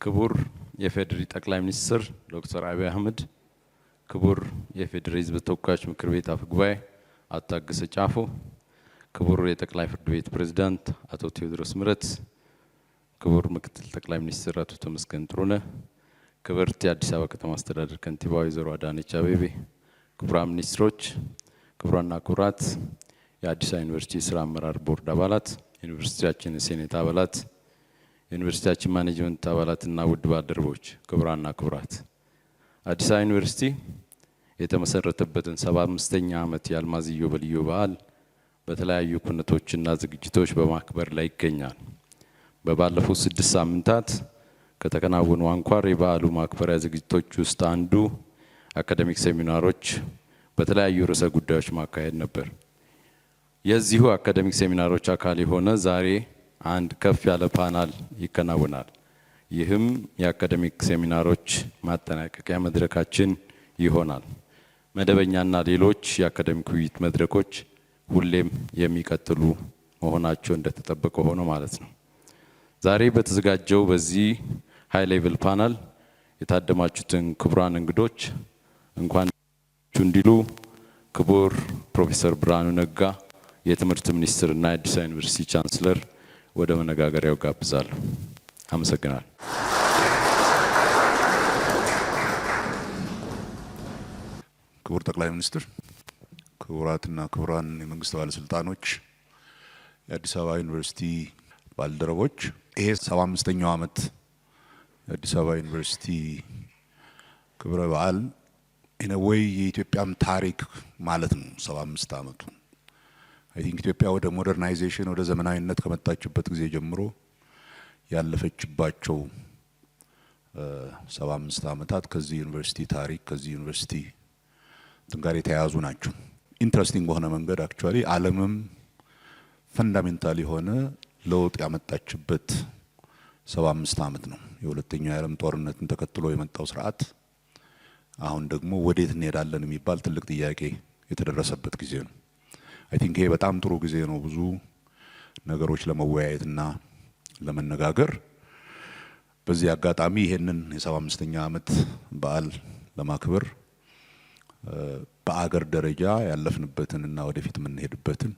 ክቡር የፌዴሪ ጠቅላይ ሚኒስትር ዶክተር አብይ አህመድ፣ ክቡር የፌዴሪ ሕዝብ ተወካዮች ምክር ቤት አፈ ጉባኤ አቶ ታገሰ ጫፎ፣ ክቡር የጠቅላይ ፍርድ ቤት ፕሬዝዳንት አቶ ቴዎድሮስ ምህረት፣ ክቡር ምክትል ጠቅላይ ሚኒስትር አቶ ተመስገን ጥሩነህ፣ ክብርት የአዲስ አበባ ከተማ አስተዳደር ከንቲባ ወይዘሮ አዳነች አቤቤ፣ ክቡራን ሚኒስትሮች፣ ክቡራንና ክቡራት፣ የአዲስ አበባ ዩኒቨርሲቲ ስራ አመራር ቦርድ አባላት፣ ዩኒቨርሲቲያችን የሴኔት አባላት፣ ዩኒቨርሲቲያችን ማኔጅመንት አባላትና ውድ ባልደረቦች፣ ክቡራንና ክቡራት፣ አዲስ አበባ ዩኒቨርሲቲ የተመሰረተበትን 75ኛ ዓመት የአልማዝ ኢዮቤልዩ በዓል በተለያዩ ኩነቶችና ዝግጅቶች በማክበር ላይ ይገኛል። በባለፉት 6 ሳምንታት ከተከናወኑ አንኳር የበዓሉ ማክበሪያ ዝግጅቶች ውስጥ አንዱ አካዳሚክ ሴሚናሮች በተለያዩ ርዕሰ ጉዳዮች ማካሄድ ነበር። የዚሁ አካዳሚክ ሴሚናሮች አካል የሆነ ዛሬ አንድ ከፍ ያለ ፓናል ይከናወናል። ይህም የአካዳሚክ ሴሚናሮች ማጠናቀቂያ መድረካችን ይሆናል። መደበኛና ሌሎች የአካዳሚክ ውይይት መድረኮች ሁሌም የሚቀጥሉ መሆናቸው እንደተጠበቀ ሆኖ ማለት ነው። ዛሬ በተዘጋጀው በዚህ ሃይ ሌቭል ፓናል የታደማችሁትን ክቡራን እንግዶች እንኳን እንዲሉ ክቡር ፕሮፌሰር ብርሃኑ ነጋ የትምህርት ሚኒስትርና የአዲስ አበባ ዩኒቨርሲቲ ቻንስለር ወደ መነጋገሪያው ጋብዛለሁ። አመሰግናለሁ። ክቡር ጠቅላይ ሚኒስትር፣ ክቡራትና ክቡራን የመንግስት ባለስልጣኖች፣ የአዲስ አበባ ዩኒቨርሲቲ ባልደረቦች፣ ይሄ 75ኛው ዓመት የአዲስ አበባ ዩኒቨርሲቲ ክብረ በዓል ኢነዌይ የኢትዮጵያም ታሪክ ማለት ነው። 75 ዓመቱ አይ ቲንክ ኢትዮጵያ ወደ ሞደርናይዜሽን ወደ ዘመናዊነት ከመጣችበት ጊዜ ጀምሮ ያለፈችባቸው 75 ዓመታት ከዚህ ዩኒቨርሲቲ ታሪክ ከዚህ ዩኒቨርሲቲ ጋር የተያያዙ ናቸው። ኢንትረስቲንግ በሆነ መንገድ አክቹአሊ ዓለምም ፈንዳሜንታል የሆነ ለውጥ ያመጣችበት 75 ዓመት ነው። የሁለተኛው የዓለም ጦርነትን ተከትሎ የመጣው ስርዓት አሁን ደግሞ ወዴት እንሄዳለን የሚባል ትልቅ ጥያቄ የተደረሰበት ጊዜ ነው። አይ ቲንክ ይሄ በጣም ጥሩ ጊዜ ነው ብዙ ነገሮች ለመወያየትና ለመነጋገር። በዚህ አጋጣሚ ይሄንን የ75ኛ ዓመት በዓል ለማክበር በአገር ደረጃ ያለፍንበትንና ወደፊት የምንሄድበትን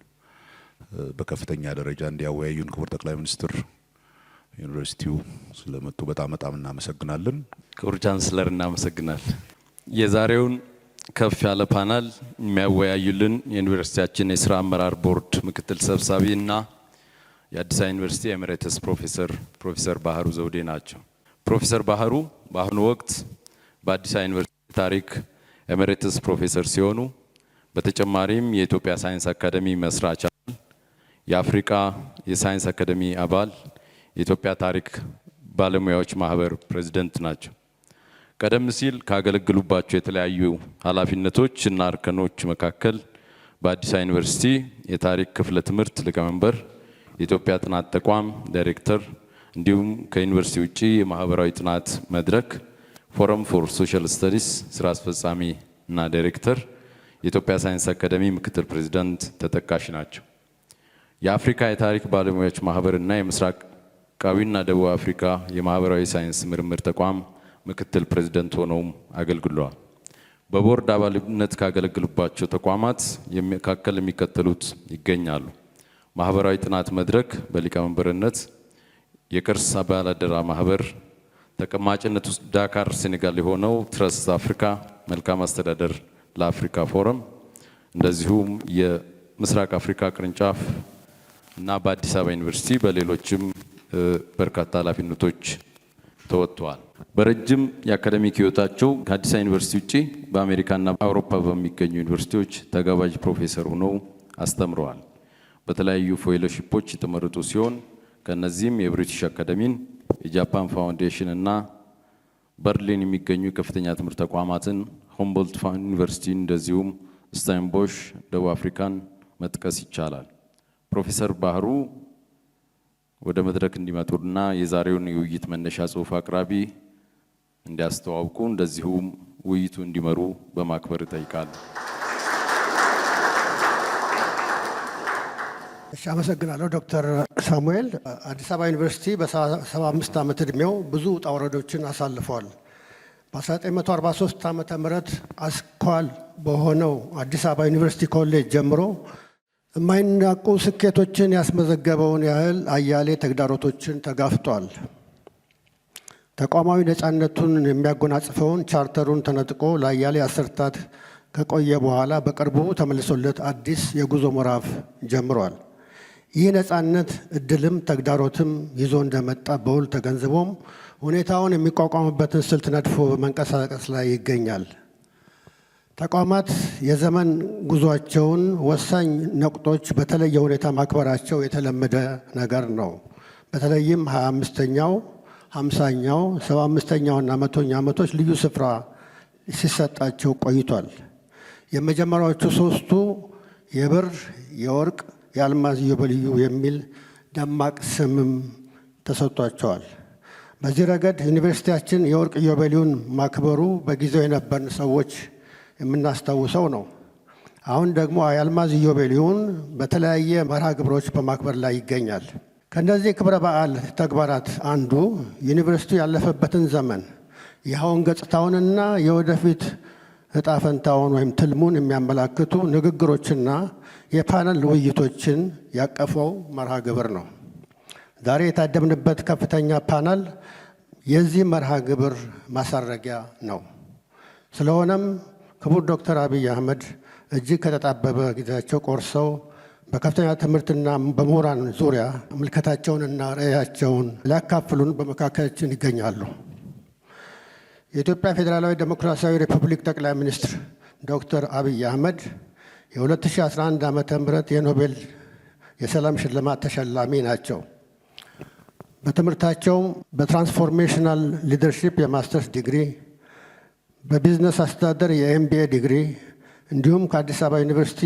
በከፍተኛ ደረጃ እንዲያወያዩን ክቡር ጠቅላይ ሚኒስትር ዩኒቨርሲቲው ስለመጡ በጣም እናመሰግናለን። ክቡር ቻንስለር እናመሰግናለን። የዛሬውን ከፍ ያለ ፓናል የሚያወያዩልን የዩኒቨርሲቲያችን የስራ አመራር ቦርድ ምክትል ሰብሳቢ እና የአዲስ አበባ ዩኒቨርሲቲ ኤሜሬትስ ፕሮፌሰር ባህሩ ዘውዴ ናቸው። ፕሮፌሰር ባህሩ በአሁኑ ወቅት በአዲስ አበባ ዩኒቨርሲቲ ታሪክ ኤሜሬትስ ፕሮፌሰር ሲሆኑ በተጨማሪም የኢትዮጵያ ሳይንስ አካደሚ መስራች አባል፣ የአፍሪካ የሳይንስ አካደሚ አባል፣ የኢትዮጵያ ታሪክ ባለሙያዎች ማህበር ፕሬዝዳንት ናቸው። ቀደም ሲል ካገለግሉባቸው የተለያዩ ኃላፊነቶች እና እርከኖች መካከል በአዲስ አበባ ዩኒቨርሲቲ የታሪክ ክፍለ ትምህርት ሊቀመንበር፣ የኢትዮጵያ ጥናት ተቋም ዳይሬክተር እንዲሁም ከዩኒቨርሲቲ ውጪ የማህበራዊ ጥናት መድረክ ፎረም ፎር ሶሻል ስተዲስ ስራ አስፈጻሚ እና ዳይሬክተር፣ የኢትዮጵያ ሳይንስ አካደሚ ምክትል ፕሬዝዳንት ተጠቃሽ ናቸው። የአፍሪካ የታሪክ ባለሙያዎች ማህበርና የምስራቃዊና ደቡብ አፍሪካ የማህበራዊ ሳይንስ ምርምር ተቋም ምክትል ፕሬዝዳንት ሆነውም አገልግለዋል። በቦርድ አባልነት ካገለግሉባቸው ተቋማት መካከል የሚከተሉት ይገኛሉ። ማህበራዊ ጥናት መድረክ በሊቀመንበርነት፣ የቅርስ ባላደራ ማህበር ተቀማጭነቱ ዳካር ሴኔጋል የሆነው ትረስት አፍሪካ መልካም አስተዳደር ለአፍሪካ ፎረም፣ እንደዚሁም የምስራቅ አፍሪካ ቅርንጫፍ እና በአዲስ አበባ ዩኒቨርሲቲ በሌሎችም በርካታ ኃላፊነቶች ተወጥተዋል። በረጅም የአካዳሚክ ህይወታቸው ከአዲስ አበባ ዩኒቨርሲቲ ውጪ በአሜሪካና በአውሮፓ በሚገኙ ዩኒቨርሲቲዎች ተጋባዥ ፕሮፌሰር ሆነው አስተምረዋል። በተለያዩ ፌሎሺፖች የተመረጡ ሲሆን ከነዚህም የብሪቲሽ አካዳሚን፣ የጃፓን ፋውንዴሽን እና በርሊን የሚገኙ ከፍተኛ ትምህርት ተቋማትን፣ ሁምቦልት ዩኒቨርሲቲ እንደዚሁም ስታይንቦሽ ደቡብ አፍሪካን መጥቀስ ይቻላል። ፕሮፌሰር ባህሩ ወደ መድረክ እንዲመጡና የዛሬውን የውይይት መነሻ ጽሑፍ አቅራቢ እንዲያስተዋውቁ እንደዚሁም ውይይቱ እንዲመሩ በማክበር እጠይቃለሁ። አመሰግናለሁ ዶክተር ሳሙኤል። አዲስ አበባ ዩኒቨርሲቲ በ75 ዓመት ዕድሜው ብዙ ውጣ ውረዶችን አሳልፏል። በ1943 ዓመተ ምህረት አስኳል በሆነው አዲስ አበባ ዩኒቨርሲቲ ኮሌጅ ጀምሮ የማይናቁ ስኬቶችን ያስመዘገበውን ያህል አያሌ ተግዳሮቶችን ተጋፍጧል። ተቋማዊ ነፃነቱን የሚያጎናጽፈውን ቻርተሩን ተነጥቆ ለአያሌ አስርታት ከቆየ በኋላ በቅርቡ ተመልሶለት አዲስ የጉዞ ምዕራፍ ጀምሯል። ይህ ነፃነት እድልም ተግዳሮትም ይዞ እንደመጣ በውል ተገንዝቦም ሁኔታውን የሚቋቋምበትን ስልት ነድፎ በመንቀሳቀስ ላይ ይገኛል። ተቋማት የዘመን ጉዟቸውን ወሳኝ ነቁጦች በተለየ ሁኔታ ማክበራቸው የተለመደ ነገር ነው። በተለይም 25ኛው፣ 50ኛው፣ 75ኛውና 100ኛ ዓመቶች ልዩ ስፍራ ሲሰጣቸው ቆይቷል። የመጀመሪያዎቹ ሶስቱ የብር፣ የወርቅ፣ የአልማዝ ኢዮቤልዩ የሚል ደማቅ ስምም ተሰጥቷቸዋል። በዚህ ረገድ ዩኒቨርሲቲያችን የወርቅ ኢዮቤልዩን ማክበሩ በጊዜው የነበርን ሰዎች የምናስታውሰው ነው። አሁን ደግሞ የአልማዝ ኢዮቤልዩን በተለያየ መርሃ ግብሮች በማክበር ላይ ይገኛል። ከእነዚህ ክብረ በዓል ተግባራት አንዱ ዩኒቨርሲቲው ያለፈበትን ዘመን የአሁን ገጽታውንና የወደፊት እጣ ፈንታውን ወይም ትልሙን የሚያመላክቱ ንግግሮችና የፓነል ውይይቶችን ያቀፈው መርሃ ግብር ነው። ዛሬ የታደምንበት ከፍተኛ ፓነል የዚህ መርሃ ግብር ማሳረጊያ ነው። ስለሆነም ክቡር ዶክተር አብይ አህመድ እጅግ ከተጣበበ ጊዜያቸው ቆርሰው በከፍተኛ ትምህርትና በምሁራን ዙሪያ ምልከታቸውንና ራዕያቸውን ሊያካፍሉን በመካከላችን ይገኛሉ። የኢትዮጵያ ፌዴራላዊ ዴሞክራሲያዊ ሪፐብሊክ ጠቅላይ ሚኒስትር ዶክተር አብይ አህመድ የ2011 ዓመተ ምህረት የኖቤል የሰላም ሽልማት ተሸላሚ ናቸው። በትምህርታቸው በትራንስፎርሜሽናል ሊደርሺፕ የማስተርስ ዲግሪ፣ በቢዝነስ አስተዳደር የኤምቢኤ ዲግሪ እንዲሁም ከአዲስ አበባ ዩኒቨርሲቲ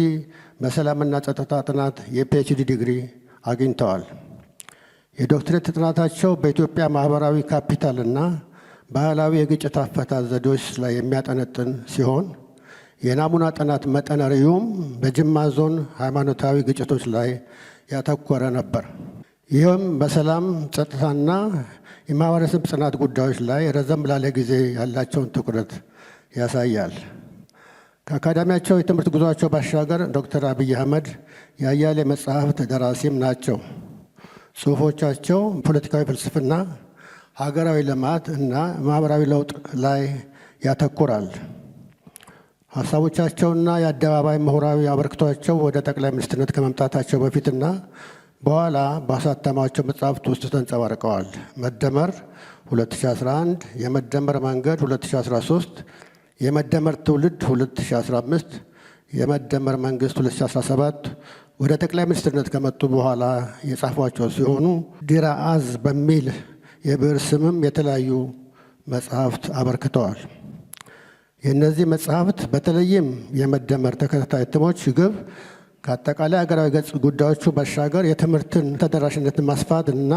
በሰላምና ጸጥታ ጥናት የፒኤችዲ ዲግሪ አግኝተዋል። የዶክትሬት ጥናታቸው በኢትዮጵያ ማህበራዊ ካፒታልና ባህላዊ የግጭት አፈታት ዘዴዎች ላይ የሚያጠነጥን ሲሆን የናሙና ጥናት መጠነሪውም በጅማ ዞን ሃይማኖታዊ ግጭቶች ላይ ያተኮረ ነበር። ይህም በሰላም ጸጥታና የማህበረሰብ ጽናት ጉዳዮች ላይ ረዘም ላለ ጊዜ ያላቸውን ትኩረት ያሳያል። ከአካዳሚያቸው የትምህርት ጉዟቸው ባሻገር ዶክተር አብይ አህመድ የአያሌ መጽሐፍት ደራሲም ናቸው። ጽሑፎቻቸው ፖለቲካዊ ፍልስፍና፣ ሀገራዊ ልማት እና ማህበራዊ ለውጥ ላይ ያተኩራል። ሀሳቦቻቸውና የአደባባይ ምሁራዊ አበርክቷቸው ወደ ጠቅላይ ሚኒስትርነት ከመምጣታቸው በፊትና በኋላ ባሳተሟቸው መጽሐፍት ውስጥ ተንጸባርቀዋል። መደመር 2011፣ የመደመር መንገድ 2013፣ የመደመር ትውልድ 2015፣ የመደመር መንግስት 2017 ወደ ጠቅላይ ሚኒስትርነት ከመጡ በኋላ የጻፏቸው ሲሆኑ ዲራአዝ በሚል የብዕር ስምም የተለያዩ መጽሐፍት አበርክተዋል። የእነዚህ መጽሐፍት በተለይም የመደመር ተከታታይ እትሞች ግብ ከአጠቃላይ ሀገራዊ ገጽ ጉዳዮቹ ባሻገር የትምህርትን ተደራሽነትን ማስፋት እና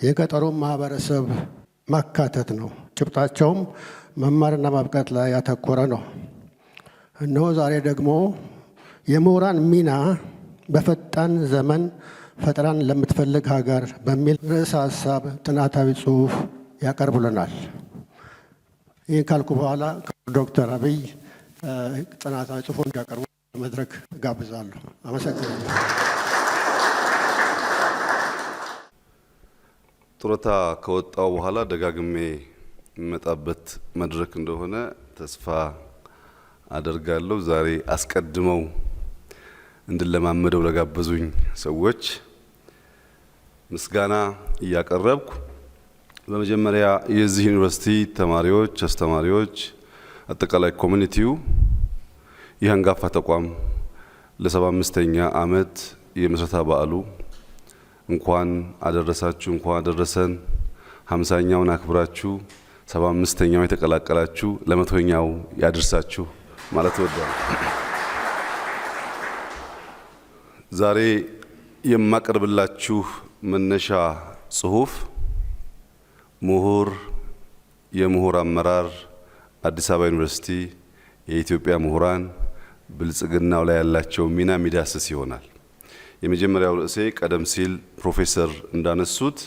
የገጠሩን ማህበረሰብ ማካተት ነው። ጭብጣቸውም መማርና ማብቃት ላይ ያተኮረ ነው። እነሆ ዛሬ ደግሞ የምሁራን ሚና በፈጣን ዘመን ፈጠራን ለምትፈልግ ሀገር በሚል ርዕሰ ሀሳብ ጥናታዊ ጽሑፍ ያቀርቡልናል። ይህን ካልኩ በኋላ ዶክተር አብይ ጥናታዊ ጽሑፍ እንዲያቀርቡ መድረክ ጋብዛለሁ። አመሰግናለሁ። ጡረታ ከወጣው በኋላ ደጋግሜ የምመጣበት መድረክ እንደሆነ ተስፋ አደርጋለሁ። ዛሬ አስቀድመው እንድለማመደው ለጋበዙኝ ሰዎች ምስጋና እያቀረብኩ በመጀመሪያ የዚህ ዩኒቨርሲቲ ተማሪዎች፣ አስተማሪዎች፣ አጠቃላይ ኮሚኒቲው የአንጋፋ ተቋም ለ75ኛ ዓመት የምስረታ በዓሉ እንኳን አደረሳችሁ፣ እንኳን አደረሰን። 50ኛውን አክብራችሁ 75ኛው የተቀላቀላችሁ ለ100ኛው ያድርሳችሁ ማለት እወዳለሁ። ዛሬ የማቀርብላችሁ መነሻ ጽሁፍ ምሁር፣ የምሁር አመራር፣ አዲስ አበባ ዩኒቨርሲቲ፣ የኢትዮጵያ ምሁራን ብልጽግናው ላይ ያላቸው ሚና የሚዳስስ ይሆናል። የመጀመሪያው ርዕሴ ቀደም ሲል ፕሮፌሰር እንዳነሱት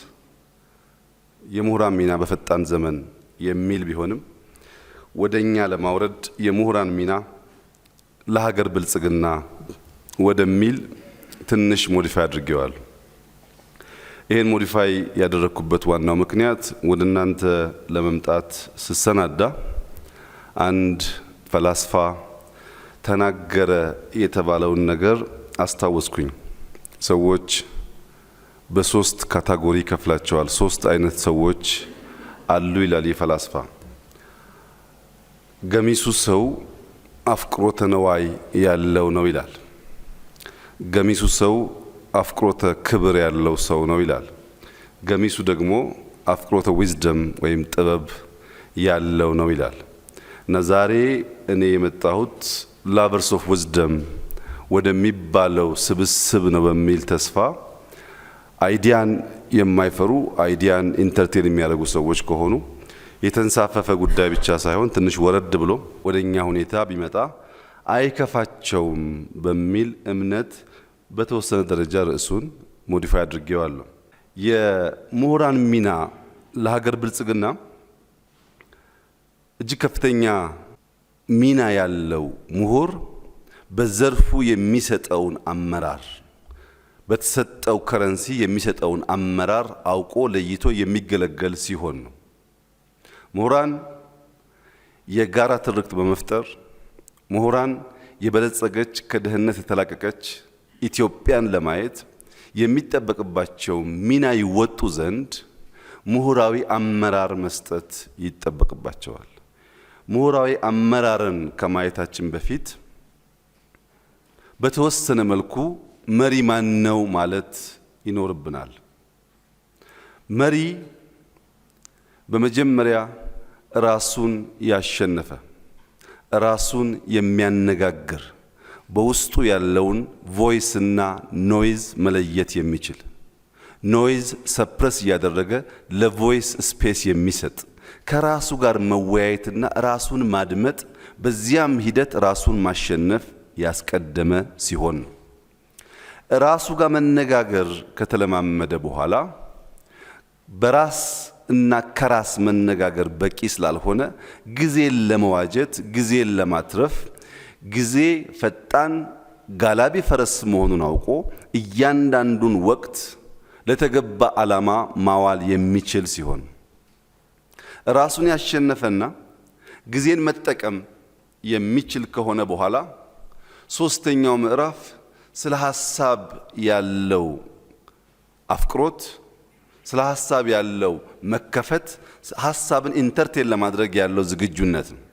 የምሁራን ሚና በፈጣን ዘመን የሚል ቢሆንም ወደኛ ለማውረድ የምሁራን ሚና ለሀገር ብልጽግና ወደሚል ትንሽ ሞዲፋይ አድርጌዋለሁ። ይህን ሞዲፋይ ያደረኩበት ዋናው ምክንያት ወደ እናንተ ለመምጣት ስሰናዳ አንድ ፈላስፋ ተናገረ የተባለውን ነገር አስታወስኩኝ። ሰዎች በሶስት ካታጎሪ ከፍላቸዋል። ሶስት አይነት ሰዎች አሉ ይላል የፈላስፋ። ገሚሱ ሰው አፍቅሮተ ነዋይ ያለው ነው ይላል። ገሚሱ ሰው አፍቅሮተ ክብር ያለው ሰው ነው ይላል። ገሚሱ ደግሞ አፍቅሮተ ዊዝደም ወይም ጥበብ ያለው ነው ይላል። እና ዛሬ እኔ የመጣሁት ላቨርስ ኦፍ ዊዝደም ወደሚባለው ስብስብ ነው በሚል ተስፋ አይዲያን የማይፈሩ አይዲያን ኢንተርቴን የሚያደርጉ ሰዎች ከሆኑ የተንሳፈፈ ጉዳይ ብቻ ሳይሆን ትንሽ ወረድ ብሎ ወደኛ ሁኔታ ቢመጣ አይከፋቸውም በሚል እምነት በተወሰነ ደረጃ ርዕሱን ሞዲፋይ አድርጌዋለሁ። የምሁራን ሚና ለሀገር ብልጽግና እጅግ ከፍተኛ ሚና ያለው ምሁር በዘርፉ የሚሰጠውን አመራር በተሰጠው ከረንሲ የሚሰጠውን አመራር አውቆ ለይቶ የሚገለገል ሲሆን ነው። ምሁራን የጋራ ትርክት በመፍጠር ምሁራን የበለጸገች ከድህነት የተላቀቀች ኢትዮጵያን ለማየት የሚጠበቅባቸው ሚና ይወጡ ዘንድ ምሁራዊ አመራር መስጠት ይጠበቅባቸዋል። ምሁራዊ አመራርን ከማየታችን በፊት በተወሰነ መልኩ መሪ ማን ነው ማለት ይኖርብናል። መሪ በመጀመሪያ ራሱን ያሸነፈ፣ ራሱን የሚያነጋግር፣ በውስጡ ያለውን ቮይስ እና ኖይዝ መለየት የሚችል፣ ኖይዝ ሰፕረስ እያደረገ ለቮይስ ስፔስ የሚሰጥ፣ ከራሱ ጋር መወያየትና ራሱን ማድመጥ፣ በዚያም ሂደት ራሱን ማሸነፍ ያስቀደመ ሲሆን ነው። ራሱ ጋር መነጋገር ከተለማመደ በኋላ በራስ እና ከራስ መነጋገር በቂ ስላልሆነ ጊዜን ለመዋጀት፣ ጊዜን ለማትረፍ፣ ጊዜ ፈጣን ጋላቢ ፈረስ መሆኑን አውቆ እያንዳንዱን ወቅት ለተገባ ዓላማ ማዋል የሚችል ሲሆን ራሱን ያሸነፈና ጊዜን መጠቀም የሚችል ከሆነ በኋላ ሶስተኛው ምዕራፍ ስለ ሐሳብ ያለው አፍቅሮት፣ ስለ ሐሳብ ያለው መከፈት፣ ሐሳብን ኢንተርቴን ለማድረግ ያለው ዝግጁነት ነው።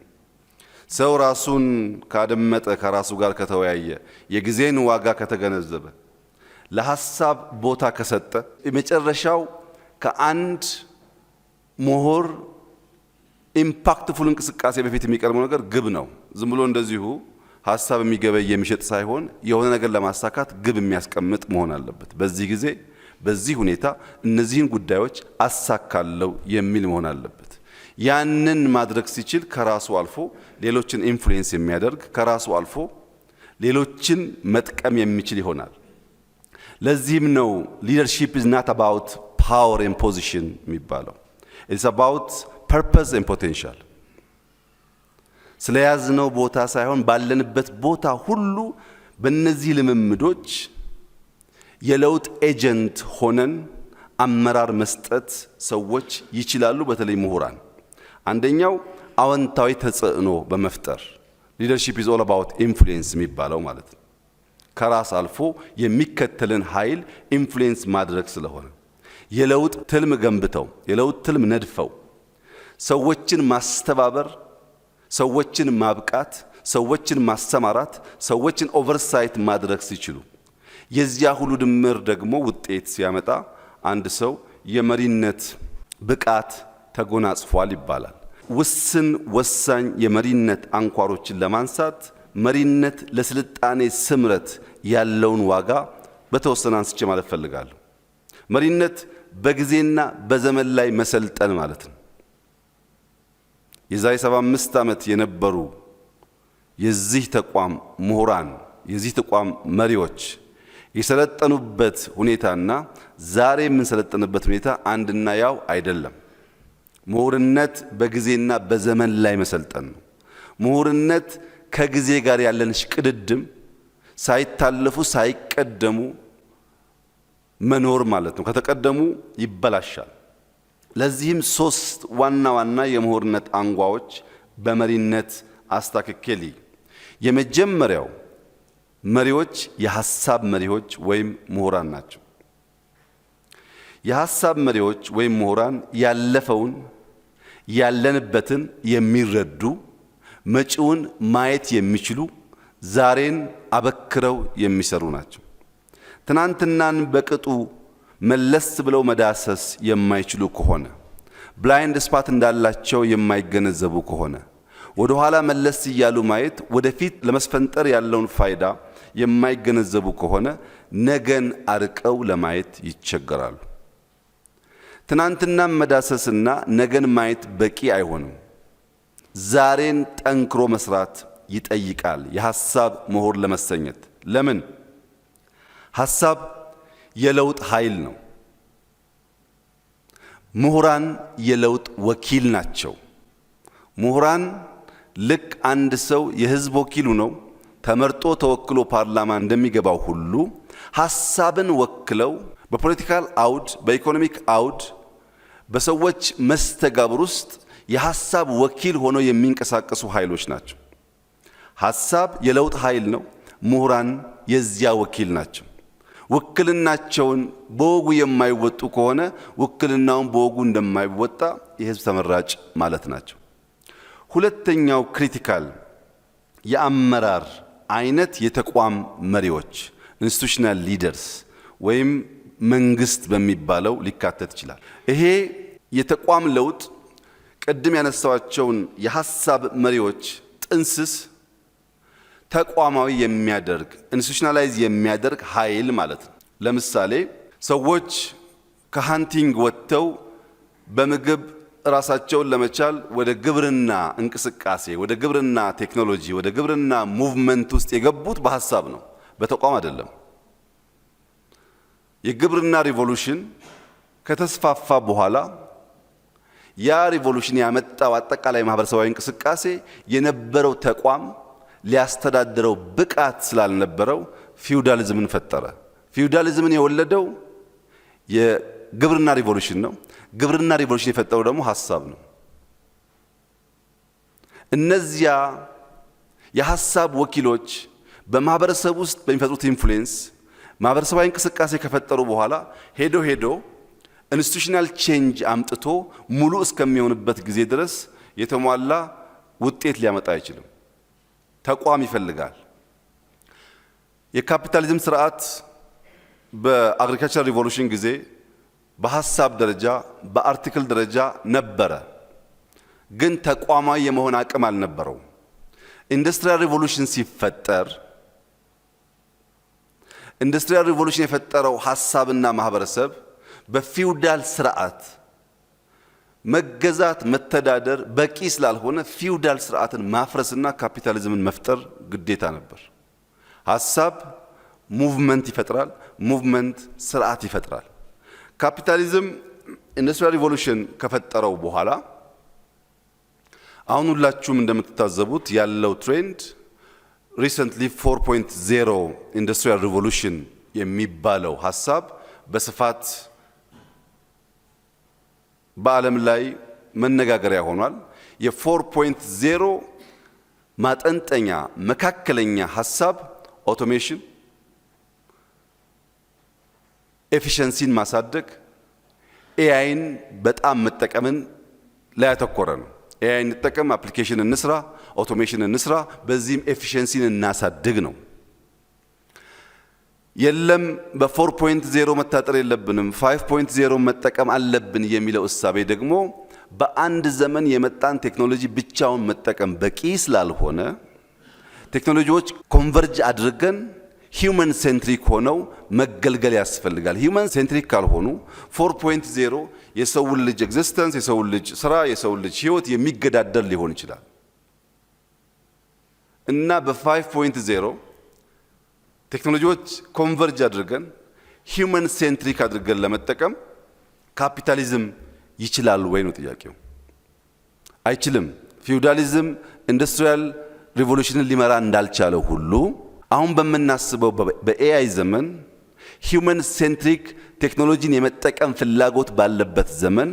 ሰው ራሱን ካደመጠ፣ ከራሱ ጋር ከተወያየ፣ የጊዜን ዋጋ ከተገነዘበ፣ ለሐሳብ ቦታ ከሰጠ፣ የመጨረሻው ከአንድ ምሁር ኢምፓክትፉል እንቅስቃሴ በፊት የሚቀርበው ነገር ግብ ነው። ዝም ብሎ እንደዚሁ ሐሳብ የሚገበይ የሚሸጥ ሳይሆን የሆነ ነገር ለማሳካት ግብ የሚያስቀምጥ መሆን አለበት። በዚህ ጊዜ በዚህ ሁኔታ እነዚህን ጉዳዮች አሳካለው የሚል መሆን አለበት። ያንን ማድረግ ሲችል ከራሱ አልፎ ሌሎችን ኢንፍሉዌንስ የሚያደርግ፣ ከራሱ አልፎ ሌሎችን መጥቀም የሚችል ይሆናል። ለዚህም ነው ሊደርሺፕ ኢዝ ናት አባውት ፓወር ኤንድ ፖዚሽን የሚባለው። ኢትስ አባውት ፐርፐዝ ኤንድ ፖቴንሻል። ስለያዝነው ቦታ ሳይሆን ባለንበት ቦታ ሁሉ በእነዚህ ልምምዶች የለውጥ ኤጀንት ሆነን አመራር መስጠት ሰዎች ይችላሉ። በተለይ ምሁራን አንደኛው አዎንታዊ ተጽዕኖ በመፍጠር ሊደርሺፕ ኢዝ ኦል አባውት ኢንፍሉዌንስ የሚባለው ማለት ነው። ከራስ አልፎ የሚከተልን ኃይል ኢንፍሉዌንስ ማድረግ ስለሆነ የለውጥ ትልም ገንብተው የለውጥ ትልም ነድፈው ሰዎችን ማስተባበር፣ ሰዎችን ማብቃት፣ ሰዎችን ማሰማራት፣ ሰዎችን ኦቨርሳይት ማድረግ ሲችሉ የዚያ ሁሉ ድምር ደግሞ ውጤት ሲያመጣ አንድ ሰው የመሪነት ብቃት ተጎናጽፏል ይባላል። ውስን ወሳኝ የመሪነት አንኳሮችን ለማንሳት መሪነት ለስልጣኔ ስምረት ያለውን ዋጋ በተወሰነ አንስቼ ማለት ፈልጋለሁ። መሪነት በጊዜና በዘመን ላይ መሰልጠን ማለት ነው። የዛሬ 75 ዓመት የነበሩ የዚህ ተቋም ምሁራን፣ የዚህ ተቋም መሪዎች የሰለጠኑበት ሁኔታና ዛሬ የምንሰለጥንበት ሁኔታ አንድና ያው አይደለም። ምሁርነት በጊዜና በዘመን ላይ መሰልጠን ነው። ምሁርነት ከጊዜ ጋር ያለን ሽቅድድም ሳይታለፉ ሳይቀደሙ መኖር ማለት ነው። ከተቀደሙ ይበላሻል። ለዚህም 3 ዋና ዋና የምሁርነት አንጓዎች በመሪነት አስታክኬሊ። የመጀመሪያው መሪዎች የሐሳብ መሪዎች ወይም ምሁራን ናቸው። የሐሳብ መሪዎች ወይም ምሁራን ያለፈውን ያለንበትን የሚረዱ መጪውን ማየት የሚችሉ ዛሬን አበክረው የሚሰሩ ናቸው። ትናንትናን በቅጡ መለስ ብለው መዳሰስ የማይችሉ ከሆነ ብላይንድ ስፓት እንዳላቸው የማይገነዘቡ ከሆነ ወደ ኋላ መለስ እያሉ ማየት ወደፊት ለመስፈንጠር ያለውን ፋይዳ የማይገነዘቡ ከሆነ ነገን አርቀው ለማየት ይቸገራሉ። ትናንትናን መዳሰስና ነገን ማየት በቂ አይሆንም። ዛሬን ጠንክሮ መስራት ይጠይቃል የሐሳብ ምሁር ለመሰኘት። ለምን? ሐሳብ የለውጥ ኃይል ነው። ምሁራን የለውጥ ወኪል ናቸው። ምሁራን ልክ አንድ ሰው የህዝብ ወኪሉ ነው ተመርጦ ተወክሎ ፓርላማ እንደሚገባው ሁሉ ሐሳብን ወክለው በፖለቲካል አውድ፣ በኢኮኖሚክ አውድ፣ በሰዎች መስተጋብር ውስጥ የሐሳብ ወኪል ሆነው የሚንቀሳቀሱ ኃይሎች ናቸው። ሐሳብ የለውጥ ኃይል ነው። ምሁራን የዚያ ወኪል ናቸው። ውክልናቸውን በወጉ የማይወጡ ከሆነ ውክልናውን በወጉ እንደማይወጣ የህዝብ ተመራጭ ማለት ናቸው። ሁለተኛው ክሪቲካል የአመራር አይነት የተቋም መሪዎች ኢንስቲቱሽናል ሊደርስ ወይም መንግስት በሚባለው ሊካተት ይችላል። ይሄ የተቋም ለውጥ ቅድም ያነሳዋቸውን የሐሳብ መሪዎች ጥንስስ ተቋማዊ የሚያደርግ ኢንስቲቱሽናላይዝ የሚያደርግ ኃይል ማለት ነው። ለምሳሌ ሰዎች ከሃንቲንግ ወጥተው በምግብ ራሳቸውን ለመቻል ወደ ግብርና እንቅስቃሴ፣ ወደ ግብርና ቴክኖሎጂ፣ ወደ ግብርና ሙቭመንት ውስጥ የገቡት በሐሳብ ነው፣ በተቋም አይደለም። የግብርና ሪቮሉሽን ከተስፋፋ በኋላ ያ ሪቮሉሽን ያመጣው አጠቃላይ ማህበረሰባዊ እንቅስቃሴ የነበረው ተቋም ሊያስተዳድረው ብቃት ስላልነበረው ፊውዳሊዝምን ፈጠረ። ፊውዳሊዝምን የወለደው የግብርና ሪቮሉሽን ነው። ግብርና ሪቮሉሽን የፈጠረው ደግሞ ሐሳብ ነው። እነዚያ የሐሳብ ወኪሎች በማህበረሰብ ውስጥ በሚፈጥሩት ኢንፍሉዌንስ ማህበረሰባዊ እንቅስቃሴ ከፈጠሩ በኋላ ሄዶ ኢንስቲቱሽናል ቼንጅ አምጥቶ ሙሉ እስከሚሆንበት ጊዜ ድረስ የተሟላ ውጤት ሊያመጣ አይችልም። ተቋም ይፈልጋል። የካፒታሊዝም ስርዓት በአግሪካልቸር ሪቮሉሽን ጊዜ በሐሳብ ደረጃ በአርቲክል ደረጃ ነበረ፣ ግን ተቋማዊ የመሆን አቅም አልነበረው። ኢንዱስትሪያል ሪቮሉሽን ሲፈጠር ኢንዱስትሪያል ሪቮሉሽን የፈጠረው ሐሳብና ማህበረሰብ በፊውዳል ስርዓት መገዛት መተዳደር በቂ ስላልሆነ ፊውዳል ስርዓትን ማፍረስና ካፒታሊዝምን መፍጠር ግዴታ ነበር። ሐሳብ ሙቭመንት ይፈጥራል፣ ሙቭመንት ስርዓት ይፈጥራል። ካፒታሊዝም ኢንዱስትሪያል ሪቮሉሽን ከፈጠረው በኋላ አሁን ሁላችሁም እንደምትታዘቡት ያለው ትሬንድ ሪሰንትሊ 4.0 ኢንዱስትሪያል ሪቮሉሽን የሚባለው ሐሳብ በስፋት በዓለም ላይ መነጋገሪያ ሆኗል። የ4.0 ማጠንጠኛ መካከለኛ ሐሳብ ኦቶሜሽን፣ ኤፊሸንሲን ማሳደግ፣ ኤአይን በጣም መጠቀምን ላይ ያተኮረ ነው። ኤአይ እንጠቀም፣ አፕሊኬሽን እንስራ፣ አውቶሜሽን እንስራ፣ በዚህም ኤፊሽንሲን እናሳድግ ነው። የለም በ4.0 መታጠር የለብንም 5.0 መጠቀም አለብን የሚለው እሳቤ ደግሞ በአንድ ዘመን የመጣን ቴክኖሎጂ ብቻውን መጠቀም በቂ ስላልሆነ ቴክኖሎጂዎች ኮንቨርጅ አድርገን ሂውመን ሴንትሪክ ሆነው መገልገል ያስፈልጋል። ሂውመን ሴንትሪክ ካልሆኑ 4.0 የሰውን ልጅ ኤግዚስተንስ፣ የሰውን ልጅ ስራ፣ የሰውን ልጅ ህይወት የሚገዳደር ሊሆን ይችላል እና በ5.0 ቴክኖሎጂዎች ኮንቨርጅ አድርገን ሂውመን ሴንትሪክ አድርገን ለመጠቀም ካፒታሊዝም ይችላል ወይ ነው ጥያቄው። አይችልም። ፊውዳሊዝም ኢንዱስትሪያል ሪቮሉሽንን ሊመራ እንዳልቻለው ሁሉ አሁን በመናስበው በኤአይ ዘመን ሂውመን ሴንትሪክ ቴክኖሎጂን የመጠቀም ፍላጎት ባለበት ዘመን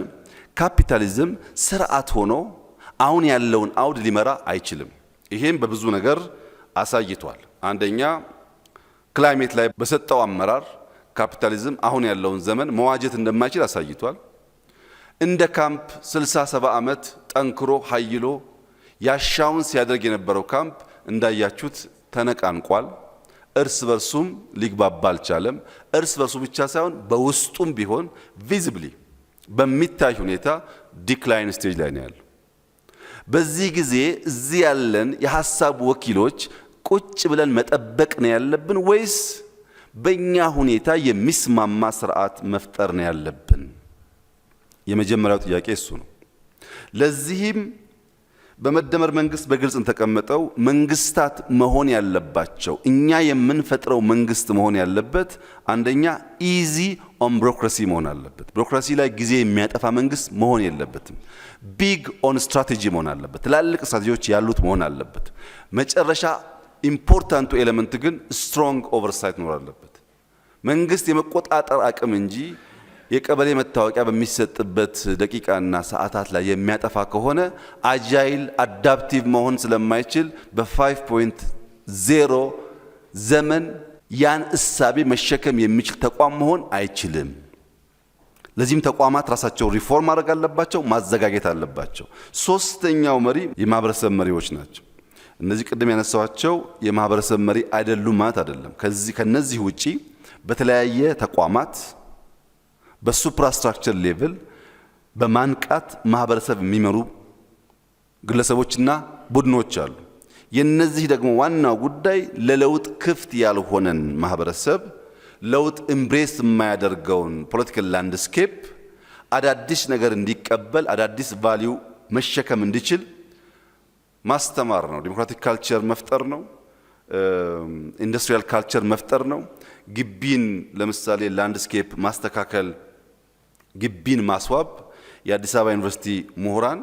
ካፒታሊዝም ስርዓት ሆኖ አሁን ያለውን አውድ ሊመራ አይችልም። ይሄም በብዙ ነገር አሳይቷል። አንደኛ ክላይሜት ላይ በሰጠው አመራር ካፒታሊዝም አሁን ያለውን ዘመን መዋጀት እንደማይችል አሳይቷል። እንደ ካምፕ 60-70 ዓመት ጠንክሮ ኃይሎ ያሻውን ሲያደርግ የነበረው ካምፕ እንዳያችሁት ተነቃንቋል። እርስ በርሱም ሊግባባ አልቻለም። እርስ በርሱ ብቻ ሳይሆን በውስጡም ቢሆን ቪዚብሊ በሚታይ ሁኔታ ዲክላይን ስቴጅ ላይ ነው ያለው። በዚህ ጊዜ እዚህ ያለን የሐሳብ ወኪሎች ቁጭ ብለን መጠበቅ ነው ያለብን ወይስ በእኛ ሁኔታ የሚስማማ ስርዓት መፍጠር ነው ያለብን? የመጀመሪያው ጥያቄ እሱ ነው። ለዚህም በመደመር መንግስት በግልጽ ተቀመጠው መንግስታት መሆን ያለባቸው እኛ የምንፈጥረው መንግስት መሆን ያለበት አንደኛ ኢዚ ኦን ቢሮክራሲ መሆን አለበት። ቢሮክራሲ ላይ ጊዜ የሚያጠፋ መንግስት መሆን የለበትም። ቢግ ኦን ስትራቴጂ መሆን አለበት። ትላልቅ ስትራቴጂዎች ያሉት መሆን አለበት። መጨረሻ ኢምፖርታንቱ ኤሌመንት ግን ስትሮንግ ኦቨርሳይት መኖር አለበት። መንግስት የመቆጣጠር አቅም እንጂ የቀበሌ መታወቂያ በሚሰጥበት ደቂቃና ሰዓታት ላይ የሚያጠፋ ከሆነ አጃይል አዳፕቲቭ መሆን ስለማይችል በ5.0 ዘመን ያን እሳቤ መሸከም የሚችል ተቋም መሆን አይችልም። ለዚህም ተቋማት ራሳቸው ሪፎርም ማድረግ አለባቸው፣ ማዘጋጀት አለባቸው። ሶስተኛው መሪ የማህበረሰብ መሪዎች ናቸው። እነዚህ ቅድም ያነሳዋቸው የማህበረሰብ መሪ አይደሉም ማለት አይደለም። ከነዚህ ውጪ በተለያየ ተቋማት በሱፕራስትራክቸር ሌቭል በማንቃት ማህበረሰብ የሚመሩ ግለሰቦችና ቡድኖች አሉ። የነዚህ ደግሞ ዋናው ጉዳይ ለለውጥ ክፍት ያልሆነን ማህበረሰብ ለውጥ ኤምብሬስ የማያደርገውን ፖለቲካል ላንድስኬፕ አዳዲስ ነገር እንዲቀበል አዳዲስ ቫልዩ መሸከም እንዲችል ማስተማር ነው። ዲሞክራቲክ ካልቸር መፍጠር ነው። ኢንዱስትሪያል ካልቸር መፍጠር ነው። ግቢን ለምሳሌ ላንድስኬፕ ማስተካከል፣ ግቢን ማስዋብ የአዲስ አበባ ዩኒቨርሲቲ ምሁራን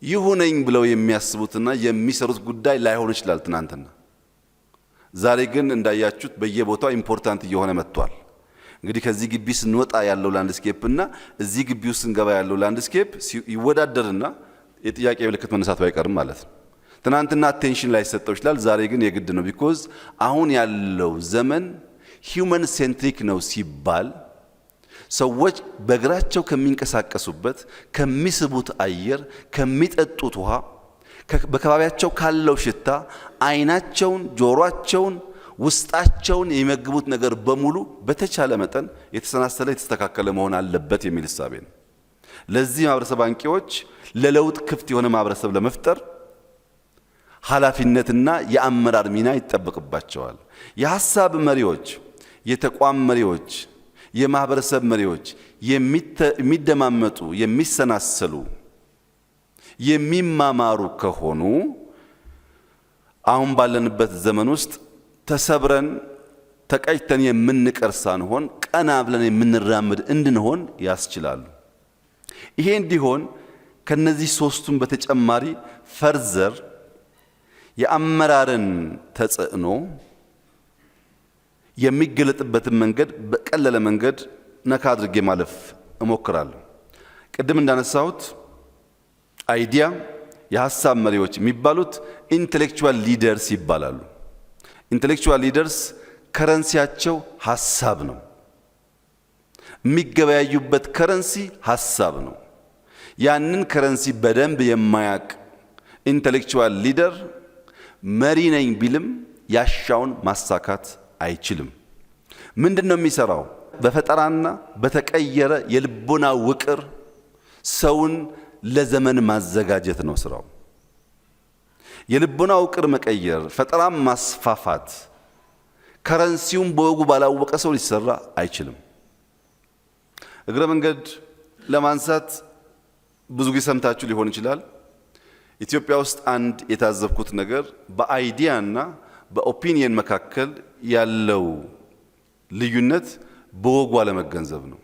ይሁነኝ ብለው የሚያስቡትና የሚሰሩት ጉዳይ ላይሆን ይችላል ትናንትና። ዛሬ ግን እንዳያችሁት በየቦታው ኢምፖርታንት እየሆነ መጥቷል። እንግዲህ ከዚህ ግቢ ስንወጣ ያለው ላንድስኬፕ እና እዚህ ግቢ ውስጥ ስንገባ ያለው ላንድስኬፕ ይወዳደርና የጥያቄ ምልክት መነሳቱ አይቀርም ማለት ነው። ትናንትና አቴንሽን ላይ ሰጠው ይችላል፣ ዛሬ ግን የግድ ነው። ቢኮዝ አሁን ያለው ዘመን ሂውመን ሴንትሪክ ነው ሲባል ሰዎች በእግራቸው ከሚንቀሳቀሱበት፣ ከሚስቡት አየር፣ ከሚጠጡት ውሃ፣ በከባቢያቸው ካለው ሽታ አይናቸውን፣ ጆሮአቸውን፣ ውስጣቸውን የሚመግቡት ነገር በሙሉ በተቻለ መጠን የተሰናሰለ የተስተካከለ መሆን አለበት የሚል እሳቤ ነው። ለዚህ ማህበረሰብ አንቂዎች ለለውጥ ክፍት የሆነ ማህበረሰብ ለመፍጠር ኃላፊነትና የአመራር ሚና ይጠበቅባቸዋል። የሐሳብ መሪዎች፣ የተቋም መሪዎች፣ የማህበረሰብ መሪዎች የሚደማመጡ፣ የሚሰናሰሉ፣ የሚማማሩ ከሆኑ አሁን ባለንበት ዘመን ውስጥ ተሰብረን ተቀጭተን የምንቀር ሳንሆን ቀና ብለን የምንራመድ እንድንሆን ያስችላሉ። ይሄ እንዲሆን ከነዚህ ሶስቱም በተጨማሪ ፈርዘር የአመራርን ተጽዕኖ የሚገለጥበትን መንገድ በቀለለ መንገድ ነካ አድርጌ ማለፍ እሞክራለሁ። ቅድም እንዳነሳሁት አይዲያ የሐሳብ መሪዎች የሚባሉት ኢንቴሌክቹዋል ሊደርስ ይባላሉ። ኢንቴሌክቹዋል ሊደርስ ከረንሲያቸው ሐሳብ ነው። የሚገበያዩበት ከረንሲ ሀሳብ ነው። ያንን ከረንሲ በደንብ የማያቅ ኢንተሌክቹዋል ሊደር መሪ ነኝ ቢልም ያሻውን ማሳካት አይችልም። ምንድነው የሚሰራው? በፈጠራና በተቀየረ የልቦና ውቅር ሰውን ለዘመን ማዘጋጀት ነው ስራው። የልቦና ውቅር መቀየር፣ ፈጠራም ማስፋፋት ከረንሲውን በወጉ ባላወቀ ሰው ሊሰራ አይችልም። እግረ መንገድ ለማንሳት ብዙ ጊዜ ሰምታችሁ ሊሆን ይችላል። ኢትዮጵያ ውስጥ አንድ የታዘብኩት ነገር በአይዲያ እና በኦፒኒየን መካከል ያለው ልዩነት በወጉ አለመገንዘብ ነው።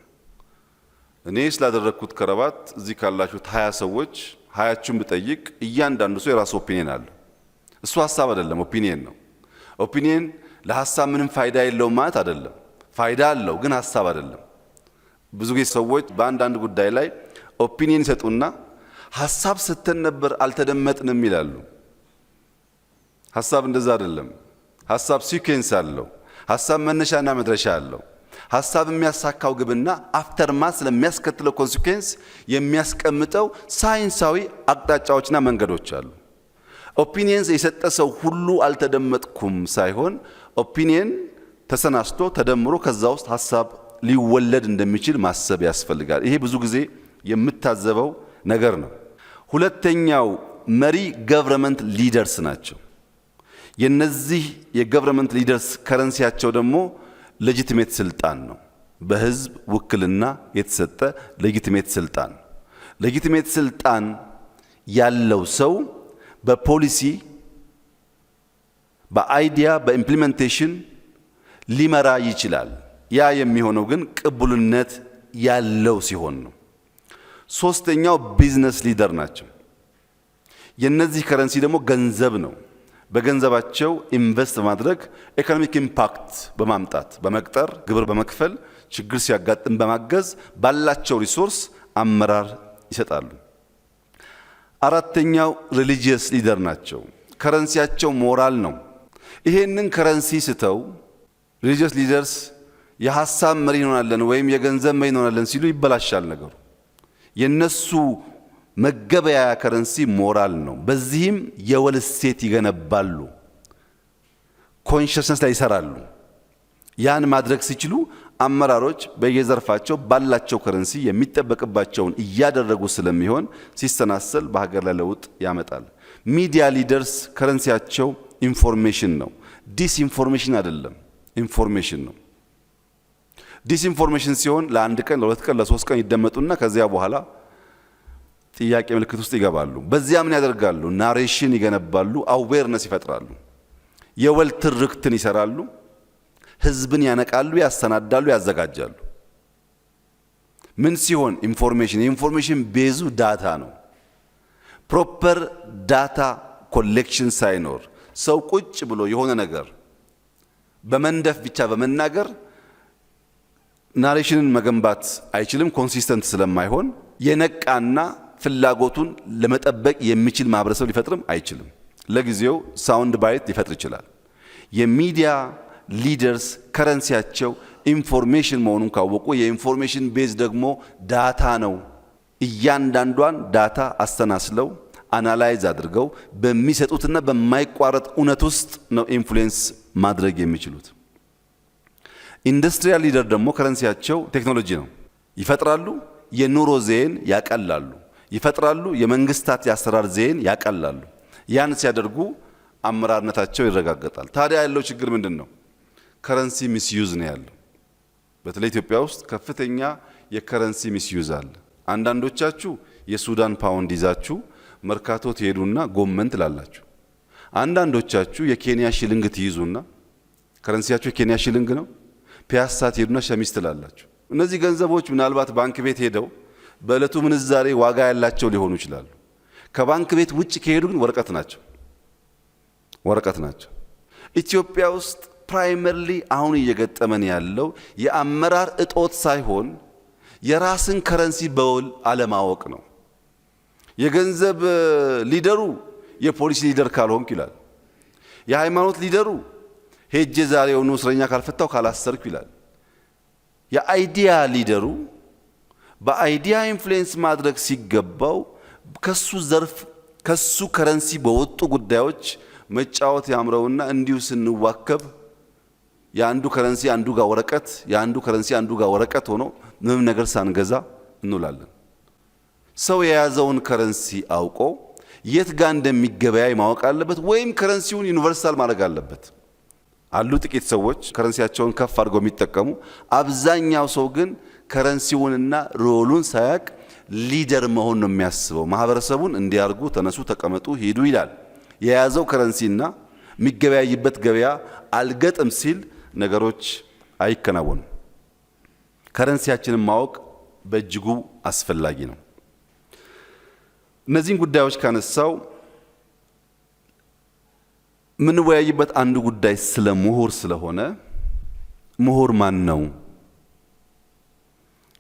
እኔ ስላደረግኩት ከረባት እዚህ ካላችሁት 20 ሰዎች 20ቹን ብጠይቅ እያንዳንዱ ሰው የራሱ ኦፒኒየን አለው። እሱ ሀሳብ አይደለም፣ ኦፒኒየን ነው። ኦፒኒየን ለሀሳብ ምንም ፋይዳ የለውም ማለት አይደለም። ፋይዳ አለው፣ ግን ሀሳብ አይደለም። ብዙ ጊዜ ሰዎች በአንዳንድ ጉዳይ ላይ ኦፒኒየን ይሰጡና ሀሳብ ስተን ነበር አልተደመጥንም ይላሉ። ሀሳብ እንደዛ አይደለም። ሀሳብ ሲኩዌንስ አለው። ሀሳብ መነሻና መድረሻ አለው። ሀሳብ የሚያሳካው ግብና አፍተርማት ስለሚያስከትለው ኮንሲኩዌንስ የሚያስቀምጠው ሳይንሳዊ አቅጣጫዎችና መንገዶች አሉ። ኦፒኒየንስ የሰጠ ሰው ሁሉ አልተደመጥኩም ሳይሆን ኦፒኒየን ተሰናስቶ ተደምሮ ከዛ ውስጥ ሀሳብ ሊወለድ እንደሚችል ማሰብ ያስፈልጋል። ይሄ ብዙ ጊዜ የምታዘበው ነገር ነው። ሁለተኛው መሪ ገቨርንመንት ሊደርስ ናቸው። የነዚህ የገቨርንመንት ሊደርስ ከረንሲያቸው ደግሞ ሌጂቲሜት ስልጣን ነው። በህዝብ ውክልና የተሰጠ ሌጂቲሜት ስልጣን። ሌጂቲሜት ስልጣን ያለው ሰው በፖሊሲ፣ በአይዲያ፣ በኢምፕሊሜንቴሽን ሊመራ ይችላል። ያ የሚሆነው ግን ቅቡልነት ያለው ሲሆን ነው። ሶስተኛው ቢዝነስ ሊደር ናቸው። የነዚህ ከረንሲ ደግሞ ገንዘብ ነው። በገንዘባቸው ኢንቨስት በማድረግ ኢኮኖሚክ ኢምፓክት በማምጣት በመቅጠር ግብር በመክፈል ችግር ሲያጋጥም በማገዝ ባላቸው ሪሶርስ አመራር ይሰጣሉ። አራተኛው ሪሊጂየስ ሊደር ናቸው። ከረንሲያቸው ሞራል ነው። ይሄንን ከረንሲ ስተው ሪሊጂየስ ሊደርስ የሐሳብ መሪ እንሆናለን ወይም የገንዘብ መሪ እንሆናለን ሲሉ ይበላሻል ነገሩ። የነሱ መገበያያ ከረንሲ ሞራል ነው። በዚህም የወል እሴት ይገነባሉ፣ ኮንሽስነስ ላይ ይሰራሉ። ያን ማድረግ ሲችሉ አመራሮች በየዘርፋቸው ባላቸው ከረንሲ የሚጠበቅባቸውን እያደረጉ ስለሚሆን ሲሰናሰል በሀገር ላይ ለውጥ ያመጣል። ሚዲያ ሊደርስ ከረንሲያቸው ኢንፎርሜሽን ነው። ዲስኢንፎርሜሽን አይደለም፣ ኢንፎርሜሽን ነው። ዲስኢንፎርሜሽን ሲሆን ለአንድ ቀን፣ ለሁለት ቀን፣ ለሶስት ቀን ይደመጡና ከዚያ በኋላ ጥያቄ ምልክት ውስጥ ይገባሉ። በዚያ ምን ያደርጋሉ? ናሬሽን ይገነባሉ፣ አዌርነስ ይፈጥራሉ፣ የወል ትርክትን ይሰራሉ፣ ህዝብን ያነቃሉ፣ ያሰናዳሉ፣ ያዘጋጃሉ። ምን ሲሆን? ኢንፎርሜሽን። የኢንፎርሜሽን ቤዙ ዳታ ነው። ፕሮፐር ዳታ ኮሌክሽን ሳይኖር ሰው ቁጭ ብሎ የሆነ ነገር በመንደፍ ብቻ በመናገር ናሬሽንን መገንባት አይችልም። ኮንሲስተንት ስለማይሆን የነቃና ፍላጎቱን ለመጠበቅ የሚችል ማህበረሰብ ሊፈጥርም አይችልም። ለጊዜው ሳውንድ ባይት ሊፈጥር ይችላል። የሚዲያ ሊደርስ ከረንሲያቸው ኢንፎርሜሽን መሆኑን ካወቁ የኢንፎርሜሽን ቤዝ ደግሞ ዳታ ነው። እያንዳንዷን ዳታ አስተናስለው አናላይዝ አድርገው በሚሰጡትና በማይቋረጥ እውነት ውስጥ ነው ኢንፍሉዌንስ ማድረግ የሚችሉት። ኢንዱስትሪያል ሊደር ደግሞ ከረንሲያቸው ቴክኖሎጂ ነው። ይፈጥራሉ፣ የኑሮ ዘይን ያቀላሉ፣ ይፈጥራሉ፣ የመንግስታት የአሰራር ዘይን ያቀላሉ። ያን ሲያደርጉ አመራርነታቸው ይረጋገጣል። ታዲያ ያለው ችግር ምንድን ነው? ከረንሲ ሚስዩዝ ነው ያለው። በተለይ ኢትዮጵያ ውስጥ ከፍተኛ የከረንሲ ሚስዩዝ አለ። አንዳንዶቻችሁ የሱዳን ፓውንድ ይዛችሁ መርካቶ ትሄዱና ጎመን ትላላችሁ። አንዳንዶቻችሁ የኬንያ ሽልንግ ትይዙና ከረንሲያችሁ የኬንያ ሽልንግ ነው፣ ፒያሳ ትሄዱና ሸሚዝ ትላላችሁ። እነዚህ ገንዘቦች ምናልባት ባንክ ቤት ሄደው በእለቱ ምንዛሬ ዋጋ ያላቸው ሊሆኑ ይችላሉ። ከባንክ ቤት ውጭ ከሄዱ ግን ወረቀት ናቸው። ኢትዮጵያ ውስጥ ፕራይመርሊ አሁን እየገጠመን ያለው የአመራር እጦት ሳይሆን የራስን ከረንሲ በውል አለማወቅ ነው። የገንዘብ ሊደሩ የፖሊስ ሊደር ካልሆንክ ይላል። የሃይማኖት ሊደሩ ሄጄ ዛሬውኑ እስረኛ ካልፈታው ካላሰርኩ ይላል። የአይዲያ ሊደሩ በአይዲያ ኢንፍሉዌንስ ማድረግ ሲገባው ከሱ ዘርፍ ከሱ ከረንሲ በወጡ ጉዳዮች መጫወት ያምረውና እንዲሁ ስንዋከብ የአንዱ ከረንሲ አንዱ ጋር ወረቀት የአንዱ ከረንሲ አንዱ ጋር ወረቀት ሆኖ ምንም ነገር ሳንገዛ እንውላለን። ሰው የያዘውን ከረንሲ አውቆ የት ጋር እንደሚገበያይ ማወቅ አለበት፣ ወይም ከረንሲውን ዩኒቨርሳል ማድረግ አለበት። አሉ ጥቂት ሰዎች ከረንሲያቸውን ከፍ አድርገው የሚጠቀሙ፣ አብዛኛው ሰው ግን ከረንሲውንና ሮሉን ሳያቅ ሊደር መሆን ነው የሚያስበው። ማህበረሰቡን እንዲያርጉ ተነሱ፣ ተቀመጡ፣ ሂዱ ይላል። የያዘው ከረንሲና የሚገበያይበት ገበያ አልገጥም ሲል ነገሮች አይከናወኑም። ከረንሲያችንን ማወቅ በእጅጉ አስፈላጊ ነው። እነዚህን ጉዳዮች ካነሳው የምንወያይበት አንዱ ጉዳይ ስለ ምሁር ስለሆነ ምሁር ማን ነው?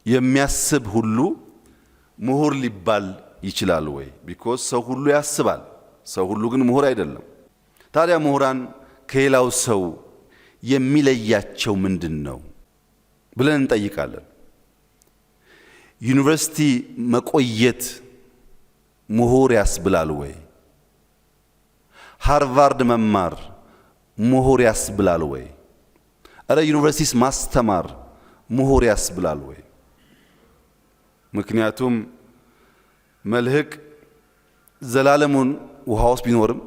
የሚያስብ ሁሉ ምሁር ሊባል ይችላል ወይ? ቢኮዝ ሰው ሁሉ ያስባል፣ ሰው ሁሉ ግን ምሁር አይደለም። ታዲያ ምሁራን ከሌላው ሰው የሚለያቸው ምንድን ነው ብለን እንጠይቃለን። ዩኒቨርሲቲ መቆየት ምሁር ያስብላል ወይ? ሃርቫርድ መማር ምሁር ያስብላል ወይ? እረ ዩኒቨርሲቲስ ማስተማር ምሁር ያስብላል ወይ? ምክንያቱም መልህቅ ዘላለሙን ውሃ ውስጥ ቢኖርም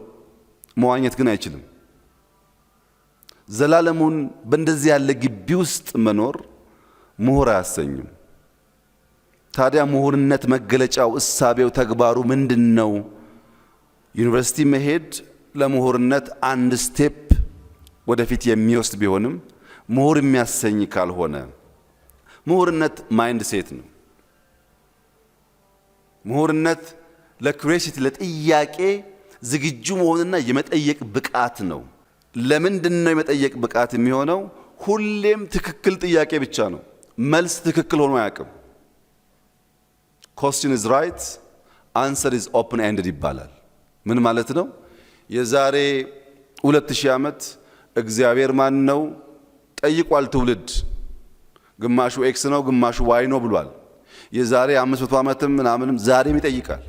መዋኘት ግን አይችልም። ዘላለሙን በእንደዚህ ያለ ግቢ ውስጥ መኖር ምሁር አያሰኝም። ታዲያ ምሁርነት መገለጫው፣ እሳቤው፣ ተግባሩ ምንድነው? ዩኒቨርሲቲ መሄድ ለምሁርነት አንድ ስቴፕ ወደፊት የሚወስድ ቢሆንም ምሁር የሚያሰኝ ካልሆነ ምሁርነት ማይንድ ሴት ነው። ምሁርነት ለኩሪዮሲቲ ለጥያቄ ዝግጁ መሆንና የመጠየቅ ብቃት ነው። ለምንድን ነው የመጠየቅ ብቃት የሚሆነው? ሁሌም ትክክል ጥያቄ ብቻ ነው፣ መልስ ትክክል ሆኖ አያውቅም። question is right answer is open ended ይባላል። ምን ማለት ነው? የዛሬ 2000 ዓመት እግዚአብሔር ማን ነው ጠይቋል ትውልድ። ግማሹ ኤክስ ነው ግማሹ ዋይ ነው ብሏል። የዛሬ 500 ዓመትም ምናምንም ዛሬም ይጠይቃል።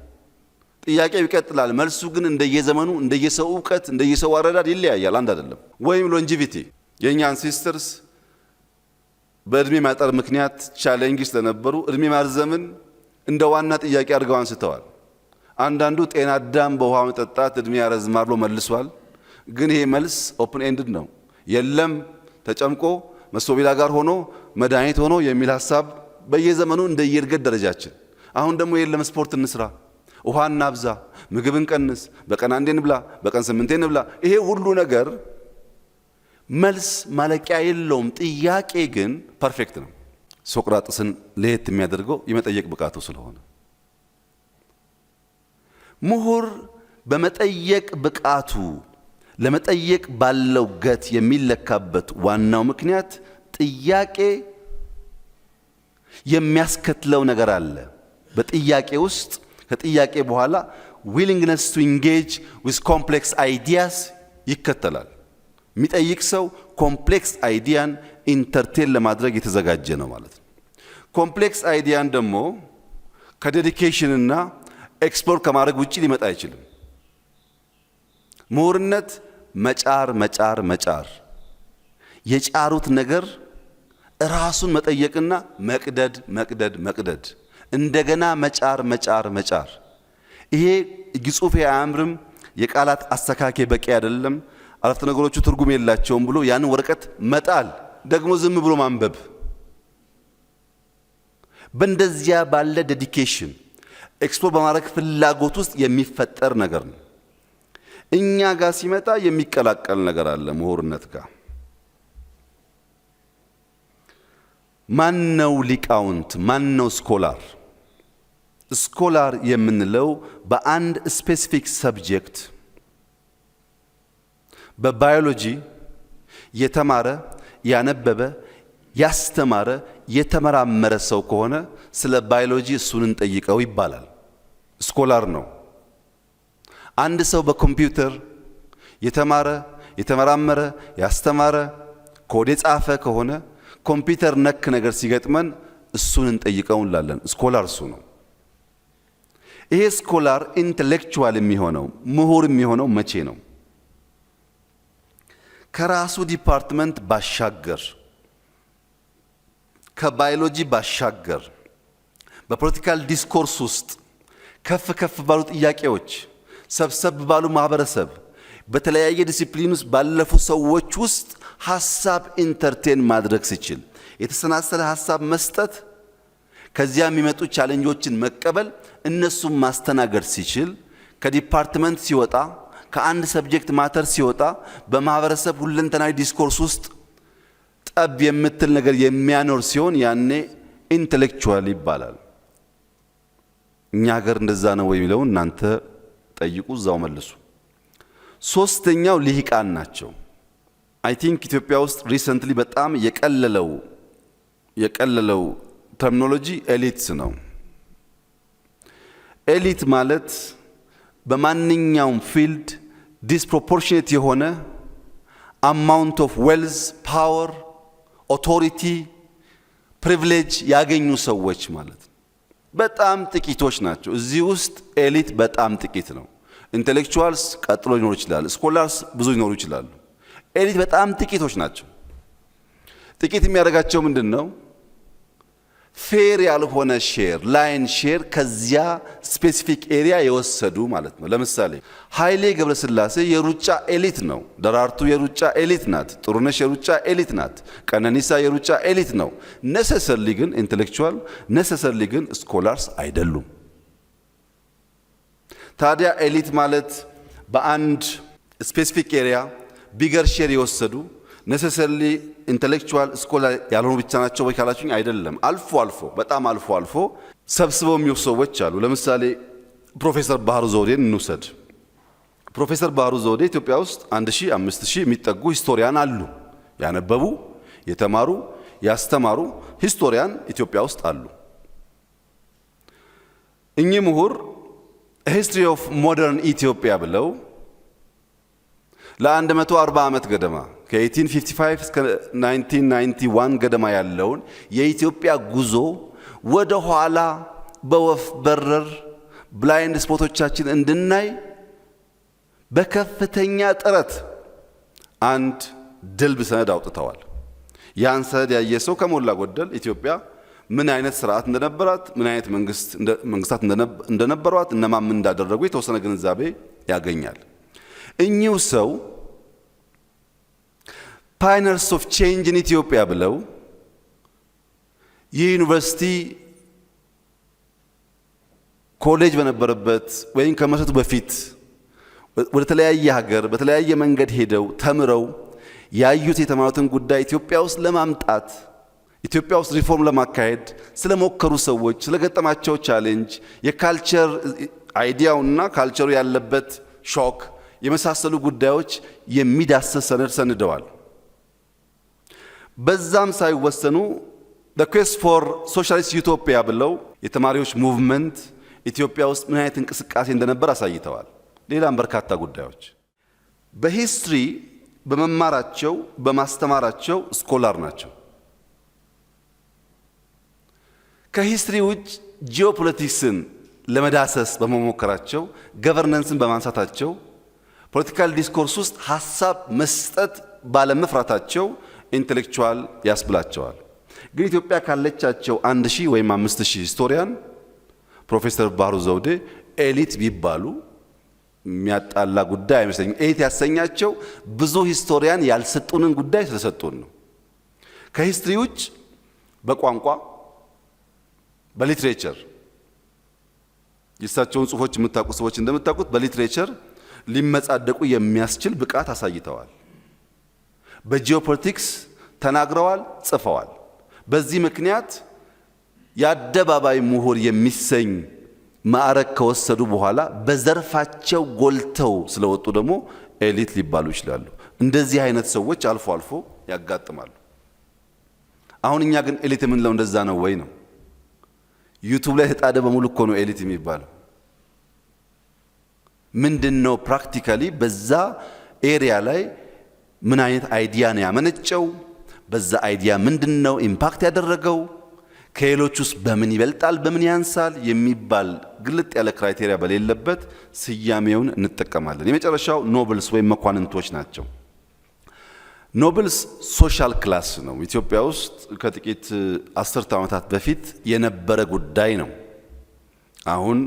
ጥያቄው ይቀጥላል። መልሱ ግን እንደየዘመኑ እንደየሰው ዕውቀት እንደየሰው አረዳድ ይለያያል፣ አንድ አይደለም። ወይም ሎንጂቪቲ የኛ አንሴስተርስ በእድሜ ማጠር ምክንያት ቻሌንጅ ስለነበሩ እድሜ ማርዘምን እንደ ዋና ጥያቄ አድርገው አንስተዋል። አንዳንዱ ጤና አዳም በውሃ መጠጣት እድሜ ያረዝማል ብሎ መልሷል። ግን ይሄ መልስ ኦፕን ኤንድድ ነው። የለም ተጨምቆ መሶቢላ ጋር ሆኖ መድኃኒት ሆኖ የሚል ሐሳብ በየዘመኑ እንደየእድገት ደረጃችን። አሁን ደግሞ የለም ስፖርት እንስራ፣ ውሃ እናብዛ፣ ምግብ እንቀንስ፣ በቀን አንዴ እንብላ፣ በቀን 8 እንብላ። ይሄ ሁሉ ነገር መልስ ማለቂያ የለውም። ጥያቄ ግን ፐርፌክት ነው። ሶቅራጥስን ለየት የሚያደርገው የመጠየቅ ብቃቱ ስለሆነ ምሁር በመጠየቅ ብቃቱ ለመጠየቅ ባለው ገት የሚለካበት ዋናው ምክንያት ጥያቄ የሚያስከትለው ነገር አለ። በጥያቄ ውስጥ ከጥያቄ በኋላ willingness to engage with complex ideas ይከተላል። የሚጠይቅ ሰው ኮምፕሌክስ አይዲያን ኢንተርቴን ለማድረግ የተዘጋጀ ነው ማለት ነው። ኮምፕሌክስ አይዲያን ደግሞ ከዴዲኬሽን እና ኤክስፕሎር ከማድረግ ውጪ ሊመጣ አይችልም። ምሁርነት መጫር መጫር መጫር፣ የጫሩት ነገር ራሱን መጠየቅና መቅደድ መቅደድ መቅደድ፣ እንደገና መጫር መጫር መጫር። ይሄ ግጹፍ አያምርም፣ የቃላት አስተካካይ በቂ አይደለም፣ አረፍተ ነገሮቹ ትርጉም የላቸውም ብሎ ያንን ወረቀት መጣል፣ ደግሞ ዝም ብሎ ማንበብ። በእንደዚያ ባለ ዴዲኬሽን ኤክስፕሎር በማድረግ ፍላጎት ውስጥ የሚፈጠር ነገር ነው። እኛ ጋር ሲመጣ የሚቀላቀል ነገር አለ ምሁርነት ጋር። ማነው ሊቃውንት? ማነው ስኮላር? ስኮላር የምንለው በአንድ ስፔሲፊክ ሰብጀክት በባዮሎጂ የተማረ ያነበበ ያስተማረ የተመራመረ ሰው ከሆነ ስለ ባዮሎጂ እሱን እንጠይቀው ይባላል። ስኮላር ነው። አንድ ሰው በኮምፒውተር የተማረ የተመራመረ ያስተማረ ኮድ የጻፈ ከሆነ ኮምፒውተር ነክ ነገር ሲገጥመን እሱን እንጠይቀው እንላለን። ስኮላር እሱ ነው። ይሄ ስኮላር ኢንተሌክቹዋል የሚሆነው ምሁር የሚሆነው መቼ ነው? ከራሱ ዲፓርትመንት ባሻገር፣ ከባዮሎጂ ባሻገር በፖለቲካል ዲስኮርስ ውስጥ ከፍ ከፍ ባሉ ጥያቄዎች ሰብሰብ ባሉ ማህበረሰብ በተለያየ ዲሲፕሊን ውስጥ ባለፉ ሰዎች ውስጥ ሐሳብ ኢንተርቴን ማድረግ ሲችል፣ የተሰናሰለ ሐሳብ መስጠት፣ ከዚያ የሚመጡ ቻሌንጆችን መቀበል፣ እነሱም ማስተናገድ ሲችል፣ ከዲፓርትመንት ሲወጣ፣ ከአንድ ሰብጀክት ማተር ሲወጣ በማህበረሰብ ሁለንተናዊ ዲስኮርስ ውስጥ ጠብ የምትል ነገር የሚያኖር ሲሆን ያኔ ኢንተሌክቹዋል ይባላል። እኛ ሀገር እንደዛ ነው ወይ የሚለው እናንተ ጠይቁ፣ እዛው መልሱ። ሶስተኛው ልሂቃን ናቸው። አይ ቲንክ ኢትዮጵያ ውስጥ ሪሰንትሊ በጣም የቀለለው ተርሚኖሎጂ ኤሊትስ ነው። ኤሊት ማለት በማንኛውም ፊልድ ዲስፕሮፖርሽኔት የሆነ አማውንት ኦፍ ዌልዝ፣ ፓወር፣ ኦቶሪቲ፣ ፕሪቪሌጅ ያገኙ ሰዎች ማለት ነው። በጣም ጥቂቶች ናቸው። እዚህ ውስጥ ኤሊት በጣም ጥቂት ነው። ኢንቴሌክቹዋልስ ቀጥሎ ሊኖሩ ይችላል። ስኮላርስ ብዙ ሊኖሩ ይችላሉ። ኤሊት በጣም ጥቂቶች ናቸው። ጥቂት የሚያደርጋቸው ምንድን ነው? ፌር ያልሆነ ሼር፣ ላይን ሼር ከዚያ ስፔሲፊክ ኤሪያ የወሰዱ ማለት ነው። ለምሳሌ ኃይሌ ገብረስላሴ የሩጫ ኤሊት ነው። ደራርቱ የሩጫ ኤሊት ናት። ጥሩነሽ የሩጫ ኤሊት ናት። ቀነኒሳ የሩጫ ኤሊት ነው። ነሰሰርሊ ግን ኢንቴሌክቹዋል፣ ነሰሰርሊ ግን ስኮላርስ አይደሉም። ታዲያ ኤሊት ማለት በአንድ ስፔሲፊክ ኤሪያ ቢገር ሼር የወሰዱ ነሰሰርሊ ኢንተሌክቹዋል ስኮላር ያልሆኑ ብቻ ናቸው ወይ ካላችሁኝ፣ አይደለም። አልፎ አልፎ በጣም አልፎ አልፎ ሰብስበው የሚወስዱ ሰዎች አሉ። ለምሳሌ ፕሮፌሰር ባህሩ ዘውዴን እንውሰድ። ፕሮፌሰር ባህሩ ዘውዴ ኢትዮጵያ ውስጥ 1000 5000 የሚጠጉ ሂስቶሪያን አሉ። ያነበቡ፣ የተማሩ፣ ያስተማሩ ሂስቶሪያን ኢትዮጵያ ውስጥ አሉ። እኚህ ምሁር ሂስትሪ ኦፍ ሞደርን ኢትዮጵያ ብለው ለ140 ዓመት ገደማ ከ1855 እስከ 1991 ገደማ ያለውን የኢትዮጵያ ጉዞ ወደ ኋላ በወፍ በረር ብላይንድ ስፖቶቻችን እንድናይ በከፍተኛ ጥረት አንድ ድልብ ሰነድ አውጥተዋል። ያን ሰነድ ያየ ሰው ከሞላ ጎደል ኢትዮጵያ ምን አይነት ስርዓት እንደነበራት፣ ምን አይነት መንግስታት እንደነበሯት፣ እነማን ምን እንዳደረጉ የተወሰነ ግንዛቤ ያገኛል። እኚሁ ሰው ፓይነርስ ኦፍ ቼንጅ ኢን ኢትዮጵያ ብለው ይህ ዩኒቨርሲቲ ኮሌጅ በነበረበት ወይም ከመሰረቱ በፊት ወደ ተለያየ ሀገር በተለያየ መንገድ ሄደው ተምረው ያዩት የተማሩትን ጉዳይ ኢትዮጵያ ውስጥ ለማምጣት ኢትዮጵያ ውስጥ ሪፎርም ለማካሄድ ስለሞከሩ ሰዎች ስለገጠማቸው ቻሌንጅ የካልቸር አይዲያውና ካልቸሩ ያለበት ሾክ የመሳሰሉ ጉዳዮች የሚዳስስ ሰነድ ሰንደዋል። በዛም ሳይወሰኑ the quest for socialist utopia ብለው የተማሪዎች ሙቭመንት ኢትዮጵያ ውስጥ ምን አይነት እንቅስቃሴ እንደነበር አሳይተዋል። ሌላም በርካታ ጉዳዮች በሂስትሪ በመማራቸው በማስተማራቸው ስኮላር ናቸው። ከሂስትሪ ውጭ ጂኦፖለቲክስን ለመዳሰስ በመሞከራቸው ገቨርነንስን በማንሳታቸው ፖለቲካል ዲስኮርስ ውስጥ ሐሳብ መስጠት ባለመፍራታቸው ኢንቴሌክቹዋል ያስብላቸዋል። ግን ኢትዮጵያ ካለቻቸው 1000 ወይም 5000 ሂስቶሪያን ፕሮፌሰር ባህሩ ዘውዴ ኤሊት ቢባሉ የሚያጣላ ጉዳይ አይመስለኝም። ኤሊት ያሰኛቸው ብዙ ሂስቶሪያን ያልሰጡንን ጉዳይ ስለሰጡን ነው። ከሂስትሪ ውጭ በቋንቋ በሊትሬቸር የእሳቸውን ጽሑፎች የምታውቁ ሰዎች እንደምታውቁት በሊትሬቸር ሊመጻደቁ የሚያስችል ብቃት አሳይተዋል። በጂኦፖለቲክስ ተናግረዋል፣ ጽፈዋል። በዚህ ምክንያት የአደባባይ ምሁር የሚሰኝ ማዕረግ ከወሰዱ በኋላ በዘርፋቸው ጎልተው ስለወጡ ደግሞ ኤሊት ሊባሉ ይችላሉ። እንደዚህ አይነት ሰዎች አልፎ አልፎ ያጋጥማሉ። አሁን እኛ ግን ኤሊት የምንለው እንደዛ ነው ወይ ነው? ዩቲዩብ ላይ ተጣደ በሙሉ እኮ ነው ኤሊት የሚባለው። ምንድነው ፕራክቲካሊ በዛ ኤሪያ ላይ ምን አይነት አይዲያ ነው ያመነጨው? በዛ አይዲያ ምንድነው ኢምፓክት ያደረገው፣ ከሌሎች ውስጥ በምን ይበልጣል በምን ያንሳል የሚባል ግልጥ ያለ ክራይቴሪያ በሌለበት ስያሜውን እንጠቀማለን። የመጨረሻው ኖብልስ ወይም መኳንንቶች ናቸው። ኖብልስ ሶሻል ክላስ ነው። ኢትዮጵያ ውስጥ ከጥቂት አስርተ ዓመታት በፊት የነበረ ጉዳይ ነው። አሁን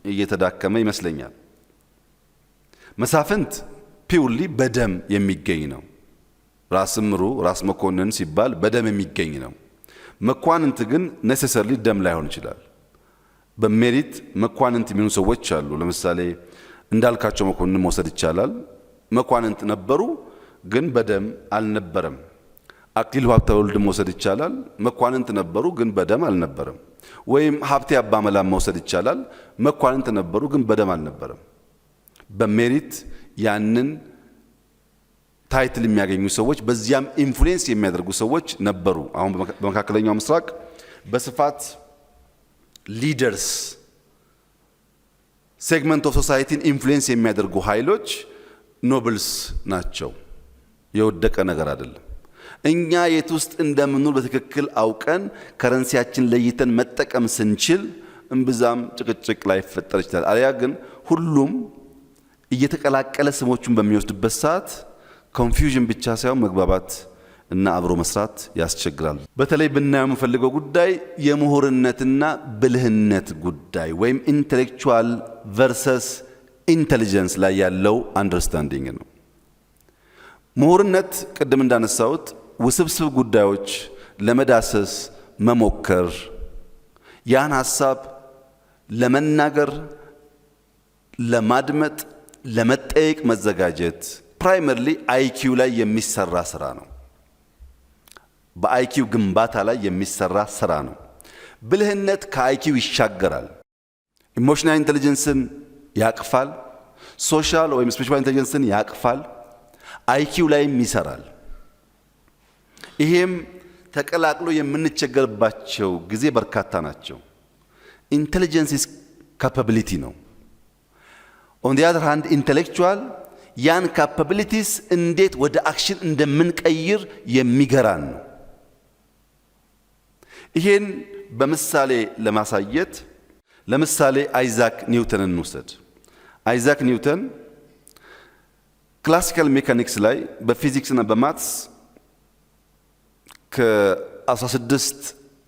እየተዳከመ ይመስለኛል። መሳፍንት ፒውርሊ በደም የሚገኝ ነው። ራስ ምሩ ራስ መኮንን ሲባል በደም የሚገኝ ነው። መኳንንት ግን ኔሴሰርሊ ደም ላይሆን ይችላል። በሜሪት መኳንንት የሚሆኑ ሰዎች አሉ። ለምሳሌ እንዳልካቸው መኮንን መውሰድ ይቻላል። መኳንንት ነበሩ ግን በደም አልነበረም። አክሊሉ ሀብተወልድ መውሰድ ይቻላል። መኳንንት ነበሩ ግን በደም አልነበረም። ወይም ሀብቴ አባመላም መውሰድ ይቻላል። መኳንንት ነበሩ ግን በደም አልነበረም። በሜሪት ያንን ታይትል የሚያገኙ ሰዎች በዚያም ኢንፍሉዌንስ የሚያደርጉ ሰዎች ነበሩ። አሁን በመካከለኛው ምስራቅ በስፋት ሊደርስ ሴግመንት ኦፍ ሶሳይቲን ኢንፍሉዌንስ የሚያደርጉ ኃይሎች ኖብልስ ናቸው። የወደቀ ነገር አይደለም። እኛ የት ውስጥ እንደምንውል በትክክል አውቀን ከረንሲያችን ለይተን መጠቀም ስንችል እምብዛም ጭቅጭቅ ላይ ፈጠር ይችላል። አልያ ግን ሁሉም እየተቀላቀለ ስሞቹን በሚወስድበት ሰዓት ኮንፊውዥን ብቻ ሳይሆን መግባባት እና አብሮ መስራት ያስቸግራል። በተለይ ብናየው የምፈልገው ጉዳይ የምሁርነትና ብልህነት ጉዳይ ወይም ኢንቴሌክቹዋል ቨርሰስ ኢንቴሊጀንስ ላይ ያለው አንደርስታንዲንግ ነው። ምሁርነት ቅድም እንዳነሳሁት ውስብስብ ጉዳዮች ለመዳሰስ መሞከር፣ ያን ሐሳብ ለመናገር፣ ለማድመጥ፣ ለመጠየቅ መዘጋጀት ፕራይመርሊ አይኪው ላይ የሚሰራ ስራ ነው። በአይኪው ግንባታ ላይ የሚሰራ ስራ ነው። ብልህነት ከአይኪው ይሻገራል። ኢሞሽናል ኢንቴሊጀንስን ያቅፋል። ሶሻል ወይም ስፒሪቹዋል ኢንቴሊጀንስን ያቅፋል። አይኪው ላይም ይሰራል። ይሄም ተቀላቅሎ የምንቸገርባቸው ጊዜ በርካታ ናቸው። ኢንቴሊጀንስ ኢዝ ካፓቢሊቲ ነው። ኦን ዲ አዘር ሃንድ ኢንቴሌክቹዋል ያን ካፓቢሊቲስ እንዴት ወደ አክሽን እንደምንቀይር የሚገራን ነው። ይሄን በምሳሌ ለማሳየት ለምሳሌ አይዛክ ኒውተንን እንውሰድ። አይዛክ ኒውተን ክላሲካል ሜካኒክስ ላይ በፊዚክስ እና በማትስ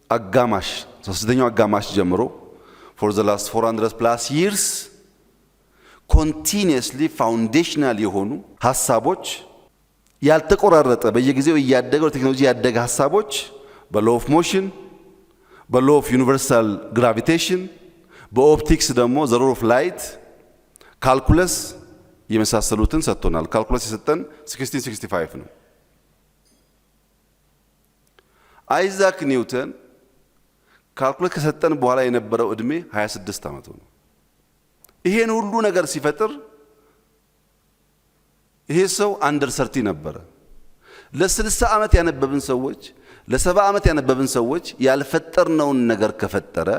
ከ16ኛው አጋማሽ ጀምሮ for the last 400 plus years continuously foundational የሆኑ ሐሳቦች ያልተቆራረጠ በየጊዜው እያደገው ቴክኖሎጂ ያደገ ሐሳቦች በlaw of motion በlaw of universal gravitation በኦፕቲክስ ደግሞ the law of light ካልኩለስ የመሳሰሉትን ሰጥቶናል። ካልኩለስ የሰጠን 1665 ነው። አይዛክ ኒውተን ካልኩለስ ከሰጠን በኋላ የነበረው እድሜ 26 ዓመቱ ነው። ይሄን ሁሉ ነገር ሲፈጥር ይሄ ሰው አንደር 30 ነበረ። ለ60 ዓመት ያነበብን ሰዎች ለ70 ዓመት ያነበብን ሰዎች ያልፈጠርነውን ነገር ከፈጠረ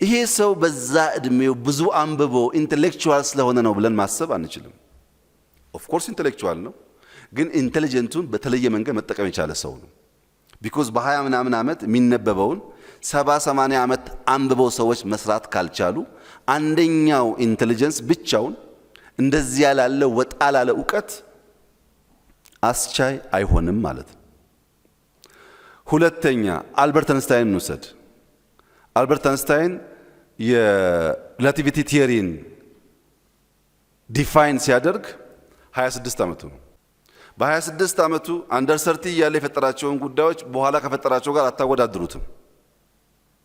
ይሄ ሰው በዛ እድሜው ብዙ አንብቦ ኢንተሌክቹዋል ስለሆነ ነው ብለን ማሰብ አንችልም። ኦፍ ኮርስ ኢንተሌክቹዋል ነው፣ ግን ኢንተሊጀንቱን በተለየ መንገድ መጠቀም የቻለ ሰው ነው። ቢኮዝ በ20 ምናምን ዓመት የሚነበበውን 70-80 ዓመት አንብበው ሰዎች መስራት ካልቻሉ አንደኛው ኢንተሊጀንስ ብቻውን እንደዚያ ላለ ወጣ ላለ ዕውቀት አስቻይ አይሆንም ማለት ነው። ሁለተኛ አልበርት አንስታይን እንውሰድ። አልበርት አንስታይን የሪላቲቪቲ ቲዮሪን ዲፋይን ሲያደርግ 26 ዓመቱ ነው። በ26 ዓመቱ አንደር 30 እያለ የፈጠራቸውን ጉዳዮች በኋላ ከፈጠራቸው ጋር አታወዳድሩትም።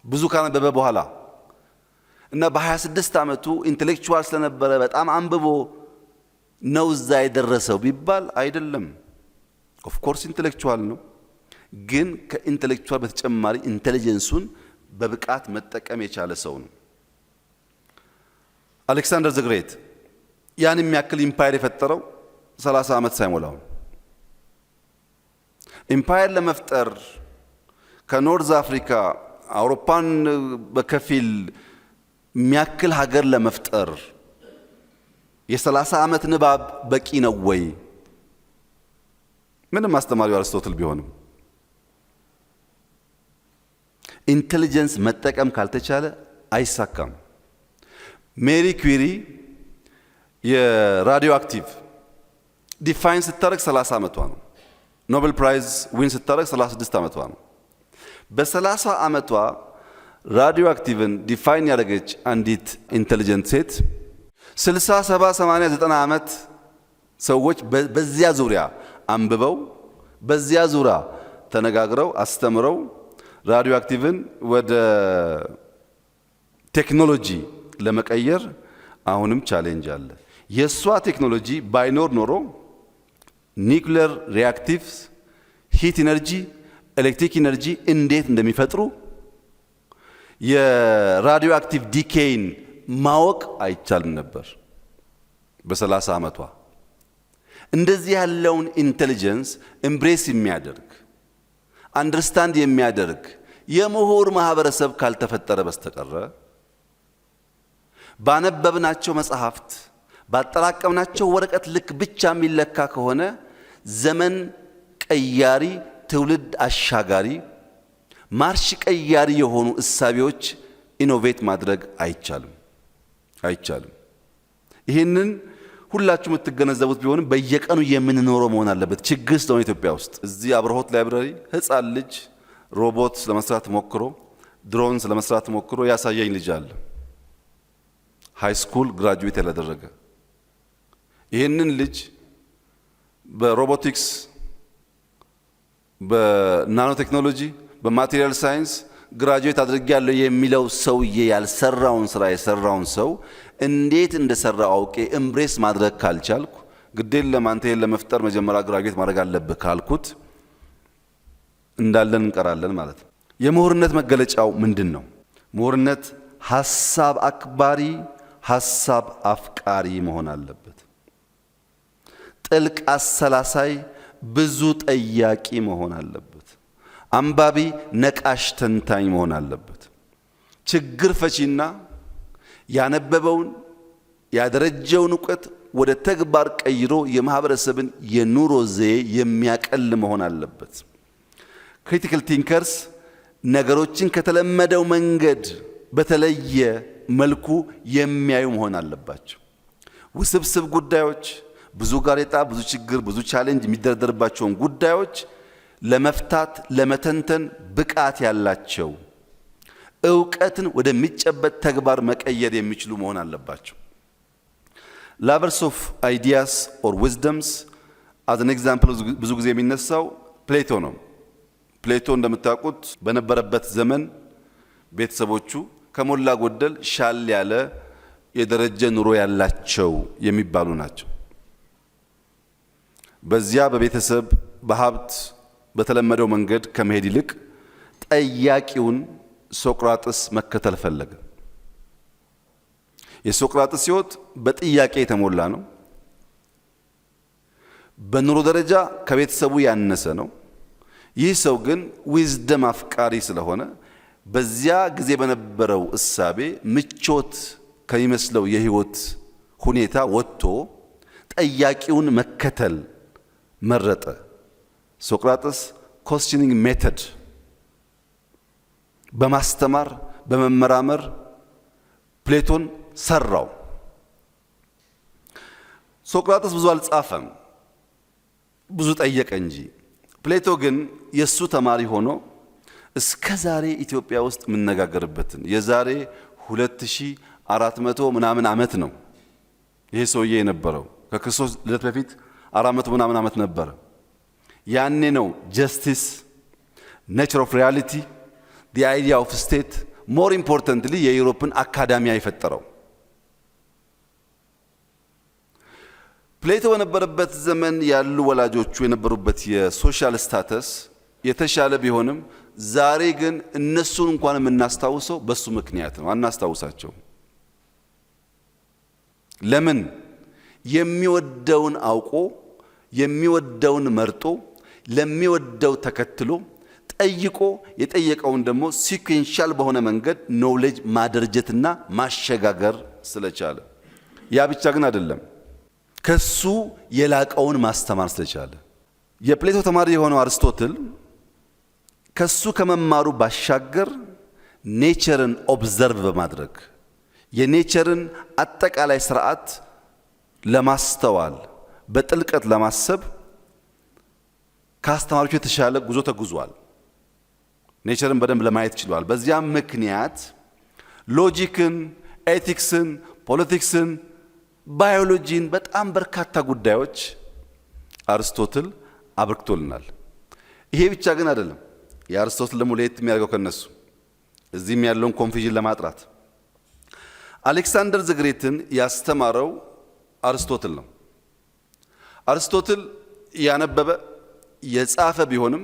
ብዙ ካነበበ በኋላ እና በ26 ዓመቱ ኢንተሌክቹዋል ስለነበረ በጣም አንብቦ ነው እዛ የደረሰው ቢባል አይደለም። ኦፍ ኮርስ ኢንተሌክቹዋል ነው፣ ግን ከኢንተሌክቹዋል በተጨማሪ ኢንተሊጀንሱን በብቃት መጠቀም የቻለ ሰው ነው። አሌክሳንደር ዘ ግሬት ያን የሚያክል ኢምፓየር የፈጠረው 30 ዓመት ሳይሞላው። ኢምፓየር ለመፍጠር ከኖርዝ አፍሪካ አውሮፓን በከፊል የሚያክል ሀገር ለመፍጠር የ30 ዓመት ንባብ በቂ ነው ወይ? ምንም አስተማሪው አርስቶትል ቢሆንም ኢንቴሊጀንስ መጠቀም ካልተቻለ አይሳካም። ሜሪ ኩሪ የራዲዮ አክቲቭ ዲፋይን ስታደርግ 30 ዓመቷ ነው። ኖቤል ፕራይዝ ዊን ስታደርግ 36 ዓመቷ ነው። በ30 ዓመቷ ራዲዮ አክቲቭን ዲፋይን ያደረገች አንዲት ኢንቴሊጀንት ሴት 60፣ 70፣ 80፣ 90 ዓመት ሰዎች በዚያ ዙሪያ አንብበው በዚያ ዙሪያ ተነጋግረው አስተምረው ራዲዮ አክቲቭን ወደ ቴክኖሎጂ ለመቀየር አሁንም ቻሌንጅ አለ። የሷ ቴክኖሎጂ ባይኖር ኖሮ ኒውክሌር ሪአክቲቭስ ሂት ኢነርጂ፣ ኤሌክትሪክ ኢነርጂ እንዴት እንደሚፈጥሩ የራዲዮ አክቲቭ ዲኬይን ማወቅ አይቻልም ነበር በ30 ዓመቷ። እንደዚህ ያለውን ኢንቴሊጀንስ ኤምብሬስ የሚያደርግ አንደርስታንድ የሚያደርግ የምሁር ማህበረሰብ ካልተፈጠረ በስተቀረ ባነበብናቸው መጽሐፍት ባጠራቀምናቸው ወረቀት ልክ ብቻ የሚለካ ከሆነ ዘመን ቀያሪ፣ ትውልድ አሻጋሪ፣ ማርሽ ቀያሪ የሆኑ እሳቤዎች ኢኖቬት ማድረግ አይቻልም። ይህንን ሁላችሁ የምትገነዘቡት ቢሆንም በየቀኑ የምንኖረው መሆን አለበት። ችግር ስለሆነ ኢትዮጵያ ውስጥ እዚህ አብርሆት ላይብራሪ ህፃን ልጅ ሮቦት ለመስራት ሞክሮ ድሮን ለመስራት ሞክሮ ያሳየኝ ልጅ አለ። ሃይ ስኩል ግራጁዌት ያላደረገ ይህንን ልጅ በሮቦቲክስ፣ በናኖ ቴክኖሎጂ፣ በማቴሪያል ሳይንስ ግራጁዌት አድርጌያለሁ የሚለው ሰውዬ ያልሰራውን ስራ የሰራውን ሰው እንዴት እንደሰራው አውቄ ኤምብሬስ ማድረግ ካልቻልኩ ግዴን ለማንተን ለመፍጠር መጀመሪያ ግራጁዌት ማድረግ አለብህ ካልኩት እንዳለን እንቀራለን ማለት ነው። የምሁርነት መገለጫው ምንድን ነው? ምሁርነት ሐሳብ አክባሪ፣ ሐሳብ አፍቃሪ መሆን አለበት። ጥልቅ አሰላሳይ፣ ብዙ ጠያቂ መሆን አለበት። አንባቢ፣ ነቃሽ፣ ተንታኝ መሆን አለበት። ችግር ፈቺና ያነበበውን ያደረጀውን እውቀት ወደ ተግባር ቀይሮ የማህበረሰብን የኑሮ ዘዬ የሚያቀል መሆን አለበት። ክሪቲካል ቲንከርስ ነገሮችን ከተለመደው መንገድ በተለየ መልኩ የሚያዩ መሆን አለባቸው። ውስብስብ ጉዳዮች፣ ብዙ ጋሬጣ፣ ብዙ ችግር፣ ብዙ ቻሌንጅ የሚደረደርባቸውን ጉዳዮች ለመፍታት ለመተንተን ብቃት ያላቸው እውቀትን ወደሚጨበጥ ተግባር መቀየር የሚችሉ መሆን አለባቸው። ላቨርስ ኦፍ አይዲያስ ኦር ዊዝደምስ አዝ አን ኤግዛምፕል ብዙ ጊዜ የሚነሳው ፕሌቶ ነው። ፕሌቶ እንደምታውቁት በነበረበት ዘመን ቤተሰቦቹ ከሞላ ጎደል ሻል ያለ የደረጀ ኑሮ ያላቸው የሚባሉ ናቸው። በዚያ በቤተሰብ በሀብት በተለመደው መንገድ ከመሄድ ይልቅ ጠያቂውን ሶቅራጥስ መከተል ፈለገ። የሶቅራጥስ ሕይወት በጥያቄ የተሞላ ነው። በኑሮ ደረጃ ከቤተሰቡ ያነሰ ነው። ይህ ሰው ግን ዊዝደም አፍቃሪ ስለሆነ በዚያ ጊዜ በነበረው እሳቤ ምቾት ከሚመስለው የህይወት ሁኔታ ወጥቶ ጠያቂውን መከተል መረጠ። ሶቅራጥስ ኮስችኒንግ ሜተድ በማስተማር በመመራመር ፕሌቶን ሰራው። ሶቅራጥስ ብዙ አልጻፈም፣ ብዙ ጠየቀ እንጂ። ፕሌቶ ግን የሱ ተማሪ ሆኖ እስከ ዛሬ ኢትዮጵያ ውስጥ የምነጋገርበትን የዛሬ 2400 ምናምን ዓመት ነው ይሄ ሰውዬ የነበረው። ከክርስቶስ ልደት በፊት 400 ምናምን ዓመት ነበረ። ያኔ ነው ጀስቲስ፣ ኔቸር ኦፍ ሪያሊቲ፣ ዲ አይዲያ ኦፍ ስቴት ሞር ኢምፖርታንትሊ የዩሮፕን አካዳሚያ የፈጠረው። ፕሌቶ በነበረበት ዘመን ያሉ ወላጆቹ የነበሩበት የሶሻል ስታተስ የተሻለ ቢሆንም ዛሬ ግን እነሱን እንኳን የምናስታውሰው በሱ ምክንያት ነው። አናስታውሳቸው። ለምን? የሚወደውን አውቆ የሚወደውን መርጦ ለሚወደው ተከትሎ ጠይቆ የጠየቀውን ደግሞ ሲኩዌንሻል በሆነ መንገድ ኖሌጅ ማደርጀትና ማሸጋገር ስለቻለ። ያ ብቻ ግን አይደለም፣ ከሱ የላቀውን ማስተማር ስለቻለ። የፕሌቶ ተማሪ የሆነው አርስቶትል ከሱ ከመማሩ ባሻገር ኔቸርን ኦብዘርቭ በማድረግ የኔቸርን አጠቃላይ ስርዓት ለማስተዋል በጥልቀት ለማሰብ ከአስተማሪዎች የተሻለ ጉዞ ተጉዟል። ኔቸርን በደንብ ለማየት ችሏል። በዚያም ምክንያት ሎጂክን፣ ኤቲክስን፣ ፖለቲክስን፣ ባዮሎጂን በጣም በርካታ ጉዳዮች አርስቶትል አበርክቶልናል። ይሄ ብቻ ግን አይደለም። የአርስቶትል ደግሞ ለየት የሚያደርገው ከነሱ እዚህም ያለውን ኮንፊዥን ለማጥራት አሌክሳንደር ዘግሬትን ያስተማረው አርስቶትል ነው። አርስቶትል ያነበበ የጻፈ ቢሆንም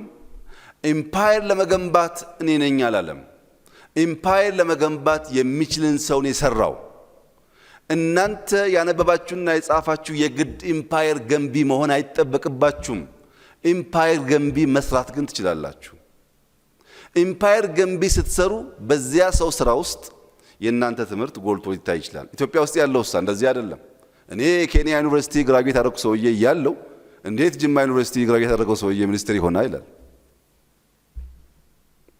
ኢምፓየር ለመገንባት እኔ ነኝ አላለም። ኢምፓየር ለመገንባት የሚችልን ሰው ነው የሰራው። እናንተ ያነበባችሁና የጻፋችሁ የግድ ኢምፓየር ገንቢ መሆን አይጠበቅባችሁም። ኢምፓየር ገንቢ መስራት ግን ትችላላችሁ። ኢምፓየር ገንቢ ስትሰሩ በዚያ ሰው ስራ ውስጥ የእናንተ ትምህርት ጎልቶ ሊታይ ይችላል። ኢትዮጵያ ውስጥ ያለው እንደዚህ አይደለም። እኔ ኬንያ ዩኒቨርሲቲ ግራጁዌት ያደረኩ ሰውዬ እያለው እንዴት ጅማ ዩኒቨርሲቲ ግራጁዌት ያደረገው ሰውዬ ሚኒስትር ይሆናል ይላል።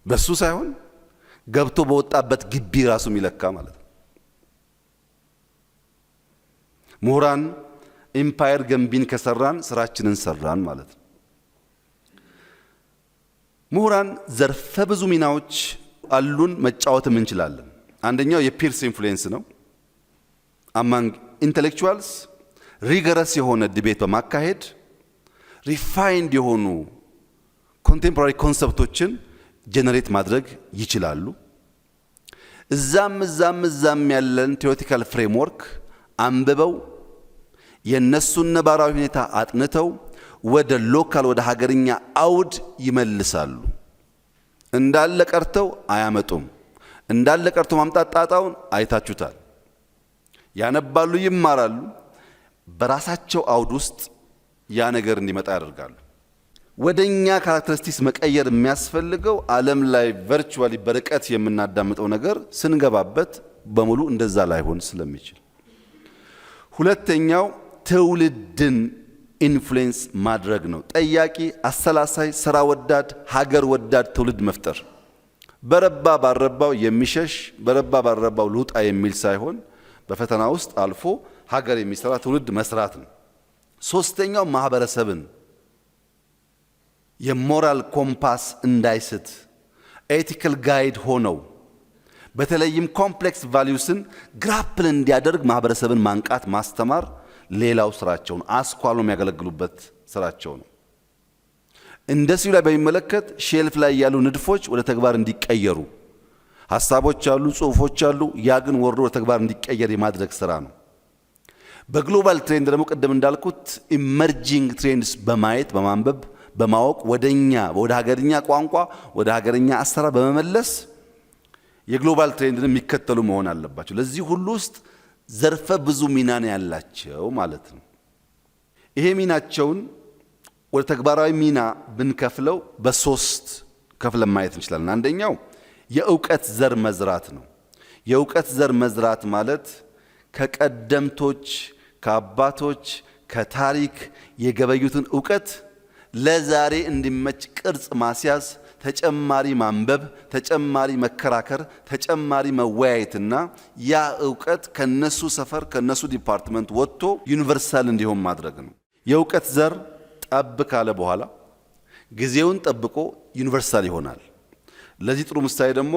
በሱ ሳይሆን ገብቶ በወጣበት ግቢ ራሱ የሚለካ ማለት ነው። ምሁራን ኢምፓየር ገንቢን ከሰራን ስራችንን ሰራን ማለት ነው። ምሁራን ዘርፈ ብዙ ሚናዎች አሉን፣ መጫወትም እንችላለን። አንደኛው የፒርስ ኢንፍሉዌንስ ነው። አማንግ ኢንተሌክቹዋልስ ሪገረስ የሆነ ዲቤት በማካሄድ ሪፋይንድ የሆኑ ኮንቴምፖራሪ ኮንሰፕቶችን ጀነሬት ማድረግ ይችላሉ። እዛም ያለን ቴዎሬቲካል ፍሬምወርክ አንብበው የነሱን ነባራዊ ሁኔታ አጥንተው ወደ ሎካል ወደ ሀገርኛ አውድ ይመልሳሉ። እንዳለ ቀርተው አያመጡም። እንዳለ ቀርቶ ማምጣት ጣጣውን አይታችሁታል። ያነባሉ፣ ይማራሉ። በራሳቸው አውድ ውስጥ ያ ነገር እንዲመጣ ያደርጋሉ። ወደኛ ካራክተሪስቲክስ መቀየር የሚያስፈልገው ዓለም ላይ ቨርቹዋሊ በርቀት የምናዳምጠው ነገር ስንገባበት በሙሉ እንደዛ ላይሆን ስለሚችል፣ ሁለተኛው ትውልድን ኢንፍሉዌንስ ማድረግ ነው። ጠያቂ፣ አሰላሳይ፣ ስራ ወዳድ፣ ሀገር ወዳድ ትውልድ መፍጠር። በረባ ባረባው የሚሸሽ በረባ ባረባው ልውጣ የሚል ሳይሆን በፈተና ውስጥ አልፎ ሀገር የሚሰራ ትውልድ መስራት ነው። ሶስተኛው ማህበረሰብን የሞራል ኮምፓስ እንዳይስት ኤቲካል ጋይድ ሆነው በተለይም ኮምፕሌክስ ቫልዩስን ግራፕል እንዲያደርግ ማህበረሰብን ማንቃት ማስተማር ሌላው ስራቸው ነው። አስኳሎ የሚያገለግሉበት ስራቸው ነው። እንደዚሁ ላይ በሚመለከት ሼልፍ ላይ ያሉ ንድፎች ወደ ተግባር እንዲቀየሩ ሐሳቦች አሉ፣ ጽሁፎች አሉ። ያ ግን ወርዶ ወደ ተግባር እንዲቀየር የማድረግ ስራ ነው። በግሎባል ትሬንድ ደግሞ ቅድም እንዳልኩት ኢመርጂንግ ትሬንድስ በማየት በማንበብ በማወቅ ወደኛ ወደ ሀገርኛ ቋንቋ ወደ ሀገርኛ አሰራር በመመለስ የግሎባል ትሬንድን የሚከተሉ መሆን አለባቸው። ለዚህ ሁሉ ውስጥ ዘርፈ ብዙ ሚና ነው ያላቸው ማለት ነው። ይሄ ሚናቸውን ወደ ተግባራዊ ሚና ብንከፍለው በሶስት ከፍለን ማየት እንችላለን። አንደኛው የእውቀት ዘር መዝራት ነው። የእውቀት ዘር መዝራት ማለት ከቀደምቶች ከአባቶች ከታሪክ የገበዩትን እውቀት ለዛሬ እንዲመች ቅርጽ ማስያዝ፣ ተጨማሪ ማንበብ፣ ተጨማሪ መከራከር፣ ተጨማሪ መወያየትና ያ እውቀት ከነሱ ሰፈር ከነሱ ዲፓርትመንት ወጥቶ ዩኒቨርሳል እንዲሆን ማድረግ ነው። የእውቀት ዘር ጠብ ካለ በኋላ ጊዜውን ጠብቆ ዩኒቨርሳል ይሆናል። ለዚህ ጥሩ ምሳሌ ደግሞ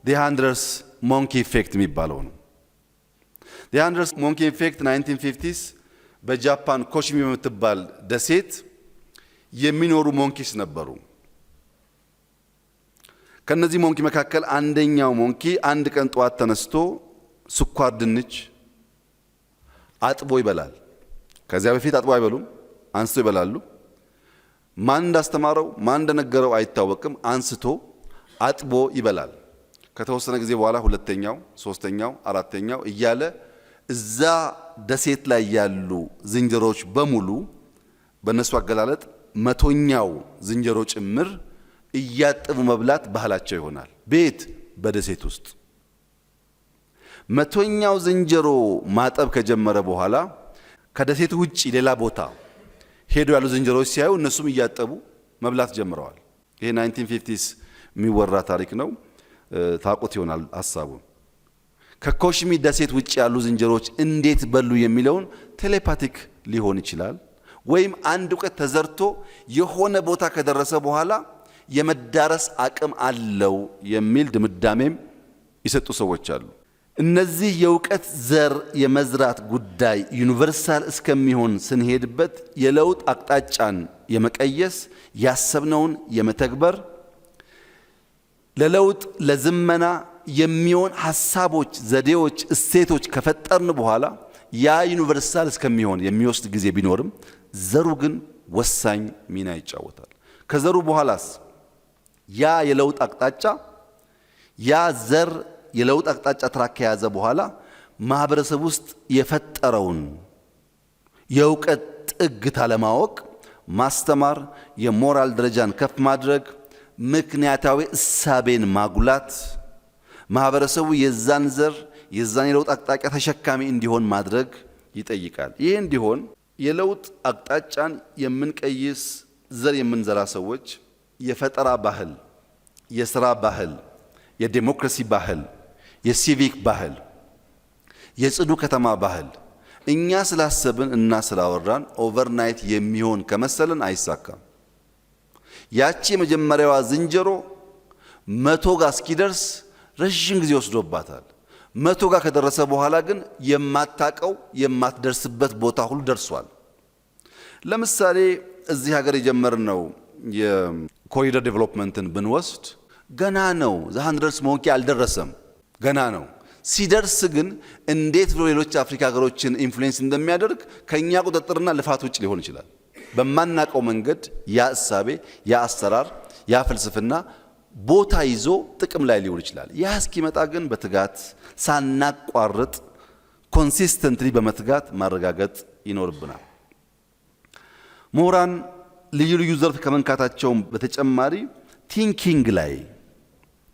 ዲ100ስ ሞንኪ ኢፌክት የሚባለው ነው። ዲ100ስ ሞንኪ ኢፌክት 1950ስ በጃፓን ኮሺሚ በምትባል ደሴት የሚኖሩ ሞንኪስ ነበሩ። ከነዚህ ሞንኪ መካከል አንደኛው ሞንኪ አንድ ቀን ጠዋት ተነስቶ ስኳር ድንች አጥቦ ይበላል። ከዚያ በፊት አጥቦ አይበሉም፣ አንስቶ ይበላሉ። ማን እንዳስተማረው ማን እንደነገረው አይታወቅም። አንስቶ አጥቦ ይበላል። ከተወሰነ ጊዜ በኋላ ሁለተኛው፣ ሶስተኛው፣ አራተኛው እያለ እዛ ደሴት ላይ ያሉ ዝንጀሮች በሙሉ በእነሱ አገላለጥ መቶኛው ዝንጀሮ ጭምር እያጠቡ መብላት ባህላቸው ይሆናል። ቤት በደሴት ውስጥ መቶኛው ዝንጀሮ ማጠብ ከጀመረ በኋላ ከደሴት ውጪ ሌላ ቦታ ሄዶ ያሉ ዝንጀሮች ሲያዩ እነሱም እያጠቡ መብላት ጀምረዋል። ይሄ 1950ስ የሚወራ ታሪክ ነው። ታውቁት ይሆናል ሐሳቡን። ከኮሽሚ ደሴት ውጭ ያሉ ዝንጀሮች እንዴት በሉ የሚለውን ቴሌፓቲክ ሊሆን ይችላል። ወይም አንድ እውቀት ተዘርቶ የሆነ ቦታ ከደረሰ በኋላ የመዳረስ አቅም አለው የሚል ድምዳሜም ይሰጡ ሰዎች አሉ። እነዚህ የእውቀት ዘር የመዝራት ጉዳይ ዩኒቨርሳል እስከሚሆን ስንሄድበት የለውጥ አቅጣጫን የመቀየስ ያሰብነውን የመተግበር ለለውጥ ለዝመና የሚሆን ሐሳቦች፣ ዘዴዎች፣ እሴቶች ከፈጠርን በኋላ ያ ዩኒቨርሳል እስከሚሆን የሚወስድ ጊዜ ቢኖርም ዘሩ ግን ወሳኝ ሚና ይጫወታል። ከዘሩ በኋላስ ያ የለውጥ አቅጣጫ ያ ዘር የለውጥ አቅጣጫ ትራክ ከያዘ በኋላ ማህበረሰብ ውስጥ የፈጠረውን የእውቀት ጥግታ ለማወቅ ማስተማር፣ የሞራል ደረጃን ከፍ ማድረግ፣ ምክንያታዊ እሳቤን ማጉላት፣ ማህበረሰቡ የዛን ዘር የዛን የለውጥ አቅጣጫ ተሸካሚ እንዲሆን ማድረግ ይጠይቃል። ይህ እንዲሆን የለውጥ አቅጣጫን የምንቀይስ ዘር የምንዘራ ሰዎች የፈጠራ ባህል፣ የሥራ ባህል፣ የዴሞክራሲ ባህል፣ የሲቪክ ባህል፣ የጽዱ ከተማ ባህል እኛ ስላሰብን እና ስላወራን ኦቨርናይት የሚሆን ከመሰለን አይሳካም። ያቺ የመጀመሪያዋ ዝንጀሮ 100 ጋር እስኪደርስ ረዥም ጊዜ ወስዶባታል። 100 ጋር ከደረሰ በኋላ ግን የማታቀው የማትደርስበት ቦታ ሁሉ ደርሷል። ለምሳሌ እዚህ ሀገር የጀመርነው የኮሪደር ዴቨሎፕመንትን ብንወስድ ገና ነው። ዘ100 ሞንኪ አልደረሰም፣ ገና ነው። ሲደርስ ግን እንዴት ብሎ ሌሎች አፍሪካ ሀገሮችን ኢንፍሉዌንስ እንደሚያደርግ ከኛ ቁጥጥርና ልፋት ውጭ ሊሆን ይችላል። በማናቀው መንገድ ያ እሳቤ፣ ያ አሰራር፣ ያ ፍልስፍና ቦታ ይዞ ጥቅም ላይ ሊውል ይችላል። ያ እስኪመጣ ግን በትጋት ሳናቋርጥ ኮንሲስተንትሊ በመትጋት ማረጋገጥ ይኖርብናል። ምሁራን ልዩ ልዩ ዘርፍ ከመንካታቸው በተጨማሪ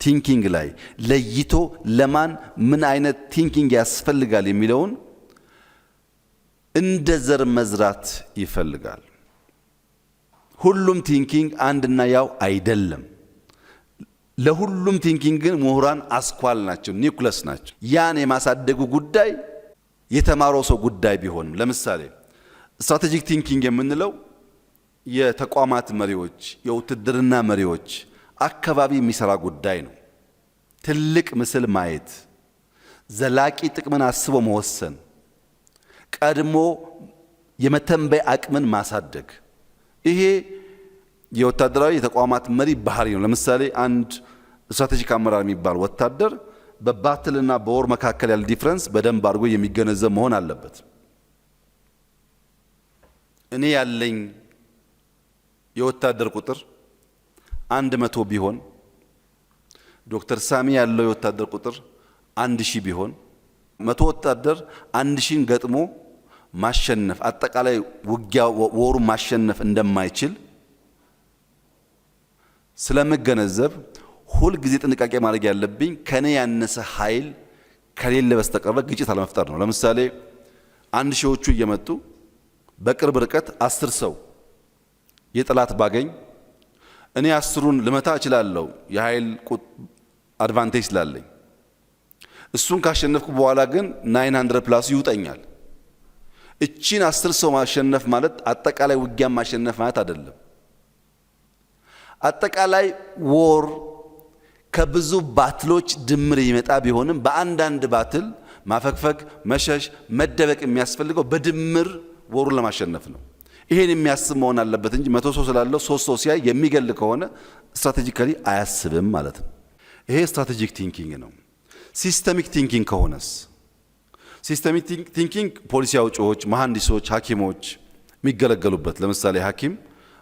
ቲንኪንግ ላይ ለይቶ ለማን ምን አይነት ቲንኪንግ ያስፈልጋል የሚለውን እንደ ዘር መዝራት ይፈልጋል። ሁሉም ቲንኪንግ አንድና ያው አይደለም። ለሁሉም ቲንኪንግ ግን ምሁራን አስኳል ናቸው፣ ኒውክለስ ናቸው። ያን የማሳደጉ ጉዳይ የተማረው ሰው ጉዳይ ቢሆንም ለምሳሌ ስትራቴጂክ ቲንኪንግ የምንለው የተቋማት መሪዎች፣ የውትድርና መሪዎች አካባቢ የሚሰራ ጉዳይ ነው። ትልቅ ምስል ማየት፣ ዘላቂ ጥቅምን አስቦ መወሰን፣ ቀድሞ የመተንበይ አቅምን ማሳደግ፣ ይሄ የወታደራዊ የተቋማት መሪ ባህሪ ነው። ለምሳሌ አንድ ስትራቴጂክ አመራር የሚባል ወታደር በባትልና በወር መካከል ያለ ዲፍረንስ በደንብ አድርጎ የሚገነዘብ መሆን አለበት። እኔ ያለኝ የወታደር ቁጥር 100 ቢሆን ዶክተር ሳሚ ያለው የወታደር ቁጥር 1000 ቢሆን 100 ወታደር 1000ን ገጥሞ ማሸነፍ አጠቃላይ ውጊያ ወሩ ማሸነፍ እንደማይችል ስለመገነዘብ ሁል ጊዜ ጥንቃቄ ማድረግ ያለብኝ ከኔ ያነሰ ኃይል ከሌለ በስተቀር ግጭት አለመፍጠር ነው። ለምሳሌ 1000ዎቹ እየመጡ በቅርብ ርቀት 10 ሰው የጠላት ባገኝ እኔ 10ሩን ልመታ እችላለሁ፣ የኃይል አድቫንቴጅ ስላለኝ። እሱን ካሸነፍኩ በኋላ ግን 900 ፕላስ ይውጠኛል። እቺን 10 ሰው ማሸነፍ ማለት አጠቃላይ ውጊያ ማሸነፍ ማለት አይደለም። አጠቃላይ ዎር ከብዙ ባትሎች ድምር ይመጣ ቢሆንም በአንዳንድ ባትል ማፈግፈግ፣ መሸሽ፣ መደበቅ የሚያስፈልገው በድምር ወሩን ለማሸነፍ ነው። ይሄን የሚያስብ መሆን አለበት እንጂ 100 ሰው ስላለው 3 ሰው ሲያይ የሚገል ከሆነ ስትራቴጂካሊ አያስብም ማለት ነው። ይሄ ስትራቴጂክ ቲንኪንግ ነው። ሲስተሚክ ቲንኪንግ ከሆነስ ሲስተሚክ ቲንኪንግ ፖሊሲ አውጪዎች፣ መሐንዲሶች፣ ሐኪሞች የሚገለገሉበት። ለምሳሌ ሐኪም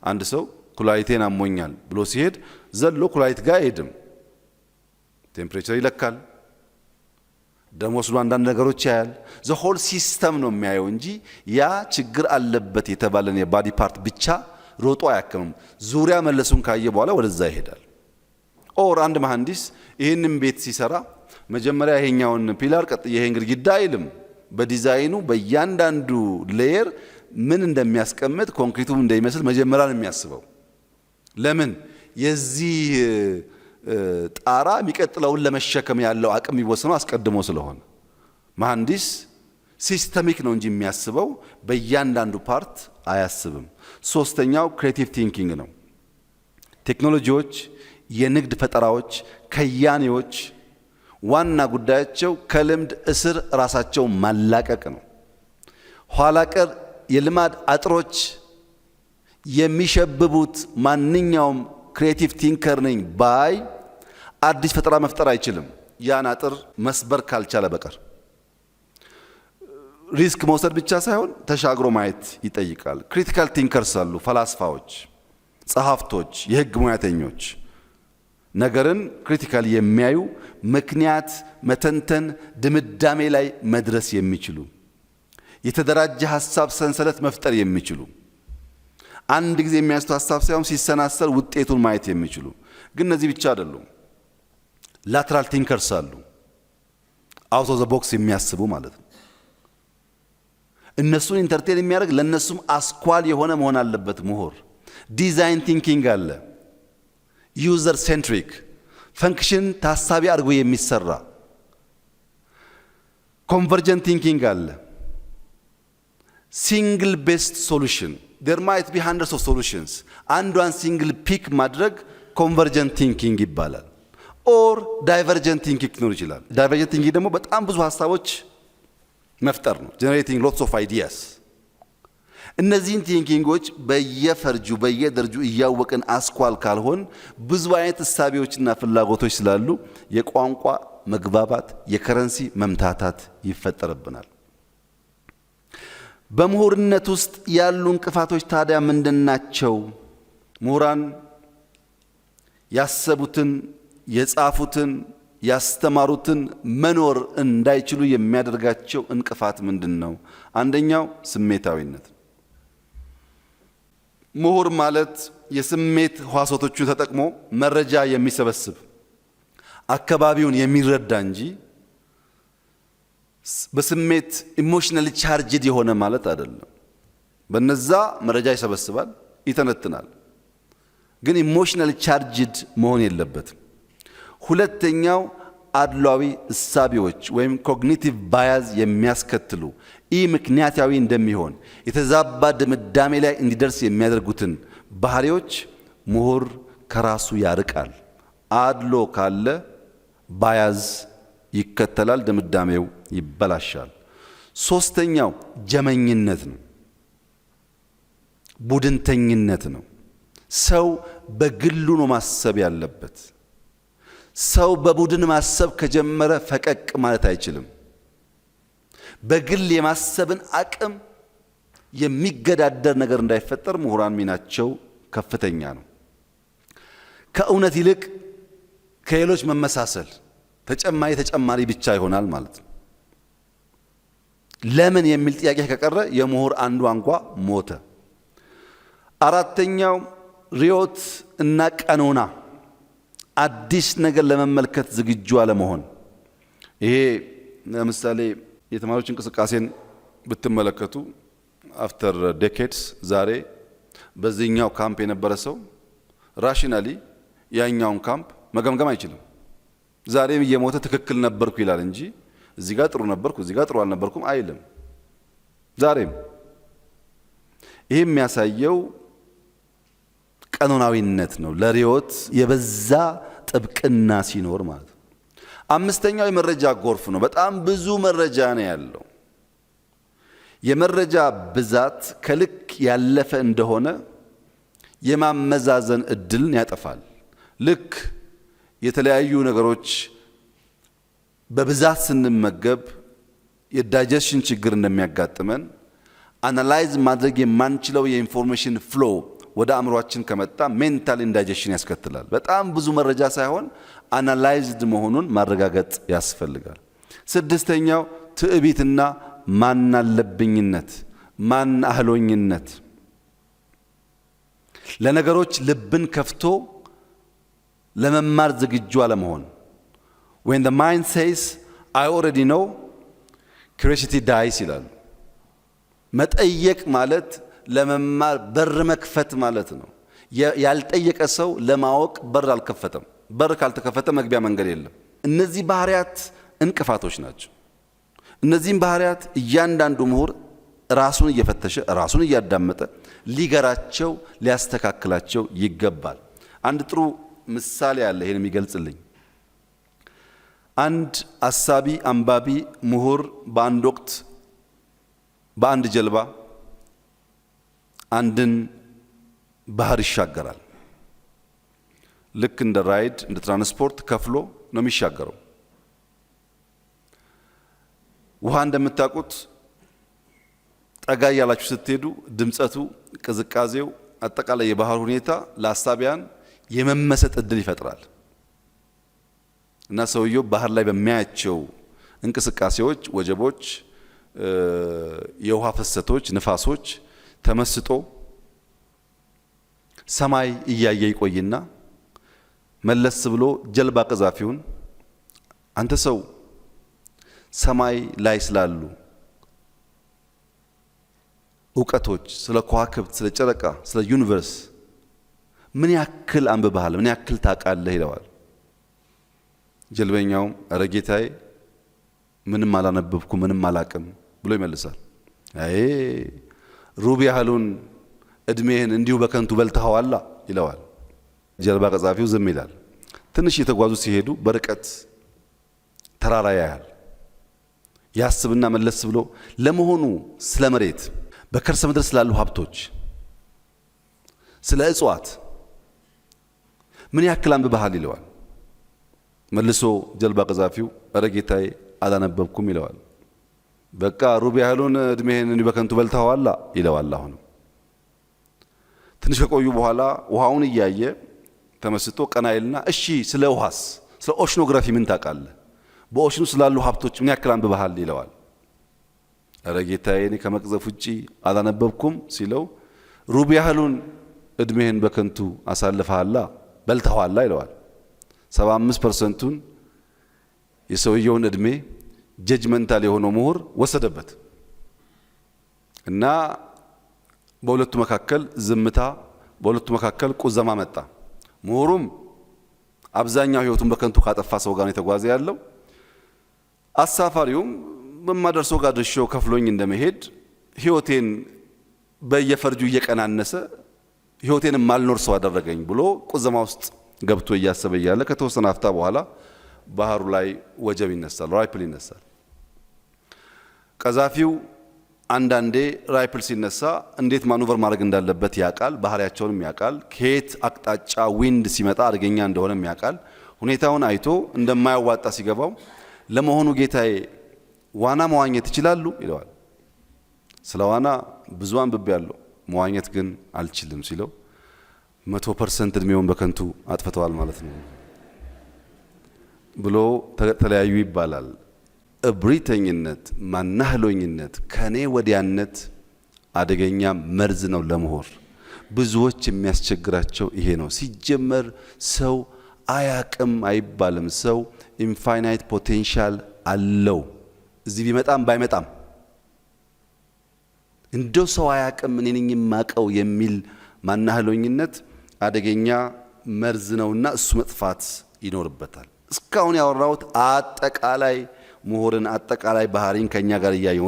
አንድ ሰው ኩላሊቴን አሞኛል ብሎ ሲሄድ ዘሎ ኩላሊት ጋር አይሄድም። ቴምፕሬቸር ይለካል፣ ደም ወስዶ አንዳንድ ነገሮች ያያል። ዘ ሆል ሲስተም ነው የሚያየው እንጂ ያ ችግር አለበት የተባለን የባዲ ፓርት ብቻ ሮጦ አያክምም። ዙሪያ መለሱን ካየ በኋላ ወደዛ ይሄዳል። ኦር አንድ መሐንዲስ ይህንን ቤት ሲሰራ መጀመሪያ ይሄኛውን ፒላር ቀጥዬ ይሄን ግድግዳ አይልም። በዲዛይኑ በእያንዳንዱ ሌየር ምን እንደሚያስቀምጥ ኮንክሪቱም እንደሚመስል መጀመሪያ ነው የሚያስበው። ለምን? የዚህ ጣራ የሚቀጥለውን ለመሸከም ያለው አቅም የሚወሰነው አስቀድሞ ስለሆነ መሐንዲስ ሲስተሚክ ነው እንጂ የሚያስበው በእያንዳንዱ ፓርት አያስብም። ሶስተኛው ክሬቲቭ ቲንኪንግ ነው። ቴክኖሎጂዎች፣ የንግድ ፈጠራዎች፣ ከያኔዎች ዋና ጉዳያቸው ከልምድ እስር ራሳቸው ማላቀቅ ነው። ኋላ ቀር የልማድ አጥሮች የሚሸብቡት ማንኛውም ክሬቲቭ ቲንከር ነኝ ባይ አዲስ ፈጠራ መፍጠር አይችልም፣ ያን አጥር መስበር ካልቻለ በቀር። ሪስክ መውሰድ ብቻ ሳይሆን ተሻግሮ ማየት ይጠይቃል። ክሪቲካል ቲንከርስ አሉ፣ ፈላስፋዎች፣ ጸሐፍቶች፣ የህግ ሙያተኞች ነገርን ክሪቲካል የሚያዩ ምክንያት መተንተን፣ ድምዳሜ ላይ መድረስ የሚችሉ የተደራጀ ሐሳብ ሰንሰለት መፍጠር የሚችሉ አንድ ጊዜ የሚያስቱ ሐሳብ ሳይሆን ሲሰናሰል ውጤቱን ማየት የሚችሉ ግን እነዚህ ብቻ አይደሉም። ላተራል ቲንከርስ አሉ፣ አውት ኦፍ ዘ ቦክስ የሚያስቡ ማለት ነው። እነሱን ኢንተርቴን የሚያደርግ ለነሱም አስኳል የሆነ መሆን አለበት ምሁር። ዲዛይን ቲንኪንግ አለ፣ ዩዘር ሴንትሪክ ፈንክሽን ታሳቢ አድርጎ የሚሰራ። ኮንቨርጀንት ቲንኪንግ አለ፣ ሲንግል ቤስድ ሶሉሽን there might be hundreds of solutions አንዷን ሲንግል ፒክ ማድረግ ኮንቨርጀንት ቲንኪንግ ይባላል። ኦር ዳይቨርጀንት ቲንኪንግ ሊኖር ይችላል። ዳይቨርጀንት ቲንኪንግ ደግሞ በጣም ብዙ ሀሳቦች መፍጠር ነው፣ ጀነሬቲንግ ሎትስ ኦፍ አይዲያስ። እነዚህን ቲንኪንጎች በየፈርጁ በየደረጁ እያወቅን አስኳል ካልሆን ብዙ አይነት እሳቤዎችና ፍላጎቶች ስላሉ የቋንቋ መግባባት፣ የከረንሲ መምታታት ይፈጠርብናል። በምሁርነት ውስጥ ያሉ እንቅፋቶች ታዲያ ምንድናቸው? ምሁራን ያሰቡትን፣ የጻፉትን፣ ያስተማሩትን መኖር እንዳይችሉ የሚያደርጋቸው እንቅፋት ምንድነው? አንደኛው ስሜታዊነት። ምሁር ማለት የስሜት ህዋሳቶቹን ተጠቅሞ መረጃ የሚሰበስብ አካባቢውን የሚረዳ እንጂ በስሜት ኢሞሽናሊ ቻርጅድ የሆነ ማለት አይደለም። በነዛ መረጃ ይሰበስባል፣ ይተነትናል፣ ግን ኢሞሽናሊ ቻርጅድ መሆን የለበትም። ሁለተኛው አድሏዊ እሳቤዎች ወይም ኮግኒቲቭ ባያዝ የሚያስከትሉ ኢ ምክንያታዊ እንደሚሆን የተዛባ ድምዳሜ ላይ እንዲደርስ የሚያደርጉትን ባህሪዎች ምሁር ከራሱ ያርቃል። አድሎ ካለ ባያዝ ይከተላል፣ ድምዳሜው ይበላሻል። ሶስተኛው ጀመኝነት ነው፣ ቡድንተኝነት ነው። ሰው በግሉ ነው ማሰብ ያለበት። ሰው በቡድን ማሰብ ከጀመረ ፈቀቅ ማለት አይችልም። በግል የማሰብን አቅም የሚገዳደር ነገር እንዳይፈጠር ምሁራን ሚናቸው ከፍተኛ ነው። ከእውነት ይልቅ ከሌሎች መመሳሰል ተጨማሪ ብቻ ይሆናል ማለት ነው። ለምን የሚል ጥያቄ ከቀረ የምሁር አንዱ አንጓ ሞተ። አራተኛው ሪዮት እና ቀኖና፣ አዲስ ነገር ለመመልከት ዝግጁ አለመሆን። ይሄ ለምሳሌ የተማሪዎች እንቅስቃሴን ብትመለከቱ አፍተር ዴኬድስ ዛሬ በዚህኛው ካምፕ የነበረ ሰው ራሽናሊ ያኛውን ካምፕ መገምገም አይችልም። ዛሬም እየሞተ ትክክል ነበርኩ ይላል እንጂ እዚህ ጋር ጥሩ ነበርኩ እዚህ ጋር ጥሩ አልነበርኩም አይልም። ዛሬም ይሄ የሚያሳየው ቀኖናዊነት ነው፣ ለሪዮት የበዛ ጥብቅና ሲኖር ማለት ነው። አምስተኛው የመረጃ ጎርፍ ነው። በጣም ብዙ መረጃ ነው ያለው። የመረጃ ብዛት ከልክ ያለፈ እንደሆነ የማመዛዘን እድልን ያጠፋል። ልክ የተለያዩ ነገሮች በብዛት ስንመገብ የዳይጀሽን ችግር እንደሚያጋጥመን አናላይዝ ማድረግ የማንችለው የኢንፎርሜሽን ፍሎ ወደ አእምሯችን ከመጣ ሜንታል ኢንዳይጀሽን ያስከትላል። በጣም ብዙ መረጃ ሳይሆን አናላይዝድ መሆኑን ማረጋገጥ ያስፈልጋል። ስድስተኛው ትዕቢትና ማናለብኝነት፣ ማናህሎኝነት፣ ለነገሮች ልብን ከፍቶ ለመማር ዝግጁ አለመሆን። when the mind says I already know curiosity dies ይላሉ። መጠየቅ ማለት ለመማር በር መክፈት ማለት ነው። ያልጠየቀ ሰው ለማወቅ በር አልከፈተም። በር ካልተከፈተ መግቢያ መንገድ የለም። እነዚህ ባህሪያት እንቅፋቶች ናቸው። እነዚህም ባህሪያት እያንዳንዱ ምሁር ራሱን እየፈተሸ ራሱን እያዳመጠ ሊገራቸው ሊያስተካክላቸው ይገባል። አንድ ጥሩ ምሳሌ አለ ይሄን የሚገልጽልኝ። አንድ አሳቢ አንባቢ ምሁር በአንድ ወቅት በአንድ ጀልባ አንድን ባህር ይሻገራል። ልክ እንደ ራይድ እንደ ትራንስፖርት ከፍሎ ነው የሚሻገረው። ውሃ እንደምታውቁት ጠጋ እያላችሁ ስትሄዱ ድምጸቱ፣ ቅዝቃዜው፣ አጠቃላይ የባህር ሁኔታ ለአሳቢያን የመመሰጥ እድል ይፈጥራል እና ሰውየው ባህር ላይ በሚያያቸው እንቅስቃሴዎች፣ ወጀቦች፣ የውሃ ፍሰቶች፣ ንፋሶች ተመስጦ ሰማይ እያየ ይቆይና መለስ ብሎ ጀልባ ቀዛፊውን አንተ ሰው ሰማይ ላይ ስላሉ እውቀቶች፣ ስለ ከዋክብት፣ ስለ ጨረቃ፣ ስለ ዩኒቨርስ ምን ያክል አንብበሃል? ምን ያክል ታውቃለህ? ይለዋል። ጀልበኛውም ኧረ ጌታዬ ምንም አላነበብኩ ምንም አላቅም ብሎ ይመልሳል። አይ ሩብ ያህሉን እድሜህን እንዲሁ በከንቱ በልተኸዋላ ይለዋል። ጀልባ ቀዛፊው ዝም ይላል። ትንሽ የተጓዙ ሲሄዱ በርቀት ተራራ ያያል። ያስብና መለስ ብሎ ለመሆኑ ስለ መሬት፣ በከርሰ ምድር ስላሉ ሀብቶች፣ ስለ እጽዋት ምን ያክል አንብበሃል? ይለዋል። መልሶ ጀልባ ቀዛፊው ኧረ ጌታዬ አላነበብኩም ይለዋል። በቃ ሩብ ያህሉን እድሜህን በከንቱ በልተኸዋላ ይለዋል። አሁንም ትንሽ ከቆዩ በኋላ ውሃውን እያየ ተመስጦ ቀና ይልና እሺ ስለ ውሃስ፣ ስለ ኦሽኖግራፊ ምን ታውቃለህ? በኦሽኑ ስላሉ ሀብቶች ምን ያክል አንብበሃል? ይለዋል። ኧረ ጌታዬ እኔ ከመቅዘፍ ውጪ አላነበብኩም ሲለው ሩብ ያህሉን እድሜህን በከንቱ አሳልፈሃላ በልተኸዋላ ይለዋል። 75%ቱን የሰውየውን እድሜ ጀጅመንታል የሆነው ምሁር ወሰደበት እና በሁለቱ መካከል ዝምታ፣ በሁለቱ መካከል ቁዘማ መጣ። ምሁሩም አብዛኛው ህይወቱን በከንቱ ካጠፋ ሰው ጋር ነው የተጓዘ ያለው። አሳፋሪውም በማደርሰው ጋር ድርሻው ከፍሎኝ እንደመሄድ ህይወቴን በየፈርጁ እየቀናነሰ ህይወቴን ማልኖር ሰው አደረገኝ ብሎ ቁዘማ ውስጥ ገብቶ እያሰበ እያለ ከተወሰነ አፍታ በኋላ ባህሩ ላይ ወጀብ ይነሳል፣ ራይፕል ይነሳል። ቀዛፊው አንዳንዴ ራይፕል ሲነሳ እንዴት ማኑቨር ማድረግ እንዳለበት ያቃል፣ ባህሪያቸውንም ያቃል፣ ከየት አቅጣጫ ዊንድ ሲመጣ አደገኛ እንደሆነም ያቃል። ሁኔታውን አይቶ እንደማያዋጣ ሲገባው ለመሆኑ ጌታዬ ዋና መዋኘት ይችላሉ? ይለዋል። ስለ ዋና ብዙ አንብቤያለሁ መዋኘት ግን አልችልም ሲለው 100% እድሜውን በከንቱ አጥፍተዋል ማለት ነው ብሎ ተለያዩ ይባላል። እብሪተኝነት፣ ማናህሎኝነት፣ ከኔ ወዲያነት አደገኛ መርዝ ነው ለምሁር። ብዙዎች የሚያስቸግራቸው ይሄ ነው። ሲጀመር ሰው አያቅም አይባልም። ሰው ኢንፋይናይት ፖቴንሻል አለው። እዚህ ቢመጣም ባይመጣም እንደው ሰው አያቅም እኔ ነኝ የማቀው የሚል ማናህሎኝነት አደገኛ መርዝ ነውና እሱ መጥፋት ይኖርበታል። እስካሁን ያወራሁት አጠቃላይ ምሁርን አጠቃላይ ባህሪን ከኛ ጋር እያየን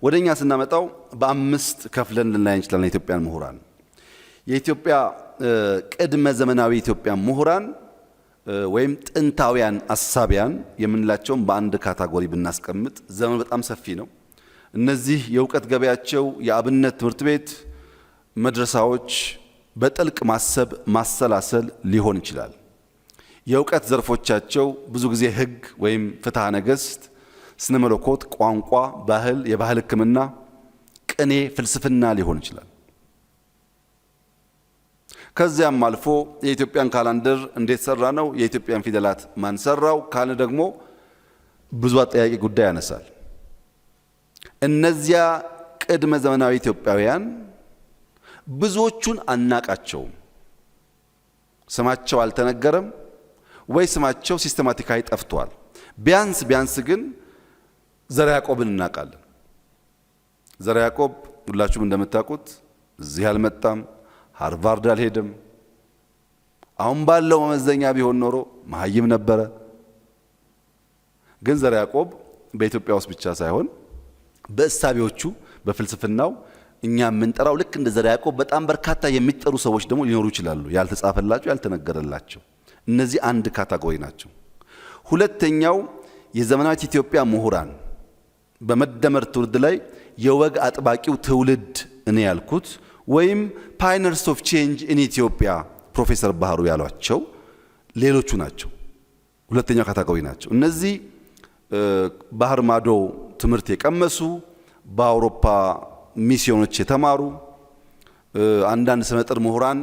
ወደኛ ስናመጣው በአምስት ከፍለን ልናይ እንችላለን። የኢትዮጵያን ምሁራን የኢትዮጵያ ቅድመ ዘመናዊ ኢትዮጵያ ምሁራን ወይም ጥንታውያን አሳቢያን የምንላቸውን በአንድ ካታጎሪ ብናስቀምጥ ዘመን በጣም ሰፊ ነው። እነዚህ የእውቀት ገበያቸው የአብነት ትምህርት ቤት መድረሳዎች በጥልቅ ማሰብ ማሰላሰል ሊሆን ይችላል። የእውቀት ዘርፎቻቸው ብዙ ጊዜ ሕግ ወይም ፍትሐ ነገሥት፣ ስነ መለኮት፣ ቋንቋ፣ ባህል፣ የባህል ሕክምና፣ ቅኔ፣ ፍልስፍና ሊሆን ይችላል። ከዚያም አልፎ የኢትዮጵያን ካላንደር እንዴት ሰራ ነው፣ የኢትዮጵያን ፊደላት ማን ሰራው ካለ ደግሞ ብዙ አጠያቂ ጉዳይ ያነሳል። እነዚያ ቅድመ ዘመናዊ ኢትዮጵያውያን ብዙዎቹን አናቃቸውም። ስማቸው አልተነገረም ወይ ስማቸው ሲስተማቲካሊ ጠፍቷል። ቢያንስ ግን ዘርዓ ያዕቆብን እናውቃለን። ዘርዓ ያዕቆብ ሁላችሁም እንደምታውቁት እዚህ አልመጣም፣ ሃርቫርድ አልሄደም፣ አሁን ባለው መመዘኛ ቢሆን ኖሮ መሀይም ነበረ። ግን ዘርዓ ያዕቆብ በኢትዮጵያ ውስጥ ብቻ ሳይሆን በእሳቤዎቹ በፍልስፍናው እኛ የምንጠራው ልክ እንደ ዘርዓ ያዕቆብ በጣም በርካታ የሚጠሩ ሰዎች ደግሞ ሊኖሩ ይችላሉ፣ ያልተጻፈላቸው ያልተነገረላቸው። እነዚህ አንድ ካታጎሪ ናቸው። ሁለተኛው የዘመናዊት ኢትዮጵያ ምሁራን በመደመር ትውልድ ላይ የወግ አጥባቂው ትውልድ እኔ ያልኩት ወይም ፓይነርስ ኦፍ ቼንጅ ኢን ኢትዮጵያ ፕሮፌሰር ባህሩ ያሏቸው ሌሎቹ ናቸው። ሁለተኛው ካታጎሪ ናቸው። እነዚህ ባህር ማዶ ትምህርት የቀመሱ በአውሮፓ ሚስዮኖች የተማሩ አንዳንድ ስመጥር ምሁራን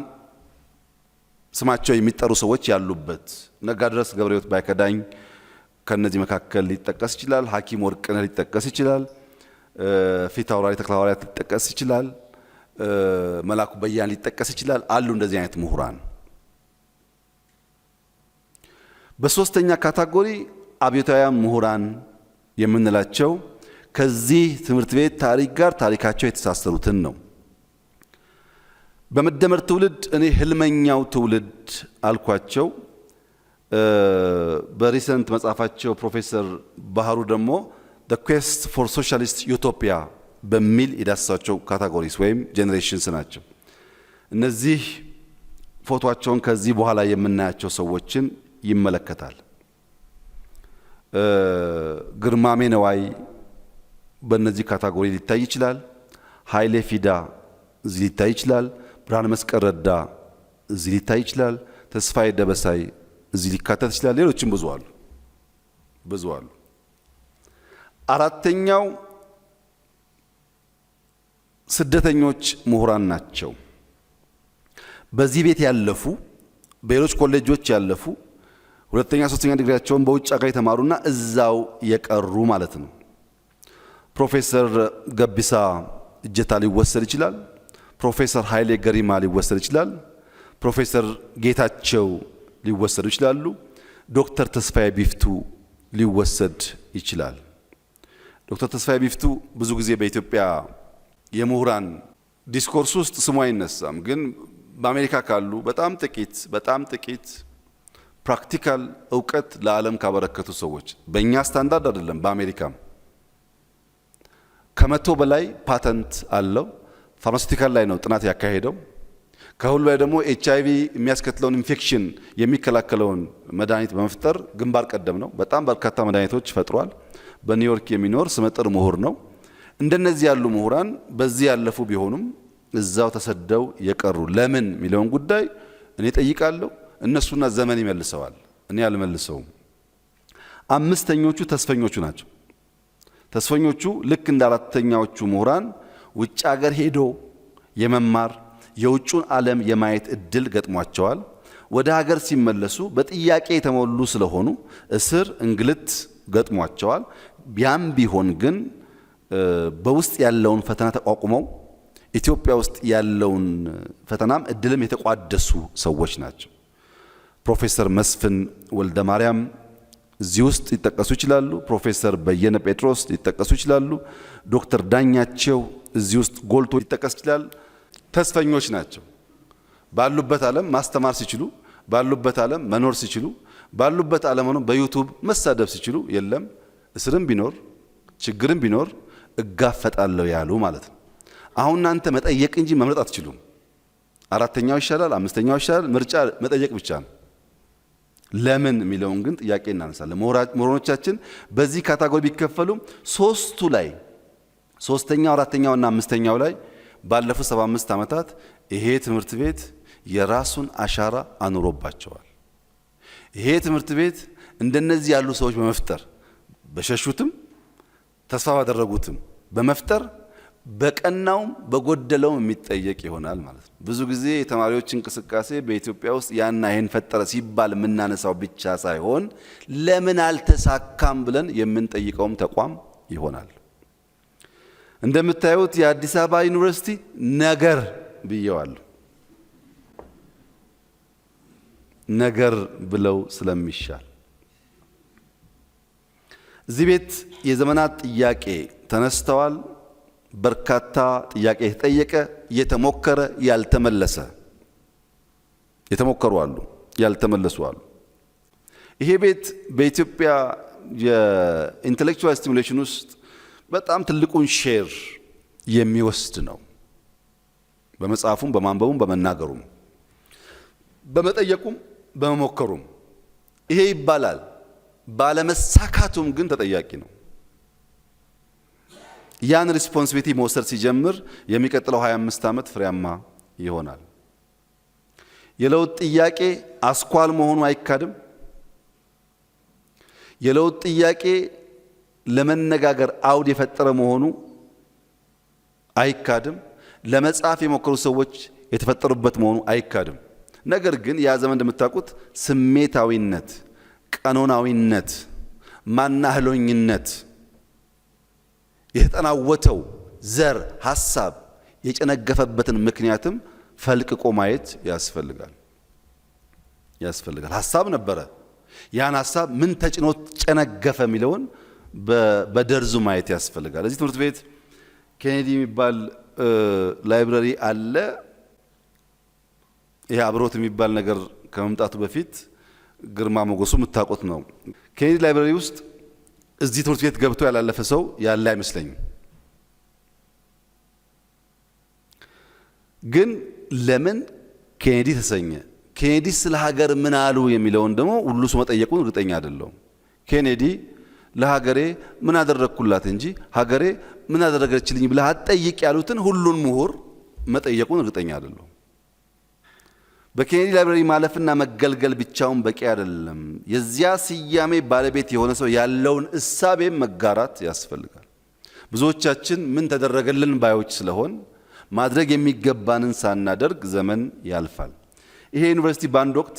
ስማቸው የሚጠሩ ሰዎች ያሉበት ነጋድረስ ገብረሕይወት ባይከዳኝ ከነዚህ መካከል ሊጠቀስ ይችላል። ሐኪም ወርቅነህ ሊጠቀስ ይችላል። ፊት አውራሪ ተክለሐዋርያት ሊጠቀስ ይችላል። መላኩ በያን ሊጠቀስ ይችላል። አሉ እንደዚህ አይነት ምሁራን። በሶስተኛ ካታጎሪ አብዮታውያን ምሁራን የምንላቸው ከዚህ ትምህርት ቤት ታሪክ ጋር ታሪካቸው የተሳሰሩትን ነው። በመደመር ትውልድ እኔ ህልመኛው ትውልድ አልኳቸው። በሪሰንት መጽሐፋቸው ፕሮፌሰር ባህሩ ደግሞ the quest for socialist utopia በሚል የዳሰሷቸው ካታጎሪስ ወይም ጄኔሬሽንስ ናቸው። እነዚህ ፎቶአቸውን ከዚህ በኋላ የምናያቸው ሰዎችን ይመለከታል። ግርማሜ ነዋይ በእነዚህ ካታጎሪ ሊታይ ይችላል። ኃይሌ ፊዳ እዚህ ሊታይ ይችላል። ብርሃነ መስቀል ረዳ እዚህ ሊታይ ይችላል። ተስፋዬ ደበሳይ እዚህ ሊካተት ይችላል። ሌሎችም ብዙ አሉ። አራተኛው ስደተኞች ምሁራን ናቸው። በዚህ ቤት ያለፉ፣ በሌሎች ኮሌጆች ያለፉ፣ ሁለተኛ ሶስተኛ ዲግሪያቸውን በውጭ ሀገር የተማሩና እዛው የቀሩ ማለት ነው። ፕሮፌሰር ገቢሳ እጀታ ሊወሰድ ይችላል። ፕሮፌሰር ኃይሌ ገሪማ ሊወሰድ ይችላል። ፕሮፌሰር ጌታቸው ሊወሰዱ ይችላሉ። ዶክተር ተስፋዬ ቢፍቱ ሊወሰድ ይችላል። ዶክተር ተስፋዬ ቢፍቱ ብዙ ጊዜ በኢትዮጵያ የምሁራን ዲስኮርስ ውስጥ ስሙ አይነሳም። ግን በአሜሪካ ካሉ በጣም ጥቂት ፕራክቲካል እውቀት ለዓለም ካበረከቱ ሰዎች በእኛ ስታንዳርድ አይደለም፣ በአሜሪካም ከመቶ በላይ ፓተንት አለው። ፋርማሲውቲካል ላይ ነው ጥናት ያካሄደው። ከሁሉ ላይ ደግሞ HIV የሚያስከትለውን ኢንፌክሽን የሚከላከለውን መድኃኒት በመፍጠር ግንባር ቀደም ነው። በጣም በርካታ መድኃኒቶች ፈጥሯል። በኒውዮርክ የሚኖር ስመጥር ምሁር ነው። እንደነዚህ ያሉ ምሁራን በዚህ ያለፉ ቢሆኑም እዛው ተሰደው የቀሩ ለምን የሚለውን ጉዳይ እኔ ጠይቃለሁ። እነሱና ዘመን ይመልሰዋል፣ እኔ አልመልሰውም። አምስተኞቹ ተስፈኞቹ ናቸው። ተስፈኞቹ ልክ እንደ አራተኛዎቹ ምሁራን ውጭ ሀገር ሄዶ የመማር የውጩን ዓለም የማየት እድል ገጥሟቸዋል። ወደ ሀገር ሲመለሱ በጥያቄ የተሞሉ ስለሆኑ እስር፣ እንግልት ገጥሟቸዋል። ያም ቢሆን ግን በውስጥ ያለውን ፈተና ተቋቁመው ኢትዮጵያ ውስጥ ያለውን ፈተናም እድልም የተቋደሱ ሰዎች ናቸው። ፕሮፌሰር መስፍን ወልደ ማርያም እዚህ ውስጥ ሊጠቀሱ ይችላሉ። ፕሮፌሰር በየነ ጴጥሮስ ሊጠቀሱ ይችላሉ። ዶክተር ዳኛቸው እዚህ ውስጥ ጎልቶ ሊጠቀስ ይችላል። ተስፈኞች ናቸው። ባሉበት ዓለም ማስተማር ሲችሉ፣ ባሉበት ዓለም መኖር ሲችሉ፣ ባሉበት ዓለም ሆኖ በዩቲዩብ መሳደብ ሲችሉ፣ የለም እስርም ቢኖር ችግርም ቢኖር እጋፈጣለሁ ያሉ ማለት ነው። አሁን እናንተ መጠየቅ እንጂ መምረጥ አትችሉም። አራተኛው ይሻላል፣ አምስተኛው ይሻላል፣ ምርጫ መጠየቅ ብቻ ነው። ለምን የሚለውን ግን ጥያቄ እናነሳለን። ምሁራኖቻችን በዚህ ካታጎሪ ቢከፈሉም ሶስቱ ላይ ሶስተኛው፣ አራተኛው እና አምስተኛው ላይ ባለፉት 75 ዓመታት ይሄ ትምህርት ቤት የራሱን አሻራ አኑሮባቸዋል። ይሄ ትምህርት ቤት እንደነዚህ ያሉ ሰዎች በመፍጠር በሸሹትም ተስፋ ባደረጉትም በመፍጠር በቀናውም በጎደለውም የሚጠየቅ ይሆናል ማለት ነው። ብዙ ጊዜ የተማሪዎች እንቅስቃሴ በኢትዮጵያ ውስጥ ያና ይሄን ፈጠረ ሲባል የምናነሳው ብቻ ሳይሆን ለምን አልተሳካም ብለን የምንጠይቀውም ተቋም ይሆናል። እንደምታዩት የአዲስ አበባ ዩኒቨርሲቲ ነገር ብየዋለሁ። ነገር ብለው ስለሚሻል እዚህ ቤት የዘመናት ጥያቄ ተነስተዋል። በርካታ ጥያቄ የተጠየቀ የተሞከረ ያልተመለሰ የተሞከሩ አሉ። ያልተመለሱ አሉ። ይሄ ቤት በኢትዮጵያ የኢንተሌክቹዋል ስቲሙሌሽን ውስጥ በጣም ትልቁን ሼር የሚወስድ ነው። በመጽሐፉም በማንበቡም በመናገሩም በመጠየቁም በመሞከሩም ይሄ ይባላል። ባለመሳካቱም ግን ተጠያቂ ነው። ያን ሪስፖንሲቢሊቲ መውሰድ ሲጀምር የሚቀጥለው 25 ዓመት ፍሬያማ ይሆናል። የለውጥ ጥያቄ አስኳል መሆኑ አይካድም። የለውጥ ጥያቄ ለመነጋገር አውድ የፈጠረ መሆኑ አይካድም። ለመጻፍ የሞከሩ ሰዎች የተፈጠሩበት መሆኑ አይካድም። ነገር ግን ያ ዘመን እንደምታውቁት ስሜታዊነት፣ ቀኖናዊነት፣ ማናህሎኝነት የተጠናወተው ዘር ሐሳብ የጨነገፈበትን ምክንያትም ፈልቅቆ ማየት ያስፈልጋል። ሐሳብ ነበረ። ያን ሐሳብ ምን ተጭኖት ጨነገፈ የሚለውን በደርዙ ማየት ያስፈልጋል። እዚህ ትምህርት ቤት ኬኔዲ የሚባል ላይብረሪ አለ። ይሄ አብሮት የሚባል ነገር ከመምጣቱ በፊት ግርማ ሞገሱ የምታውቁት ነው። ኬኔዲ ላይብረሪ ውስጥ እዚህ ትምህርት ቤት ገብቶ ያላለፈ ሰው ያለ አይመስለኝም። ግን ለምን ኬኔዲ ተሰኘ? ኬኔዲ ስለ ሀገር ምን አሉ የሚለውን ደግሞ ሁሉ ሰው መጠየቁን እርግጠኛ አይደለሁም። ኬኔዲ ለሀገሬ ምን አደረግኩላት እንጂ ሀገሬ ምን አደረገችልኝ ብለህ አትጠይቅ ያሉትን ሁሉን ምሁር መጠየቁን እርግጠኛ አይደለሁም። በኬኔዲ ላይብረሪ ማለፍና መገልገል ብቻውን በቂ አይደለም። የዚያ ስያሜ ባለቤት የሆነ ሰው ያለውን እሳቤም መጋራት ያስፈልጋል። ብዙዎቻችን ምን ተደረገልን ባዮች ስለሆን ማድረግ የሚገባንን ሳናደርግ ዘመን ያልፋል። ይሄ ዩኒቨርሲቲ በአንድ ወቅት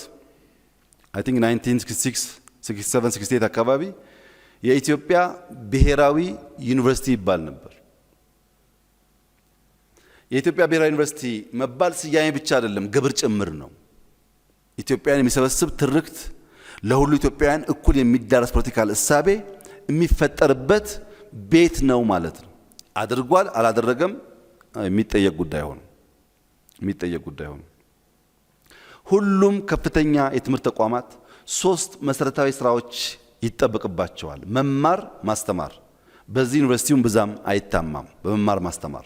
አይ ቲንክ 1966 67 68 አካባቢ የኢትዮጵያ ብሔራዊ ዩኒቨርሲቲ ይባል ነበር። የኢትዮጵያ ብሔራዊ ዩኒቨርሲቲ መባል ስያሜ ብቻ አይደለም፣ ግብር ጭምር ነው። ኢትዮጵያን የሚሰበስብ ትርክት፣ ለሁሉ ኢትዮጵያውያን እኩል የሚዳረስ ፖለቲካል እሳቤ የሚፈጠርበት ቤት ነው ማለት ነው። አድርጓል አላደረገም የሚጠየቅ ጉዳይ ሆነ። ሁሉም ከፍተኛ የትምህርት ተቋማት 3 መሰረታዊ ስራዎች ይጠበቅባቸዋል። መማር ማስተማር፣ በዚህ ዩኒቨርሲቲውም ብዛም አይታማም በመማር ማስተማር።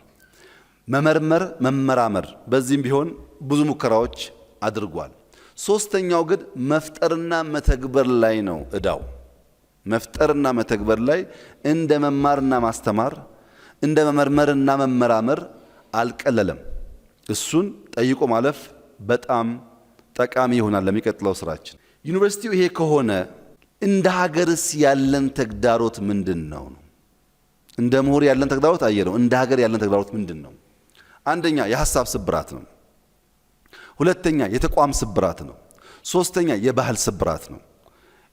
መመርመር መመራመር፣ በዚህም ቢሆን ብዙ ሙከራዎች አድርጓል። ሶስተኛው ግን መፍጠርና መተግበር ላይ ነው እዳው። መፍጠርና መተግበር ላይ እንደ መማርና ማስተማር እንደ መመርመርና መመራመር አልቀለለም። እሱን ጠይቆ ማለፍ በጣም ጠቃሚ ይሆናል ለሚቀጥለው ስራችን። ዩኒቨርሲቲው ይሄ ከሆነ እንደ ሀገርስ ያለን ተግዳሮት ምንድነው? እንደ ምሁር ያለን ተግዳሮት አየነው። እንደ ሀገር ያለን ተግዳሮት ምንድነው? አንደኛ የሐሳብ ስብራት ነው። ሁለተኛ የተቋም ስብራት ነው። ሶስተኛ የባህል ስብራት ነው።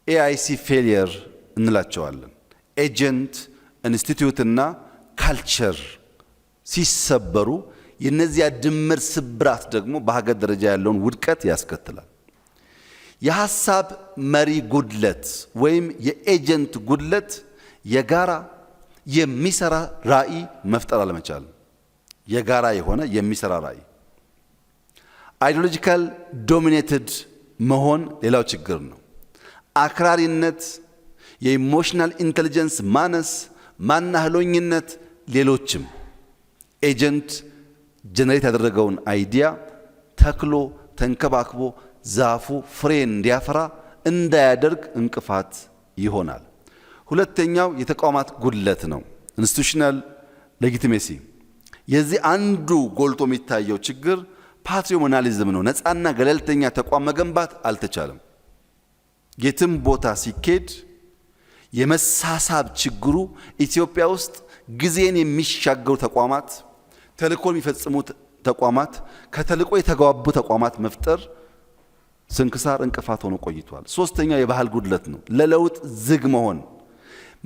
ኤአይሲ ፌሊየር እንላቸዋለን። ኤጀንት ኢንስቲትዩት እና ካልቸር ሲሰበሩ የነዚያ ድምር ስብራት ደግሞ በሀገር ደረጃ ያለውን ውድቀት ያስከትላል። የሐሳብ መሪ ጉድለት ወይም የኤጀንት ጉድለት የጋራ የሚሰራ ራዕይ መፍጠር አለመቻል። የጋራ የሆነ የሚሰራ ራዕይ አይዲዮሎጂካል ዶሚኔትድ መሆን ሌላው ችግር ነው። አክራሪነት፣ የኢሞሽናል ኢንቴሊጀንስ ማነስ፣ ማናህሎኝነት፣ ሌሎችም ኤጀንት ጀነሬት ያደረገውን አይዲያ ተክሎ ተንከባክቦ ዛፉ ፍሬ እንዲያፈራ እንዳያደርግ እንቅፋት ይሆናል። ሁለተኛው የተቋማት ጉድለት ነው። ኢንስቲቱሽናል ሌጂቲሜሲ። የዚህ አንዱ ጎልቶ የሚታየው ችግር ፓትሪዮናሊዝም ነው። ነፃና ገለልተኛ ተቋም መገንባት አልተቻለም። የትም ቦታ ሲኬድ የመሳሳብ ችግሩ ኢትዮጵያ ውስጥ ጊዜን የሚሻገሩ ተቋማት፣ ተልእኮ የሚፈጽሙ ተቋማት፣ ከተልእኮ የተጓቡ ተቋማት መፍጠር ስንክሳር እንቅፋት ሆኖ ቆይቷል። ሶስተኛው የባህል ጉድለት ነው። ለለውጥ ዝግ መሆን፣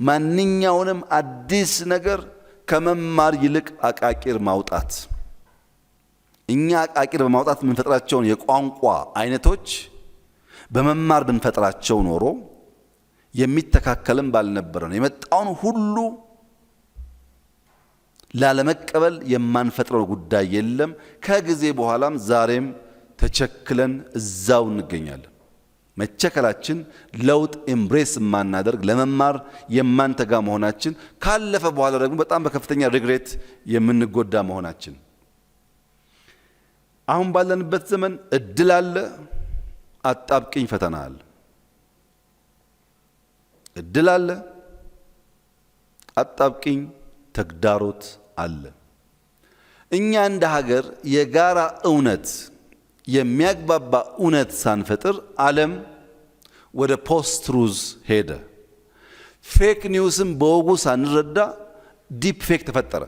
ማንኛውንም አዲስ ነገር ከመማር ይልቅ አቃቂር ማውጣት። እኛ አቃቂር በማውጣት የምንፈጥራቸውን የቋንቋ አይነቶች በመማር ብንፈጥራቸው ኖሮ የሚተካከልም ባልነበረ ነው። የመጣውን ሁሉ ላለመቀበል የማንፈጥረው ጉዳይ የለም። ከጊዜ በኋላም ዛሬም ተቸክለን እዛው እንገኛለን። መቸከላችን ለውጥ ኤምብሬስ ማናደርግ ለመማር የማንተጋ መሆናችን ካለፈ በኋላ ደግሞ በጣም በከፍተኛ ሪግሬት የምንጎዳ መሆናችን አሁን ባለንበት ዘመን እድል አለ፣ አጣብቅኝ ፈተና አለ። እድል አለ፣ አጣብቅኝ ተግዳሮት አለ። እኛ እንደ ሀገር የጋራ እውነት የሚያግባባ እውነት ሳንፈጥር ዓለም ወደ ፖስት ትሩዝ ሄደ። ፌክ ኒውስም በወጉ ሳንረዳ ዲፕ ፌክ ተፈጠረ።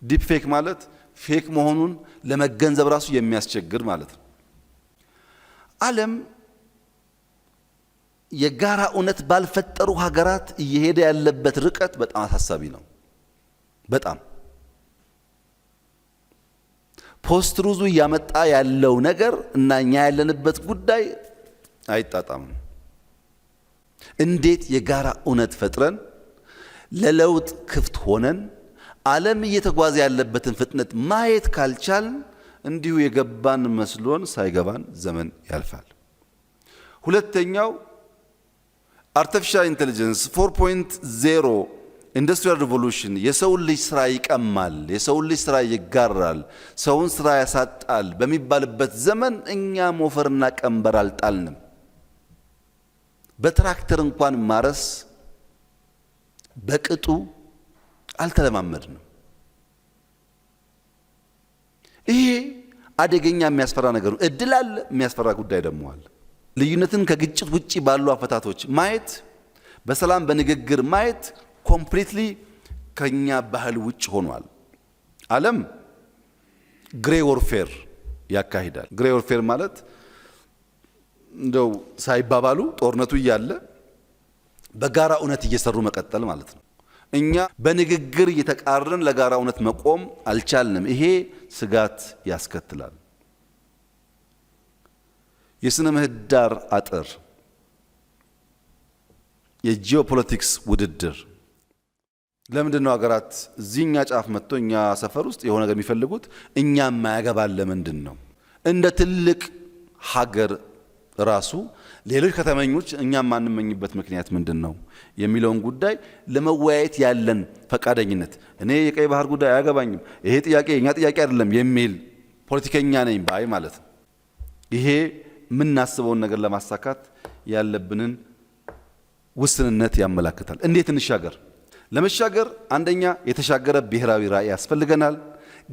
ዲፕ ፌክ ማለት ፌክ መሆኑን ለመገንዘብ ራሱ የሚያስቸግር ማለት ነው። ዓለም የጋራ እውነት ባልፈጠሩ ሀገራት እየሄደ ያለበት ርቀት በጣም አሳሳቢ ነው። በጣም ፖስት ትሩዙ እያመጣ ያለው ነገር እና እኛ ያለንበት ጉዳይ አይጣጣምም። እንዴት የጋራ እውነት ፈጥረን ለለውጥ ክፍት ሆነን ዓለም እየተጓዘ ያለበትን ፍጥነት ማየት ካልቻልን እንዲሁ የገባን መስሎን ሳይገባን ዘመን ያልፋል። ሁለተኛው አርቲፊሻል ኢንተለጀንስ 4.0 ኢንዱስትሪያል ሪቮሉሽን የሰውን ልጅ ስራ ይቀማል፣ የሰውን ልጅ ስራ ይጋራል፣ ሰውን ስራ ያሳጣል በሚባልበት ዘመን እኛ ሞፈርና ቀንበር አልጣልንም። በትራክተር እንኳን ማረስ በቅጡ አልተለማመድንም። ይሄ አደገኛ የሚያስፈራ ነገር ነው። እድል አለ፣ የሚያስፈራ ጉዳይ ደግሞ አለ። ልዩነትን ከግጭት ውጪ ባሉ አፈታቶች ማየት፣ በሰላም በንግግር ማየት ኮምፕሊትሊ ከኛ ባህል ውጭ ሆኗል። ዓለም ግሬ ወርፌር ያካሂዳል። ግሬ ወርፌር ማለት እንደው ሳይባባሉ ጦርነቱ እያለ በጋራ እውነት እየሰሩ መቀጠል ማለት ነው። እኛ በንግግር እየተቃረን ለጋራ እውነት መቆም አልቻልንም። ይሄ ስጋት ያስከትላል። የስነ ምህዳር አጥር፣ የጂኦፖለቲክስ ውድድር። ለምንድን ነው ሀገራት እዚህኛ ጫፍ መጥቶ እኛ ሰፈር ውስጥ የሆነ ነገር የሚፈልጉት? እኛ የማያገባን ለምንድን ነው? እንደ ትልቅ ሀገር ራሱ ሌሎች ከተመኞች እኛ ማንመኝበት ምክንያት ምንድን ነው የሚለውን ጉዳይ ለመወያየት ያለን ፈቃደኝነት፣ እኔ የቀይ ባህር ጉዳይ አያገባኝም፣ ይሄ ጥያቄ የኛ ጥያቄ አይደለም የሚል ፖለቲከኛ ነኝ ባይ ማለት ነው። ይሄ የምናስበውን ነገር ለማሳካት ያለብንን ውስንነት ያመላክታል። እንዴት እንሻገር? ለመሻገር አንደኛ የተሻገረ ብሔራዊ ራዕይ ያስፈልገናል።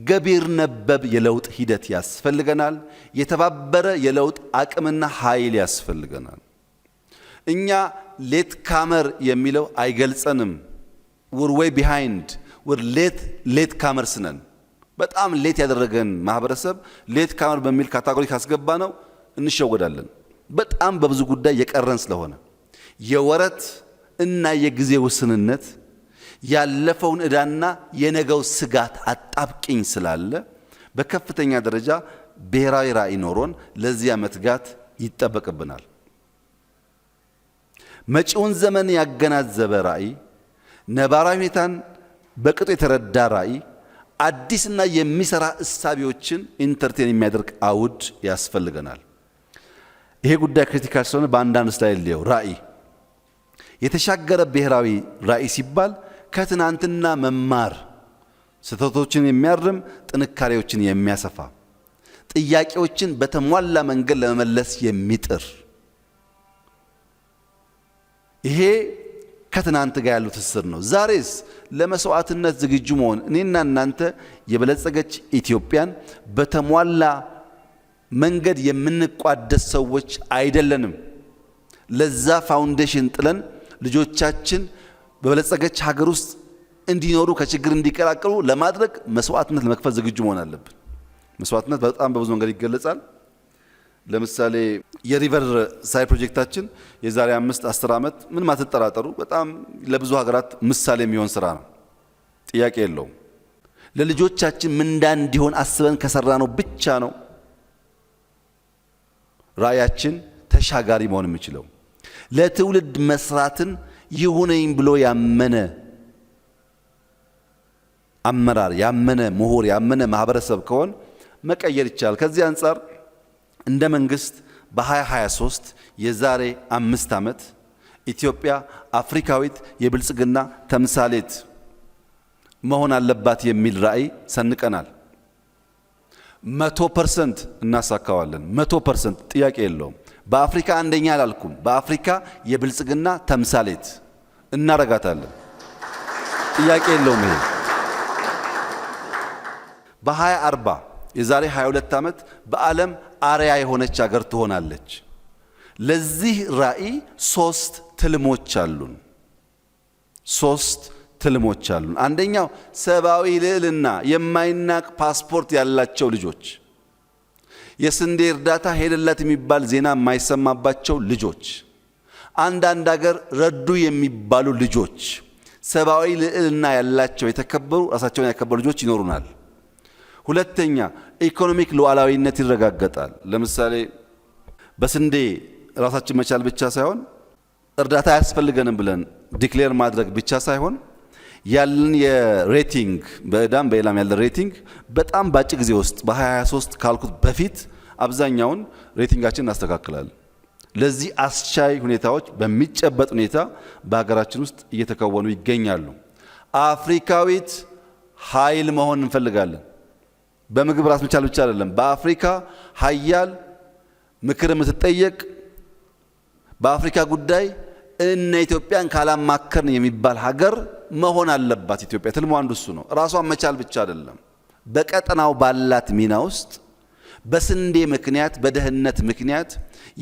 ገቢር ነበብ የለውጥ ሂደት ያስፈልገናል። የተባበረ የለውጥ አቅምና ኃይል ያስፈልገናል። እኛ ሌት ካመር የሚለው አይገልጸንም። we're way behind, we're ሌት ካመርስ ነን። በጣም ሌት ያደረገን ማህበረሰብ ሌት ካመር በሚል ካታጎሪ ካስገባ ነው እንሸወዳለን። በጣም በብዙ ጉዳይ የቀረን ስለሆነ የወረት እና የጊዜ ውስንነት ያለፈውን ዕዳና የነገው ስጋት አጣብቂኝ ስላለ በከፍተኛ ደረጃ ብሔራዊ ራዕይ ኖሮን ለዚያ መትጋት ይጠበቅብናል። መጪውን ዘመን ያገናዘበ ራዕይ፣ ነባራዊ ሁኔታን በቅጡ የተረዳ ራዕይ፣ አዲስና የሚሰራ እሳቢዎችን ኢንተርቴን የሚያደርግ አውድ ያስፈልገናል። ይሄ ጉዳይ ክሪቲካል ስለሆነ በአንዳንድ ስታይል ሊየው ራዕይ የተሻገረ ብሔራዊ ራዕይ ሲባል ከትናንትና መማር፣ ስህተቶችን የሚያርም፣ ጥንካሬዎችን የሚያሰፋ፣ ጥያቄዎችን በተሟላ መንገድ ለመመለስ የሚጥር፣ ይሄ ከትናንት ጋር ያለው ትስስር ነው። ዛሬስ ለመስዋዕትነት ዝግጁ መሆን፣ እኔና እናንተ የበለጸገች ኢትዮጵያን በተሟላ መንገድ የምንቋደስ ሰዎች አይደለንም። ለዛ ፋውንዴሽን ጥለን ልጆቻችን በበለጸገች ሀገር ውስጥ እንዲኖሩ ከችግር እንዲቀላቀሉ ለማድረግ መስዋዕትነት ለመክፈል ዝግጁ መሆን አለብን። መስዋዕትነት በጣም በብዙ መንገድ ይገለጻል። ለምሳሌ የሪቨር ሳይድ ፕሮጀክታችን የዛሬ 5-10 ዓመት ምን ማትጠራጠሩ በጣም ለብዙ ሀገራት ምሳሌ የሚሆን ስራ ነው። ጥያቄ የለውም። ለልጆቻችን ምንዳ እንዲሆን አስበን ከሰራ ነው ብቻ ነው ራዕያችን ተሻጋሪ መሆን የሚችለው። ለትውልድ መስራትን ይሁነኝ ብሎ ያመነ አመራር፣ ያመነ ምሁር፣ ያመነ ማህበረሰብ ከሆን መቀየር ይቻላል። ከዚህ አንጻር እንደ መንግስት በ2023 የዛሬ 5 ዓመት ኢትዮጵያ አፍሪካዊት የብልጽግና ተምሳሌት መሆን አለባት የሚል ራዕይ ሰንቀናል። 100% እናሳካዋለን። 100% ጥያቄ የለውም። በአፍሪካ አንደኛ አላልኩም። በአፍሪካ የብልጽግና ተምሳሌት እናረጋታለን። ጥያቄ የለውም። ይሄ በ2040 የዛሬ 22 ዓመት በዓለም አርያ የሆነች ሀገር ትሆናለች። ለዚህ ራዕይ 3 ትልሞች አሉን። 3 ትልሞች አሉን። አንደኛው ሰብአዊ ልዕልና የማይናቅ ፓስፖርት ያላቸው ልጆች፣ የስንዴ እርዳታ ሄደላት የሚባል ዜና የማይሰማባቸው ልጆች፣ አንዳንድ ሀገር ረዱ የሚባሉ ልጆች፣ ሰብአዊ ልዕልና ያላቸው የተከበሩ ራሳቸውን ያከበሩ ልጆች ይኖሩናል። ሁለተኛ ኢኮኖሚክ ሉዓላዊነት ይረጋገጣል። ለምሳሌ በስንዴ ራሳችን መቻል ብቻ ሳይሆን እርዳታ አያስፈልገንም ብለን ዲክሌር ማድረግ ብቻ ሳይሆን ያለን የሬቲንግ በዕዳም በሌላም ያለ ሬቲንግ በጣም በአጭር ጊዜ ውስጥ በ2023 ካልኩት በፊት አብዛኛውን ሬቲንጋችን እናስተካክላለን። ለዚህ አስቻይ ሁኔታዎች በሚጨበጥ ሁኔታ በሀገራችን ውስጥ እየተከወኑ ይገኛሉ። አፍሪካዊት ኃይል መሆን እንፈልጋለን። በምግብ ራስ መቻል ብቻ አይደለም። በአፍሪካ ሀያል ምክር የምትጠየቅ በአፍሪካ ጉዳይ እነ ኢትዮጵያን ካላማከርን የሚባል ሀገር መሆን አለባት ኢትዮጵያ። ትልሙ አንዱ እሱ ነው። ራሷን መቻል ብቻ አይደለም። በቀጠናው ባላት ሚና ውስጥ በስንዴ ምክንያት በደህንነት ምክንያት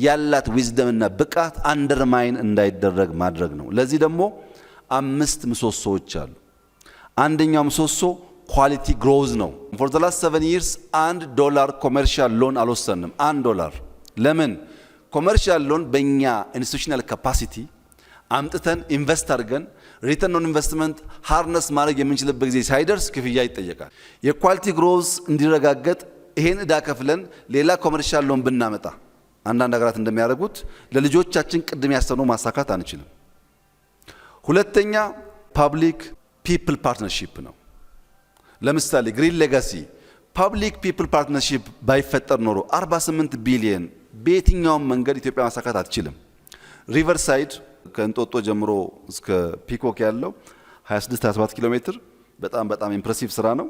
ያላት ዊዝደምና ብቃት አንደርማይን እንዳይደረግ ማድረግ ነው። ለዚህ ደግሞ 5 ምሰሶዎች አሉ። አንደኛው ምሰሶ ኳሊቲ ግሮዝ ነው። ፎር ዘ ላስት 7 years $1 ኮመርሻል ሎን አልወሰንም። $1 ለምን? ኮመርሻል ሎን በእኛ ኢንስቲቱሽናል ካፓሲቲ አምጥተን ኢንቨስት አድርገን ሪተርን ኦን ኢንቨስትመንት ሃርነስ ማድረግ የምንችልበት ጊዜ ሳይደርስ ክፍያ ይጠየቃል። የኳሊቲ ግሮዝ እንዲረጋገጥ ይሄን እዳ ከፍለን ሌላ ኮመርሻል ሎን ብናመጣ አንዳንድ ሀገራት እንደሚያደርጉት ለልጆቻችን ቅድም ያሰብነው ማሳካት አንችልም። ሁለተኛ ፓብሊክ ፒፕል ፓርትነርሺፕ ነው። ለምሳሌ ግሪን ሌጋሲ ፓብሊክ ፒፕል ፓርትነርሺፕ ባይፈጠር ኖሮ 48 ቢሊየን በየትኛውም መንገድ ኢትዮጵያ ማሳካት አትችልም። ሪቨርሳይድ ከእንጦጦ ጀምሮ እስከ ፒኮክ ያለው 26-27 ኪሎ ሜትር በጣም ኢምፕሬሲቭ ስራ ነው።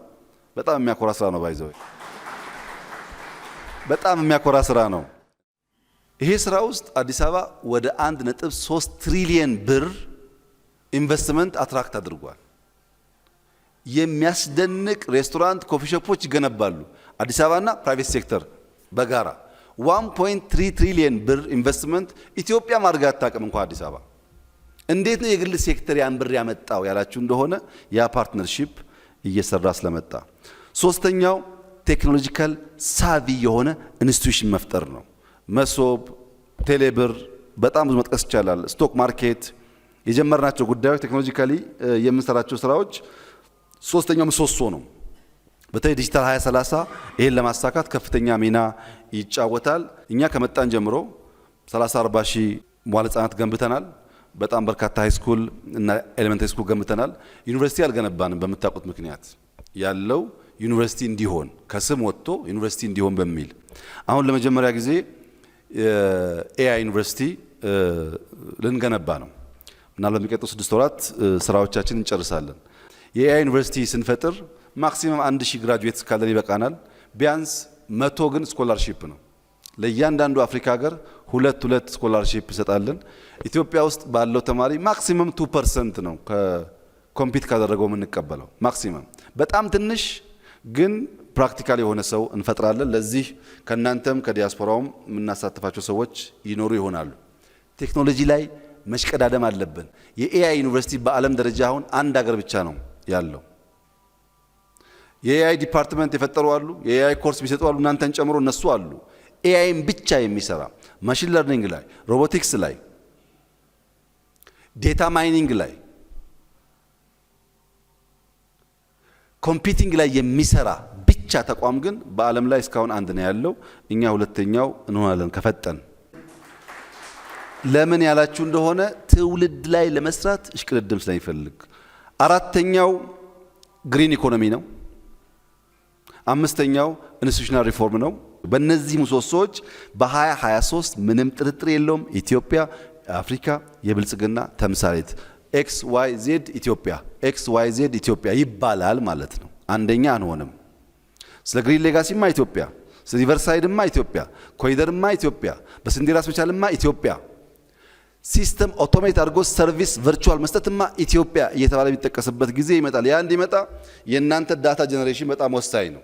በጣም የሚያኮራ ስራ ነው። ባይዘው በጣም የሚያኮራ ስራ ነው። ይሄ ስራ ውስጥ አዲስ አበባ ወደ 1.3 ትሪሊየን ብር ኢንቨስትመንት አትራክት አድርጓል። የሚያስደንቅ ሬስቶራንት፣ ኮፊ ሾፖች ይገነባሉ። አዲስ አበባና ፕራይቬት ሴክተር በጋራ 1.3 ትሪሊየን ብር ኢንቨስትመንት ኢትዮጵያ ማድረግ አታውቅም እንኳን አዲስ አበባ። እንዴት ነው የግል ሴክተር ያን ብር ያመጣው ያላችሁ እንደሆነ ያ ፓርትነርሺፕ እየሰራ ስለመጣ። ሶስተኛው ቴክኖሎጂካል ሳቪ የሆነ ኢንስቲትዩሽን መፍጠር ነው። መሶብ፣ ቴሌብር በጣም ብዙ መጥቀስ ይቻላል። ስቶክ ማርኬት የጀመርናቸው ጉዳዮች ቴክኖሎጂካሊ የምንሰራቸው ስራዎች ሶስተኛው ምሰሶ ነው። በተለይ ዲጂታል 2030 ይሄን ለማሳካት ከፍተኛ ሚና ይጫወታል። እኛ ከመጣን ጀምሮ 30-40 ሺህ መዋዕለ ሕጻናት ገንብተናል። በጣም በርካታ ሃይ ስኩል እና ኤሌመንታሪ ስኩል ገንብተናል። ዩኒቨርሲቲ አልገነባንም። በምታውቁት ምክንያት ያለው ዩኒቨርሲቲ እንዲሆን ከስም ወጥቶ ዩኒቨርሲቲ እንዲሆን በሚል አሁን ለመጀመሪያ ጊዜ ኤአይ ዩኒቨርሲቲ ልንገነባ ነው። ምናልባት በሚቀጥሉ 6 ወራት ስራዎቻችን እንጨርሳለን። የኤአይ ዩኒቨርሲቲ ስንፈጥር ማክሲመም 1000 ግራጁዌትስ ካለን ይበቃናል። ቢያንስ 100 ግን ስኮላርሺፕ ነው። ለእያንዳንዱ አፍሪካ ሀገር 2 ስኮላርሺፕ እንሰጣለን። ኢትዮጵያ ውስጥ ባለው ተማሪ ማክሲመም 2% ነው ከኮምፒት ካደረገው የምንቀበለው ማክሲመም። በጣም ትንሽ ግን ፕራክቲካል የሆነ ሰው እንፈጥራለን። ለዚህ ከናንተም ከዲያስፖራውም የምናሳትፋቸው ሰዎች ይኖሩ ይሆናሉ። ቴክኖሎጂ ላይ መሽቀዳደም አለብን። የኤአይ ዩኒቨርሲቲ በዓለም ደረጃ አሁን አንድ ሀገር ብቻ ነው ያለው። የኤአይ ዲፓርትመንት የፈጠሩ አሉ፣ የኤአይ ኮርስ የሚሰጡ አሉ፣ እናንተን ጨምሮ እነሱ አሉ። ኤአይን ብቻ የሚሰራ ማሽን ለርኒንግ ላይ፣ ሮቦቲክስ ላይ፣ ዴታ ማይኒንግ ላይ፣ ኮምፒውቲንግ ላይ የሚሰራ ብቻ ተቋም ግን በዓለም ላይ እስካሁን አንድ ነው ያለው። እኛ ሁለተኛው እንሆናለን ከፈጠን። ለምን ያላችሁ እንደሆነ ትውልድ ላይ ለመስራት እሽቅድድም ስለሚፈልግ። አራተኛው ግሪን ኢኮኖሚ ነው። አምስተኛው ኢንስቲትዩሽናል ሪፎርም ነው። በእነዚህ ምሰሶዎች በ2023 ምንም ጥርጥር የለውም ኢትዮጵያ አፍሪካ የብልጽግና ተምሳሌት ኤክስ ዋይ ዜድ ኢትዮጵያ ኤክስ ዋይ ዜድ ኢትዮጵያ ይባላል ማለት ነው። አንደኛ አንሆንም። ስለ ግሪን ሌጋሲማ ኢትዮጵያ፣ ስለ ሪቨርሳይድማ ኢትዮጵያ፣ ኮሪደርማ ኢትዮጵያ፣ በስንዴ ራስ መቻልማ ኢትዮጵያ፣ ሲስተም ኦቶሜት አድርጎ ሰርቪስ ቨርቹዋል መስጠትማ ኢትዮጵያ እየተባለ የሚጠቀስበት ጊዜ ይመጣል። ያ እንዲመጣ የእናንተ ዳታ ጀነሬሽን በጣም ወሳኝ ነው።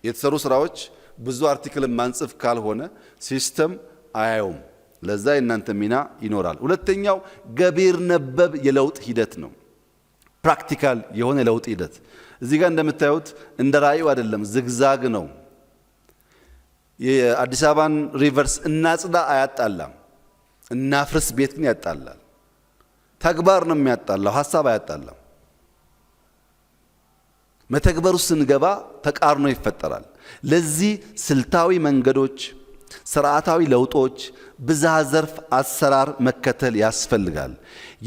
የተሰሩ ስራዎች ብዙ አርቲክል ማንጽፍ ካልሆነ ሲስተም አያዩም። ለዛ የእናንተ ሚና ይኖራል። ሁለተኛው ገቢር ነበብ የለውጥ ሂደት ነው። ፕራክቲካል የሆነ የለውጥ ሂደት እዚህ ጋር እንደምታዩት እንደ ራእዩ አይደለም፣ ዝግዛግ ነው። የአዲስ አበባን ሪቨርስ እናጽዳ አያጣላም። እናፍርስ ቤት ግን ያጣላል። ተግባር ነው የሚያጣላው፣ ሀሳብ አያጣላም። መተግበሩ ስንገባ ተቃርኖ ይፈጠራል። ለዚህ ስልታዊ መንገዶች፣ ስርዓታዊ ለውጦች፣ ብዝሃ ዘርፍ አሰራር መከተል ያስፈልጋል።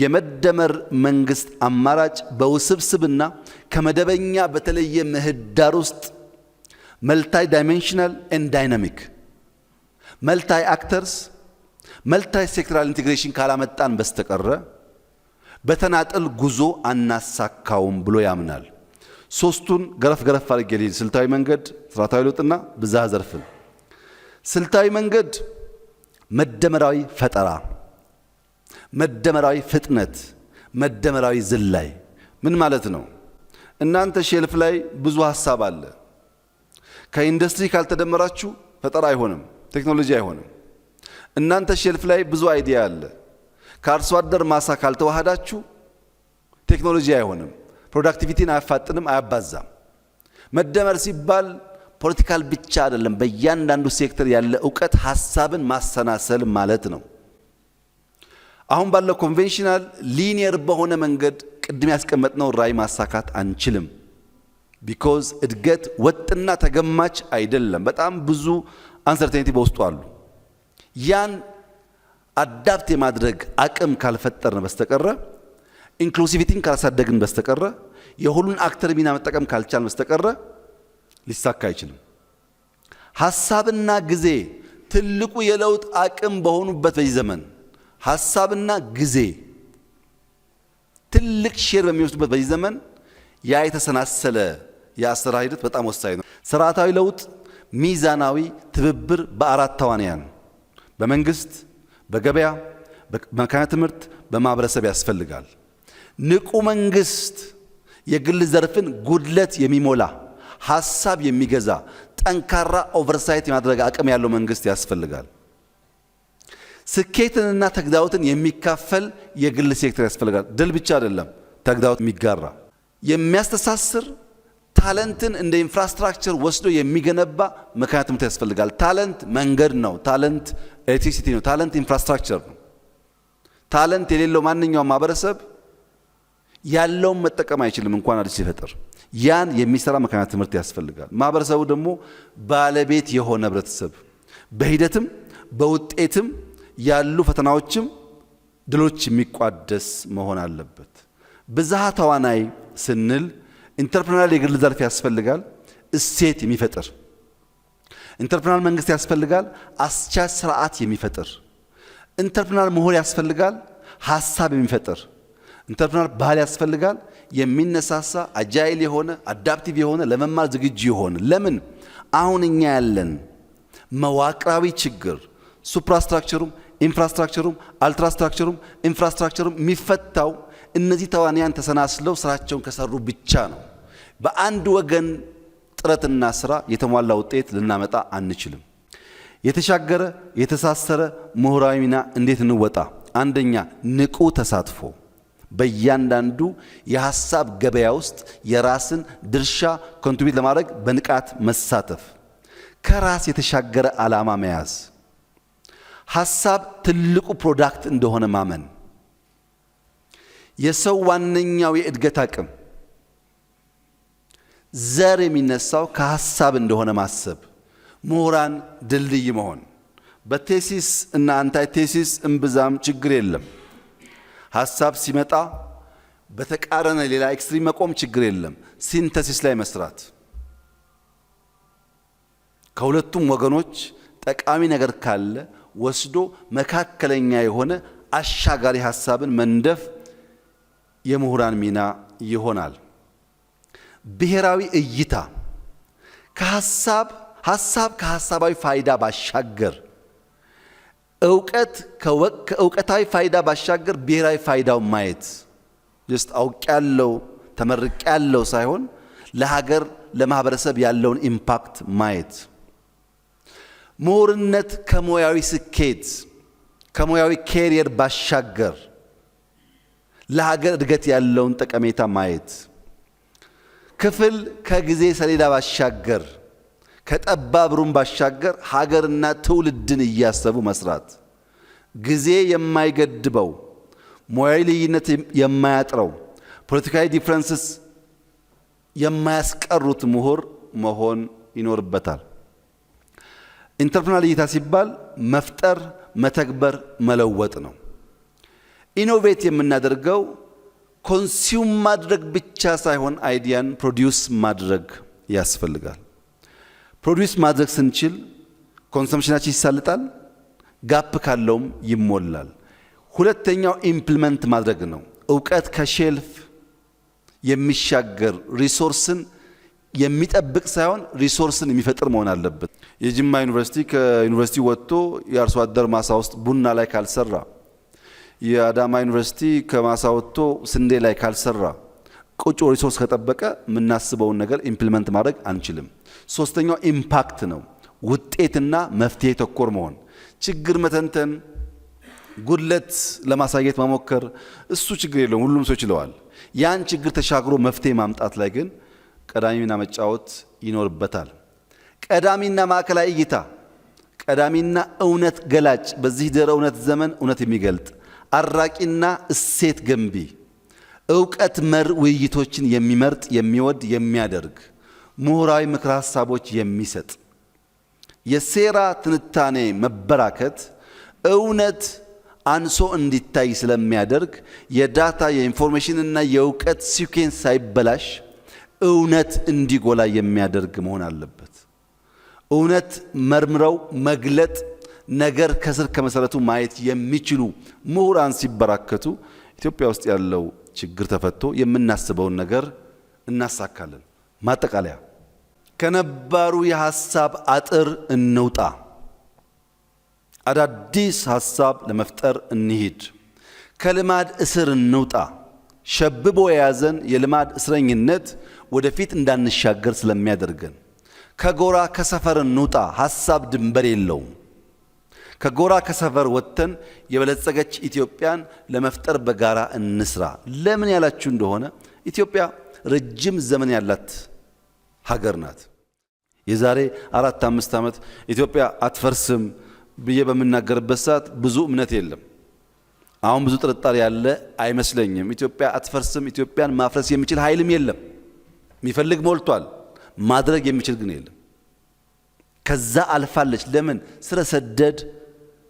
የመደመር መንግስት አማራጭ በውስብስብና ከመደበኛ በተለየ ምህዳር ውስጥ መልታይ ዳይሜንሽናል ኤንድ ዳይናሚክ መልታይ አክተርስ መልታይ ሴክተራል ኢንቴግሬሽን ካላመጣን በስተቀረ በተናጠል ጉዞ አናሳካውም ብሎ ያምናል። ሶስቱን ገረፍ ገረፍ አድርጌ ልሂድ። ስልታዊ መንገድ፣ ስርዓታዊ ለውጥና ብዝሃ ዘርፍን። ስልታዊ መንገድ መደመራዊ ፈጠራ፣ መደመራዊ ፍጥነት፣ መደመራዊ ዝላይ። ምን ማለት ነው? እናንተ ሼልፍ ላይ ብዙ ሀሳብ አለ። ከኢንዱስትሪ ካልተደመራችሁ ፈጠራ አይሆንም፣ ቴክኖሎጂ አይሆንም። እናንተ ሼልፍ ላይ ብዙ አይዲያ አለ። ከአርሶ አደር ማሳ ካልተዋሃዳችሁ ቴክኖሎጂ አይሆንም፣ ፕሮዳክቲቪቲን አያፋጥንም፣ አያባዛም። መደመር ሲባል ፖለቲካል ብቻ አይደለም። በእያንዳንዱ ሴክተር ያለ ዕውቀት ሀሳብን ማሰናሰል ማለት ነው። አሁን ባለው ኮንቬንሽናል ሊኒየር በሆነ መንገድ ቅድም ያስቀመጥነው ራዕይ ማሳካት አንችልም። ቢኮዝ እድገት ወጥና ተገማች አይደለም። በጣም ብዙ አንሰርቴኒቲ በውስጡ አሉ። ያን አዳፕት የማድረግ አቅም ካልፈጠርን በስተቀረ ኢንክሉሲቪቲን ካላሳደግን በስተቀረ የሁሉን አክተር ሚና መጠቀም ካልቻልን በስተቀረ ሊሳካ አይችልም። ሐሳብና ጊዜ ትልቁ የለውጥ አቅም በሆኑበት በዚህ ዘመን ሐሳብና ጊዜ ትልቅ ሼር በሚወስዱበት በዚህ ዘመን ያ የተሰናሰለ የአሰራር ሂደት በጣም ወሳኝ ነው። ስርዓታዊ ለውጥ ሚዛናዊ ትብብር በአራት ተዋንያን በመንግስት፣ በገበያ፣ በመካነ ትምህርት፣ በማህበረሰብ ያስፈልጋል። ንቁ መንግስት የግል ዘርፍን ጉድለት የሚሞላ ሐሳብ የሚገዛ ጠንካራ ኦቨርሳይት የማድረግ አቅም ያለው መንግስት ያስፈልጋል። ስኬትንና ተግዳሮትን የሚካፈል የግል ሴክተር ያስፈልጋል። ድል ብቻ አይደለም፣ ተግዳሮት የሚጋራ የሚያስተሳስር ታለንትን እንደ ኢንፍራስትራክቸር ወስዶ የሚገነባ መካነ ትምህርት ያስፈልጋል። ታለንት መንገድ ነው። ታለንት ኤሌክትሪሲቲ ነው። ታለንት ኢንፍራስትራክቸር ነው። ታለንት የሌለው ማንኛውም ማህበረሰብ ያለውን መጠቀም አይችልም፣ እንኳን አዲስ ሲፈጠር። ያን የሚሰራ መካነ ትምህርት ያስፈልጋል። ማህበረሰቡ ደግሞ ባለቤት የሆነ ህብረተሰብ በሂደትም በውጤትም ያሉ ፈተናዎችም ድሎች የሚቋደስ መሆን አለበት። ብዝሃ ተዋናይ ስንል ኢንተርፕረነር የግል ዘርፍ ያስፈልጋል፣ እሴት የሚፈጥር ኢንተርፕረነር መንግስት ያስፈልጋል፣ አስቻይ ስርዓት የሚፈጥር ኢንተርፕረነር ምሁር ያስፈልጋል፣ ሀሳብ የሚፈጥር ኢንተርፕረነር ባህል ያስፈልጋል፣ የሚነሳሳ አጃይል የሆነ አዳፕቲቭ የሆነ ለመማር ዝግጁ የሆነ። ለምን አሁን እኛ ያለን መዋቅራዊ ችግር ሱፕራስትራክቸሩም ኢንፍራስትራክቸሩም አልትራስትራክቸሩም ኢንፍራስትራክቸሩም የሚፈታው እነዚህ ተዋንያን ተሰናስለው ስራቸውን ከሰሩ ብቻ ነው። በአንድ ወገን ጥረትና ስራ የተሟላ ውጤት ልናመጣ አንችልም። የተሻገረ የተሳሰረ ምሁራዊ ሚና እንዴት እንወጣ? አንደኛ ንቁ ተሳትፎ፣ በእያንዳንዱ የሐሳብ ገበያ ውስጥ የራስን ድርሻ ኮንትሪቢዩት ለማድረግ በንቃት መሳተፍ፣ ከራስ የተሻገረ ዓላማ መያዝ፣ ሐሳብ ትልቁ ፕሮዳክት እንደሆነ ማመን፣ የሰው ዋነኛው የእድገት አቅም ዘር የሚነሳው ከሐሳብ እንደሆነ ማሰብ፣ ምሁራን ድልድይ መሆን። በቴሲስ እና አንታይ ቴሲስ እምብዛም ችግር የለም። ሐሳብ ሲመጣ በተቃረነ ሌላ ኤክስትሪም መቆም ችግር የለም። ሲንተሲስ ላይ መስራት ከሁለቱም ወገኖች ጠቃሚ ነገር ካለ ወስዶ መካከለኛ የሆነ አሻጋሪ ሐሳብን መንደፍ የምሁራን ሚና ይሆናል። ብሔራዊ እይታ ከሐሳባዊ ፋይዳ ባሻገር ከእውቀታዊ ፋይዳ ባሻገር ብሔራዊ ፋይዳው ማየት ጀስት አውቄያለሁ ተመርቄያለሁ ሳይሆን ለሀገር ለማህበረሰብ ያለውን ኢምፓክት ማየት። ምሁርነት ከሙያዊ ስኬት ከሙያዊ ኬሪየር ባሻገር ለሀገር እድገት ያለውን ጠቀሜታ ማየት። ክፍል ከጊዜ ሰሌዳ ባሻገር ከጠባብ ሩም ባሻገር ሀገርና ትውልድን እያሰቡ መስራት። ጊዜ የማይገድበው ሙያዊ ልዩነት የማያጥረው ፖለቲካዊ ዲፍረንስስ የማያስቀሩት ምሁር መሆን ይኖርበታል። ኢንተርፕረነር እይታ ሲባል መፍጠር፣ መተግበር፣ መለወጥ ነው። ኢኖቬት የምናደርገው ኮንሱም ማድረግ ብቻ ሳይሆን አይዲያን ፕሮዲዩስ ማድረግ ያስፈልጋል። ፕሮዲዩስ ማድረግ ስንችል ኮንሰምፕሽናችን ይሳልጣል፣ ጋፕ ካለውም ይሞላል። ሁለተኛው ኢምፕሊመንት ማድረግ ነው። እውቀት ከሼልፍ የሚሻገር ሪሶርስን የሚጠብቅ ሳይሆን ሪሶርስን የሚፈጥር መሆን አለበት። የጅማ ዩኒቨርሲቲ ከዩኒቨርሲቲ ወጥቶ የአርሶ አደር ማሳ ውስጥ ቡና ላይ ካልሰራ፣ የአዳማ ዩኒቨርሲቲ ከማሳ ወጥቶ ስንዴ ላይ ካልሰራ፣ ቁጭ ሪሶርስ ከጠበቀ የምናስበውን ነገር ኢምፕሊመንት ማድረግ አንችልም። ሶስተኛው ኢምፓክት ነው። ውጤትና መፍትሄ ተኮር መሆን፣ ችግር መተንተን፣ ጉድለት ለማሳየት መሞከር እሱ ችግር የለውም፣ ሁሉም ሰው ይችለዋል። ያን ችግር ተሻግሮ መፍትሄ ማምጣት ላይ ግን ቀዳሚ ሚና መጫወት ይኖርበታል። ቀዳሚና ማዕከላዊ እይታ፣ ቀዳሚና እውነት ገላጭ፣ በዚህ ድህረ እውነት ዘመን እውነት የሚገልጥ አራቂና እሴት ገንቢ፣ እውቀት መር ውይይቶችን የሚመርጥ የሚወድ የሚያደርግ ምሁራዊ ምክረ ሀሳቦች የሚሰጥ የሴራ ትንታኔ መበራከት እውነት አንሶ እንዲታይ ስለሚያደርግ የዳታ የኢንፎርሜሽን እና የእውቀት ሲኩዌንስ ሳይበላሽ እውነት እንዲጎላ የሚያደርግ መሆን አለበት። እውነት መርምረው መግለጥ፣ ነገር ከስር ከመሰረቱ ማየት የሚችሉ ምሁራን ሲበራከቱ ኢትዮጵያ ውስጥ ያለው ችግር ተፈቶ የምናስበውን ነገር እናሳካለን። ማጠቃለያ፣ ከነባሩ የሐሳብ አጥር እንውጣ። አዳዲስ ሐሳብ ለመፍጠር እንሂድ። ከልማድ እስር እንውጣ። ሸብቦ የያዘን የልማድ እስረኝነት ወደፊት እንዳንሻገር ስለሚያደርገን ከጎራ ከሰፈር እንውጣ። ሐሳብ ድንበር የለውም። ከጎራ ከሰፈር ወጥተን የበለጸገች ኢትዮጵያን ለመፍጠር በጋራ እንስራ። ለምን ያላችሁ እንደሆነ ኢትዮጵያ ረጅም ዘመን ያላት ሀገር ናት። የዛሬ 4-5 ዓመት ኢትዮጵያ አትፈርስም ብዬ በምናገርበት ሰዓት ብዙ እምነት የለም። አሁን ብዙ ጥርጣሬ ያለ አይመስለኝም። ኢትዮጵያ አትፈርስም። ኢትዮጵያን ማፍረስ የሚችል ኃይልም የለም። የሚፈልግ ሞልቷል፣ ማድረግ የሚችል ግን የለም። ከዛ አልፋለች። ለምን? ስረ ሰደድ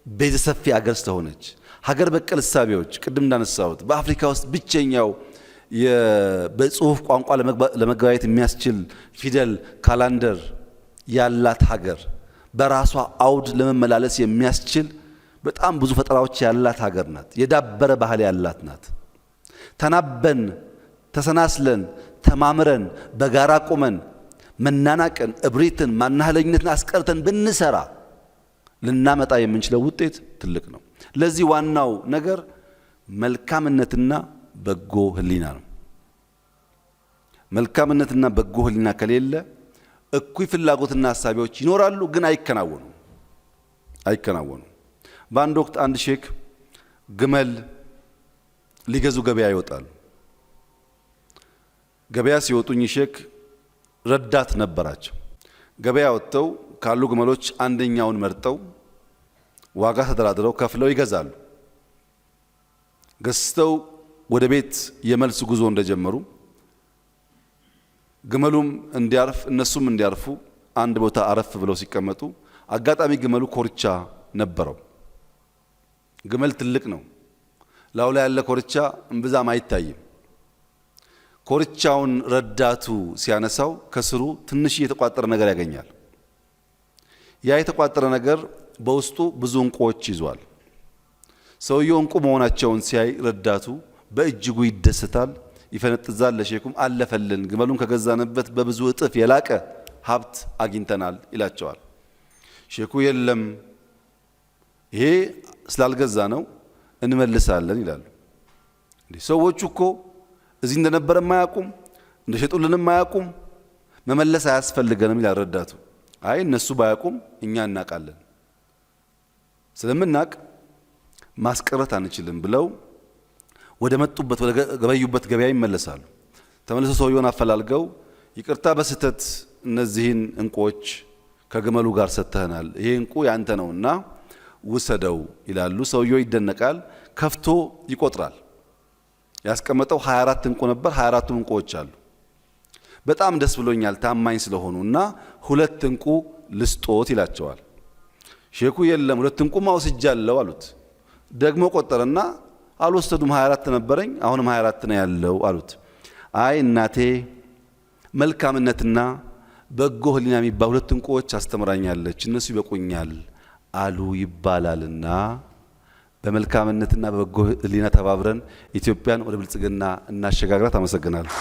ቤተ ሰፊ አገር ስለሆነች። ሀገር በቀል እሳቤዎች ቅድም እንዳነሳሁት በአፍሪካ ውስጥ ብቸኛው በጽሁፍ ቋንቋ ለመገበያየት የሚያስችል ፊደል ካላንደር ያላት ሀገር፣ በራሷ አውድ ለመመላለስ የሚያስችል በጣም ብዙ ፈጠራዎች ያላት ሀገር ናት። የዳበረ ባህል ያላት ናት። ተናበን ተሰናስለን ተማምረን በጋራ ቆመን መናናቅን፣ እብሪትን፣ ማናህለኝነትን አስቀርተን ብንሰራ ልናመጣ የምንችለው ውጤት ትልቅ ነው። ለዚህ ዋናው ነገር መልካምነትና በጎ ህሊና ነው። መልካምነትና በጎ ህሊና ከሌለ እኩይ ፍላጎትና ሐሳቢዎች ይኖራሉ፣ ግን አይከናወኑም። በአንድ ወቅት አንድ ሼክ ግመል ሊገዙ ገበያ ይወጣሉ። ገበያ ሲወጡኝ ሼክ ረዳት ነበራቸው። ገበያ ወጥተው ካሉ ግመሎች አንደኛውን መርጠው ዋጋ ተደራድረው ከፍለው ይገዛሉ። ገዝተው ወደ ቤት የመልስ ጉዞ እንደጀመሩ ግመሉም እንዲያርፍ እነሱም እንዲያርፉ አንድ ቦታ አረፍ ብለው ሲቀመጡ አጋጣሚ ግመሉ ኮርቻ ነበረው። ግመል ትልቅ ነው። ላዩ ላይ ያለ ኮርቻ እምብዛም አይታይም። ኮርቻውን ረዳቱ ሲያነሳው ከስሩ ትንሽ የተቋጠረ ነገር ያገኛል። ያ የተቋጠረ ነገር በውስጡ ብዙ እንቁዎች ይዟል። ሰውየው እንቁ መሆናቸውን ሲያይ ረዳቱ በእጅጉ ይደሰታል፣ ይፈነጥዛል። ለሼኩም አለፈልን፣ ግመሉን ከገዛንበት በብዙ እጥፍ የላቀ ሀብት አግኝተናል ይላቸዋል። ሼኩ የለም ይሄ ስላልገዛ ነው እንመልሳለን ይላሉ። ሰዎቹ እኮ እዚህ እንደነበረ ማያቁም እንደሸጡልንም ማያቁም መመለስ አያስፈልገንም ይላል ረዳቱ። አይ እነሱ ባያቁም እኛ እናቃለን፣ ስለምናቅ ማስቀረት አንችልም ብለው ወደ መጡበት ወደ ገበዩበት ገበያ ይመለሳሉ። ተመልሰው ሰውየውን አፈላልገው ይቅርታ በስተት እነዚህን እንቁዎች ከግመሉ ጋር ሰጥተናል፣ ይሄ እንቁ ያንተ ነውና ውሰደው ይላሉ። ሰውየው ይደነቃል፣ ከፍቶ ይቆጥራል። ያስቀመጠው 24 እንቁ ነበር። 24ቱም እንቁዎች አሉ። በጣም ደስ ብሎኛል ታማኝ ስለሆኑና 2 እንቁ ልስጦት ይላቸዋል። ሼኩ የለም 2 እንቁማ ወስጃለሁ አሉት። ደግሞ ቆጠረና አልወሰዱም፣ 24 ነበረኝ አሁንም 24 ነው ያለው አሉት። አይ እናቴ መልካምነትና በጎ ሕሊና የሚባሉ 2 እንቁዎች አስተምራኛለች፣ እነሱ ይበቁኛል አሉ ይባላልና በመልካምነትና በበጎ ሕሊና ተባብረን ኢትዮጵያን ወደ ብልጽግና እናሸጋግራት። አመሰግናለሁ።